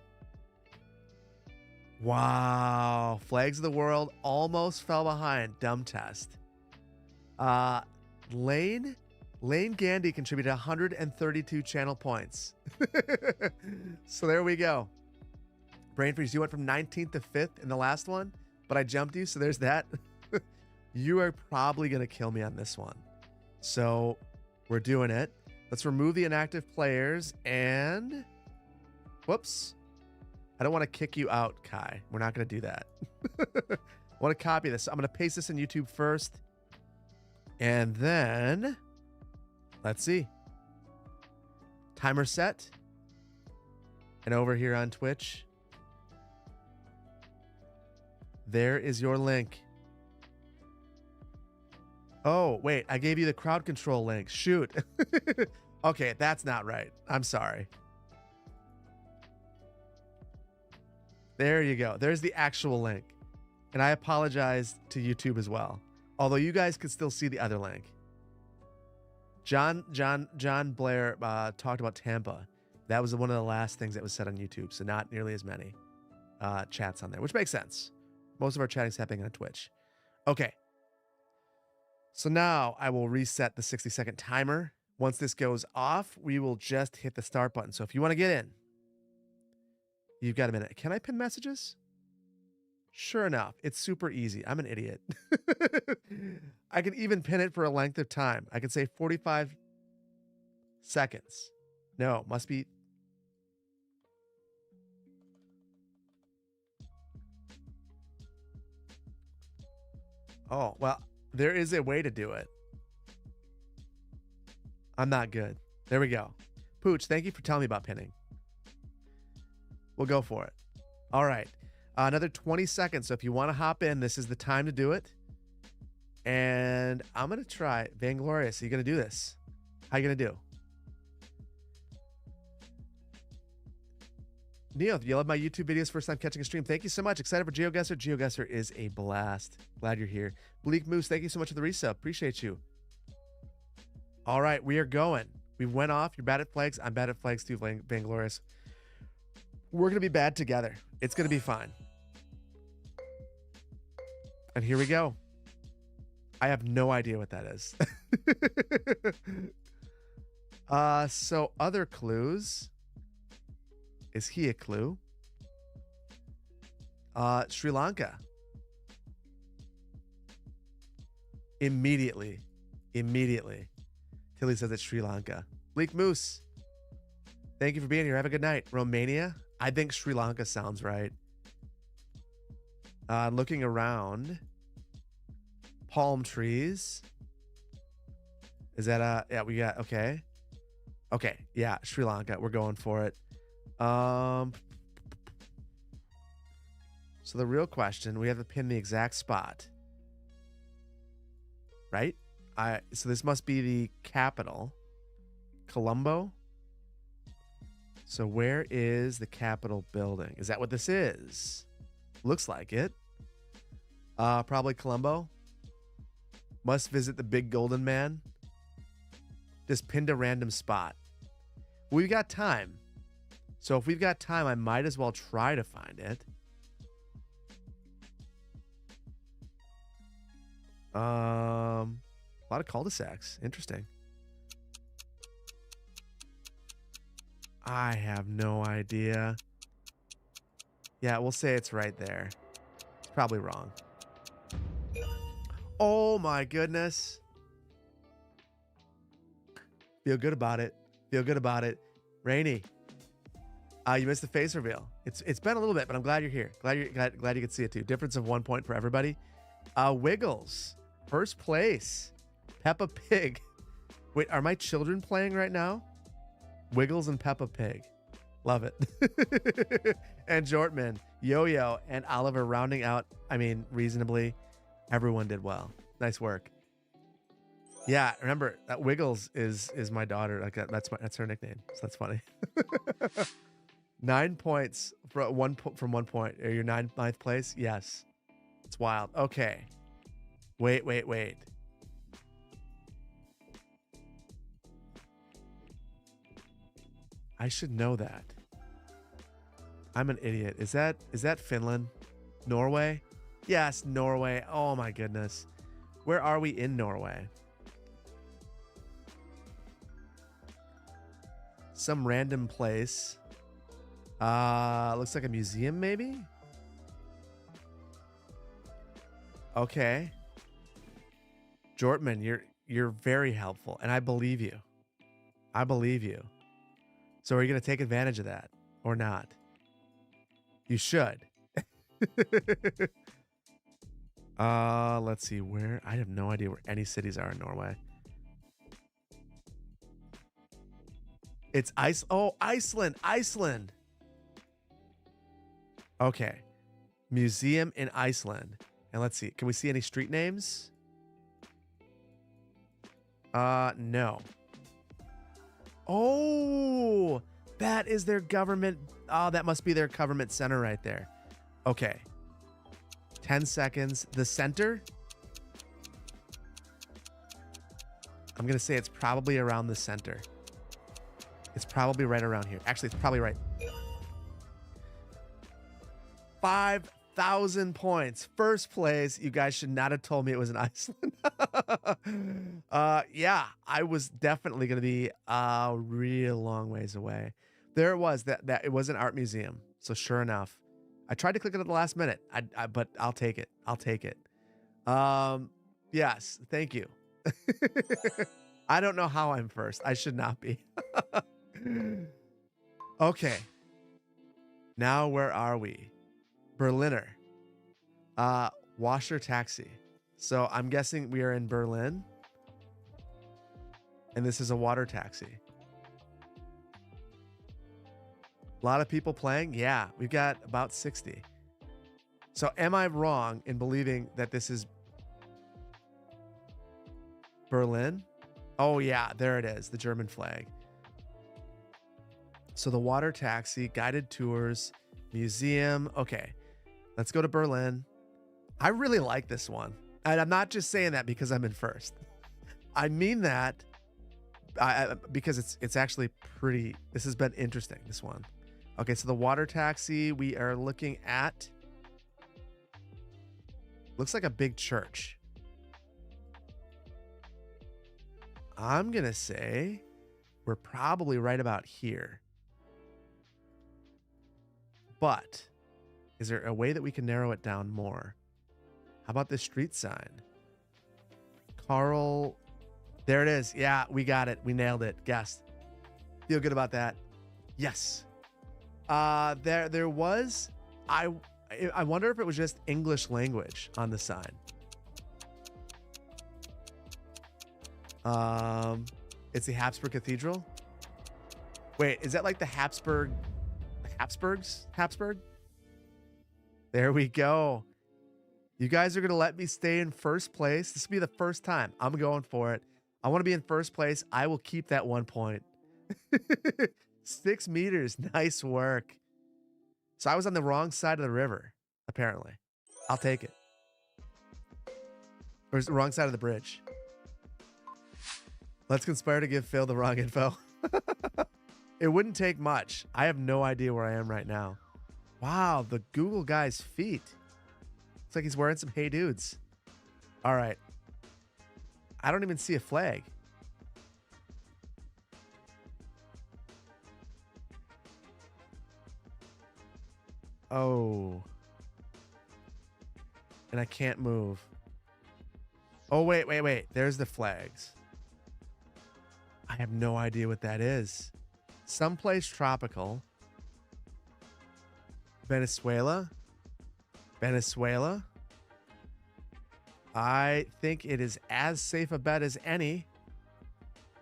S1: Wow. Flags of the World almost fell behind Dumb Test. Lane Gandy contributed 132 channel points. So there we go. Brain Freeze, you went from 19th to 5th in the last one, but I jumped you, so there's that. You are probably going to kill me on this one. So we're doing it. Let's remove the inactive players and... Whoops. I don't want to kick you out, Kai. We're not going to do that. I want to copy this. I'm going to paste this in YouTube first. And then... Let's see. Timer set. And over here on Twitch... There is your link. Oh, wait. I gave you the crowd control link. Shoot. Okay, that's not right. I'm sorry. There you go. There's the actual link. And I apologize to YouTube as well. Although you guys could still see the other link. John Blair talked about Tampa. That was one of the last things that was said on YouTube. So not nearly as many chats on there, which makes sense. Most of our chatting's happening on Twitch. Okay. So now I will reset the 60-second timer. Once this goes off, we will just hit the start button. So if you want to get in, you've got a minute. Can I pin messages? Sure enough, it's super easy. I'm an idiot. I can even pin it for a length of time. I can say 45 seconds. No, must be. Oh, well, there is a way to do it. I'm not good. There we go. Pooch, thank you for telling me about pinning. We'll go for it. All right. Another 20 seconds. So if you want to hop in, this is the time to do it. And I'm going to try. Vainglorious, are you going to do this? How you going to do? Neil, you love my YouTube videos, first time catching a stream. Thank you so much. Excited for GeoGuessr. GeoGuessr is a blast. Glad you're here. Bleak Moose, thank you so much for the resub. Appreciate you. All right, we are going. We went off. You're bad at flags. I'm bad at flags too, Vainglorious. We're going to be bad together. It's going to be fine. And here we go. I have no idea what that is. So other clues. Is he a clue? Sri Lanka. Immediately. Tilly says it's Sri Lanka. Bleak Moose. Thank you for being here. Have a good night. Romania. I think Sri Lanka sounds right. Looking around. Palm trees. Is that yeah, we got okay. Okay, yeah, Sri Lanka. We're going for it. So the real question, we have to pin the exact spot. Right? So this must be the capital. Colombo. So where is the Capitol building? Is that what this is? Looks like it. Probably Colombo. Must visit the big golden man. Just pinned a random spot. We've got time. So if we've got time, I might as well try to find it. A lot of cul-de-sacs. Interesting. I have no idea. Yeah, we'll say it's right there. It's probably wrong. Oh my goodness. Feel good about it. Feel good about it. Rainy. You missed the face reveal. It's been a little bit, but I'm glad you're here. Glad you could see it too. Difference of 1 point for everybody. Wiggles. First place. Peppa Pig. Wait, are my children playing right now? Wiggles and Peppa Pig. Love it. And Jortman, Yo-Yo, and Oliver rounding out, I mean, reasonably. Everyone did well. Nice work. Yeah, remember that Wiggles is my daughter. Like that's her nickname. So that's funny. 9 points from 1 point. Are you ninth place? Yes. It's wild. Okay. Wait. I should know that. I'm an idiot. Is that Finland? Norway? Yes, Norway. Oh my goodness. Where are we in Norway? Some random place. Looks like a museum maybe? Okay. Jortman, you're very helpful and I believe you. So are you going to take advantage of that or not? You should. Let's see where. I have no idea where any cities are in Norway. It's Iceland. Okay. Museum in Iceland. And let's see. Can we see any street names? No. Oh, that is their government. Oh, that must be their government center right there. Okay. 10 seconds. The center. I'm going to say it's probably around the center. It's probably right around here. Actually, it's probably right. 5,000 points. First place. You guys should not have told me it was in Iceland. Yeah, I was definitely going to be a real long ways away. There it was. That it was an art museum. So sure enough, I tried to click it at the last minute. But I'll take it. I'll take it. Yes, thank you. I don't know how I'm first. I should not be. Okay. Now where are we? Berliner. Washer taxi. So I'm guessing we are in Berlin. And this is a water taxi. A lot of people playing. Yeah, we've got about 60. So am I wrong in believing that this is Berlin? Oh yeah, there it is. The German flag. So the water taxi, guided tours, museum. Okay, let's go to Berlin. I really like this one. And I'm not just saying that because I'm in first. I mean that because it's actually pretty, this has been interesting, this one. Okay, so the water taxi, we are looking at, looks like a big church. I'm going to say we're probably right about here. But is there a way that we can narrow it down more? How about this street sign? Carl. There it is. Yeah, we got it. We nailed it. Guessed. Feel good about that. Yes. There was, I wonder if it was just English language on the sign. It's the Habsburg Cathedral. Wait, is that like the Habsburg? Habsburg? There we go. You guys are going to let me stay in first place. This will be the first time. I'm going for it. I want to be in first place. I will keep that 1 point. 6 meters. Nice work. So I was on the wrong side of the river, apparently. I'll take it. Or is it the wrong side of the bridge? Let's conspire to give Phil the wrong info. It wouldn't take much. I have no idea where I am right now. Wow, the Google guy's feet. Looks like he's wearing some Hey Dudes. All right. I don't even see a flag. Oh. And I can't move. Oh, wait. There's the flags. I have no idea what that is. Someplace tropical. Venezuela. I think it is as safe a bet as any.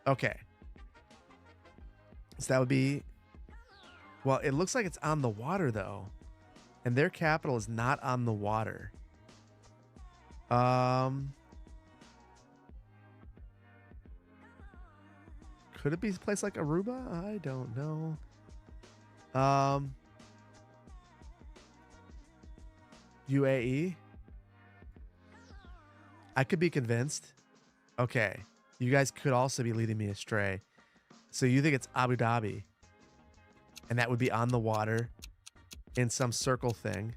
S1: Okay. So that would be... Well, it looks like it's on the water, though. And their capital is not on the water. Could it be a place like Aruba? I don't know. UAE? I could be convinced. Okay. You guys could also be leading me astray. So you think it's Abu Dhabi. And that would be on the water in some circle thing.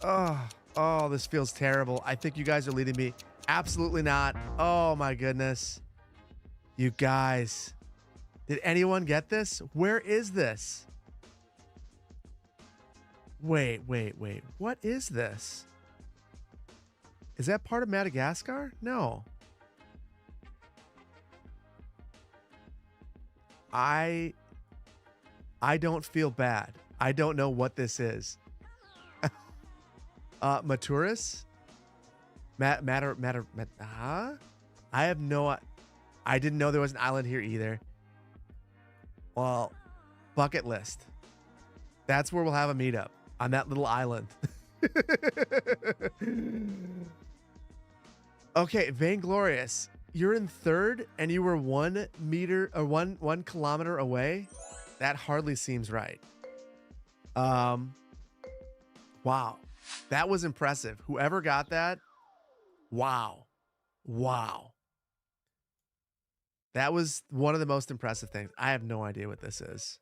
S1: Oh, this feels terrible. I think you guys are leading me. Absolutely not. Oh my goodness. You guys. Did anyone get this? Where is this? Wait. What is this? Is that part of Madagascar? No. I don't feel bad. I don't know what this is. Maturis? I have no... I didn't know there was an island here either. Well, bucket list. That's where we'll have a meetup. On that little island. Okay, Vainglorious. you're in third and you were 1 meter or 1 kilometer away. That hardly seems right. Wow. That was impressive. Whoever got that, wow. Wow. That was one of the most impressive things. I have no idea what this is.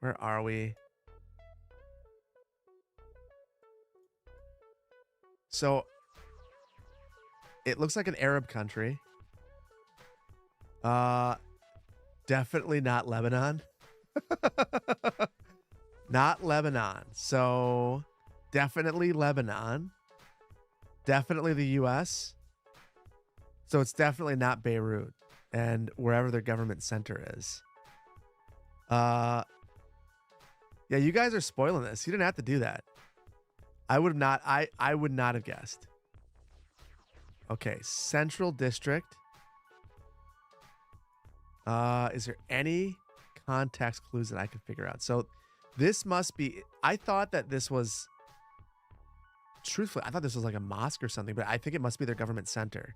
S1: Where are we? So it looks like an Arab country. Definitely not Lebanon. Not Lebanon. So definitely Lebanon. Definitely the US. So it's definitely not Beirut and wherever their government center is. Yeah, you guys are spoiling this. You didn't have to do that. I would not have guessed. Okay, Central District. Is there any context clues that I can figure out? So this must be, I thought that this was, truthfully, I thought this was like a mosque or something, but I think it must be their government center.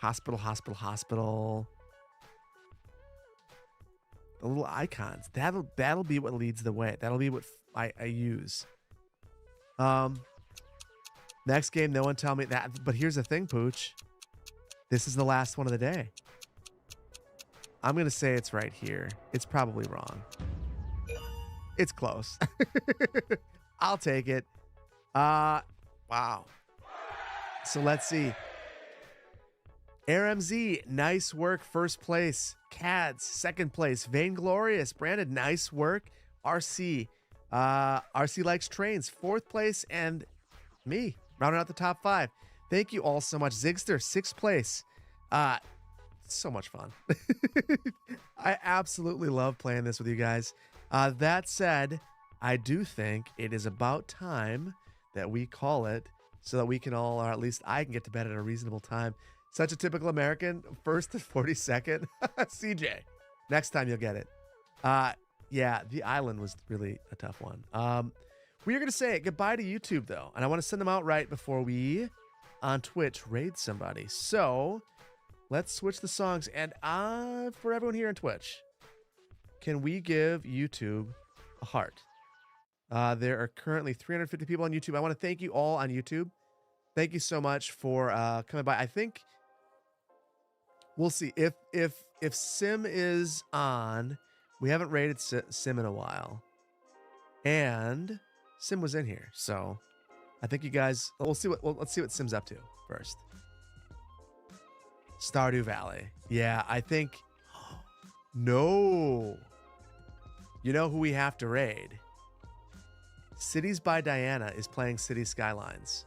S1: Hospital. The little icons. That'll be what leads the way. That'll be what I use. Next game, no one tell me that. But here's the thing, Pooch. This is the last one of the day. I'm going to say it's right here. It's probably wrong. It's close. I'll take it. Wow. So let's see. RMZ, nice work. First place. Cads, second place. Vainglorious. Brandon, nice work. RC. RC likes trains. Fourth place. And me, rounding out the top 5. Thank you all so much. Zigster, 6th place. So much fun. I absolutely love playing this with you guys. That said, I do think it is about time that we call it so that we can all, or at least I can get to bed at a reasonable time. Such a typical American, first to 42nd. CJ, next time you'll get it. Yeah, the island was really a tough one. We are going to say goodbye to YouTube, though. And I want to send them out right before we, on Twitch, raid somebody. So let's switch the songs. And for everyone here on Twitch, can we give YouTube a heart? There are currently 350 people on YouTube. I want to thank you all on YouTube. Thank you so much for coming by. I think we'll see if Sim is on. We haven't rated Sim in a while, and Sim was in here, so I think you guys. Let's see what Sim's up to first. Stardew Valley. Yeah, I think. No. You know who we have to raid? Cities by Diana is playing City Skylines.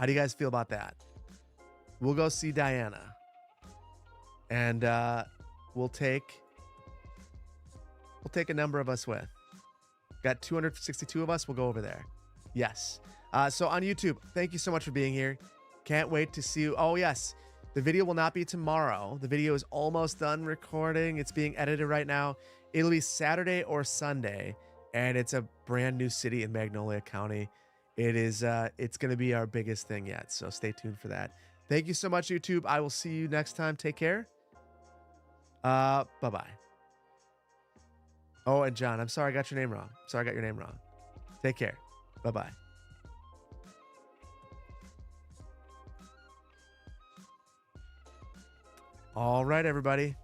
S1: How do you guys feel about that? We'll go see Diana. And we'll take a number of us with. Got 262 of us. We'll go over there. Yes. So on YouTube, thank you so much for being here. Can't wait to see you. Oh, yes. The video will not be tomorrow. The video is almost done recording. It's being edited right now. It'll be Saturday or Sunday. And it's a brand new city in Magnolia County. It is, it's going to be our biggest thing yet. So stay tuned for that. Thank you so much, YouTube. I will see you next time. Take care. Bye-bye. Oh, and John, I'm sorry I got your name wrong. Take care. Bye-bye. All right, everybody.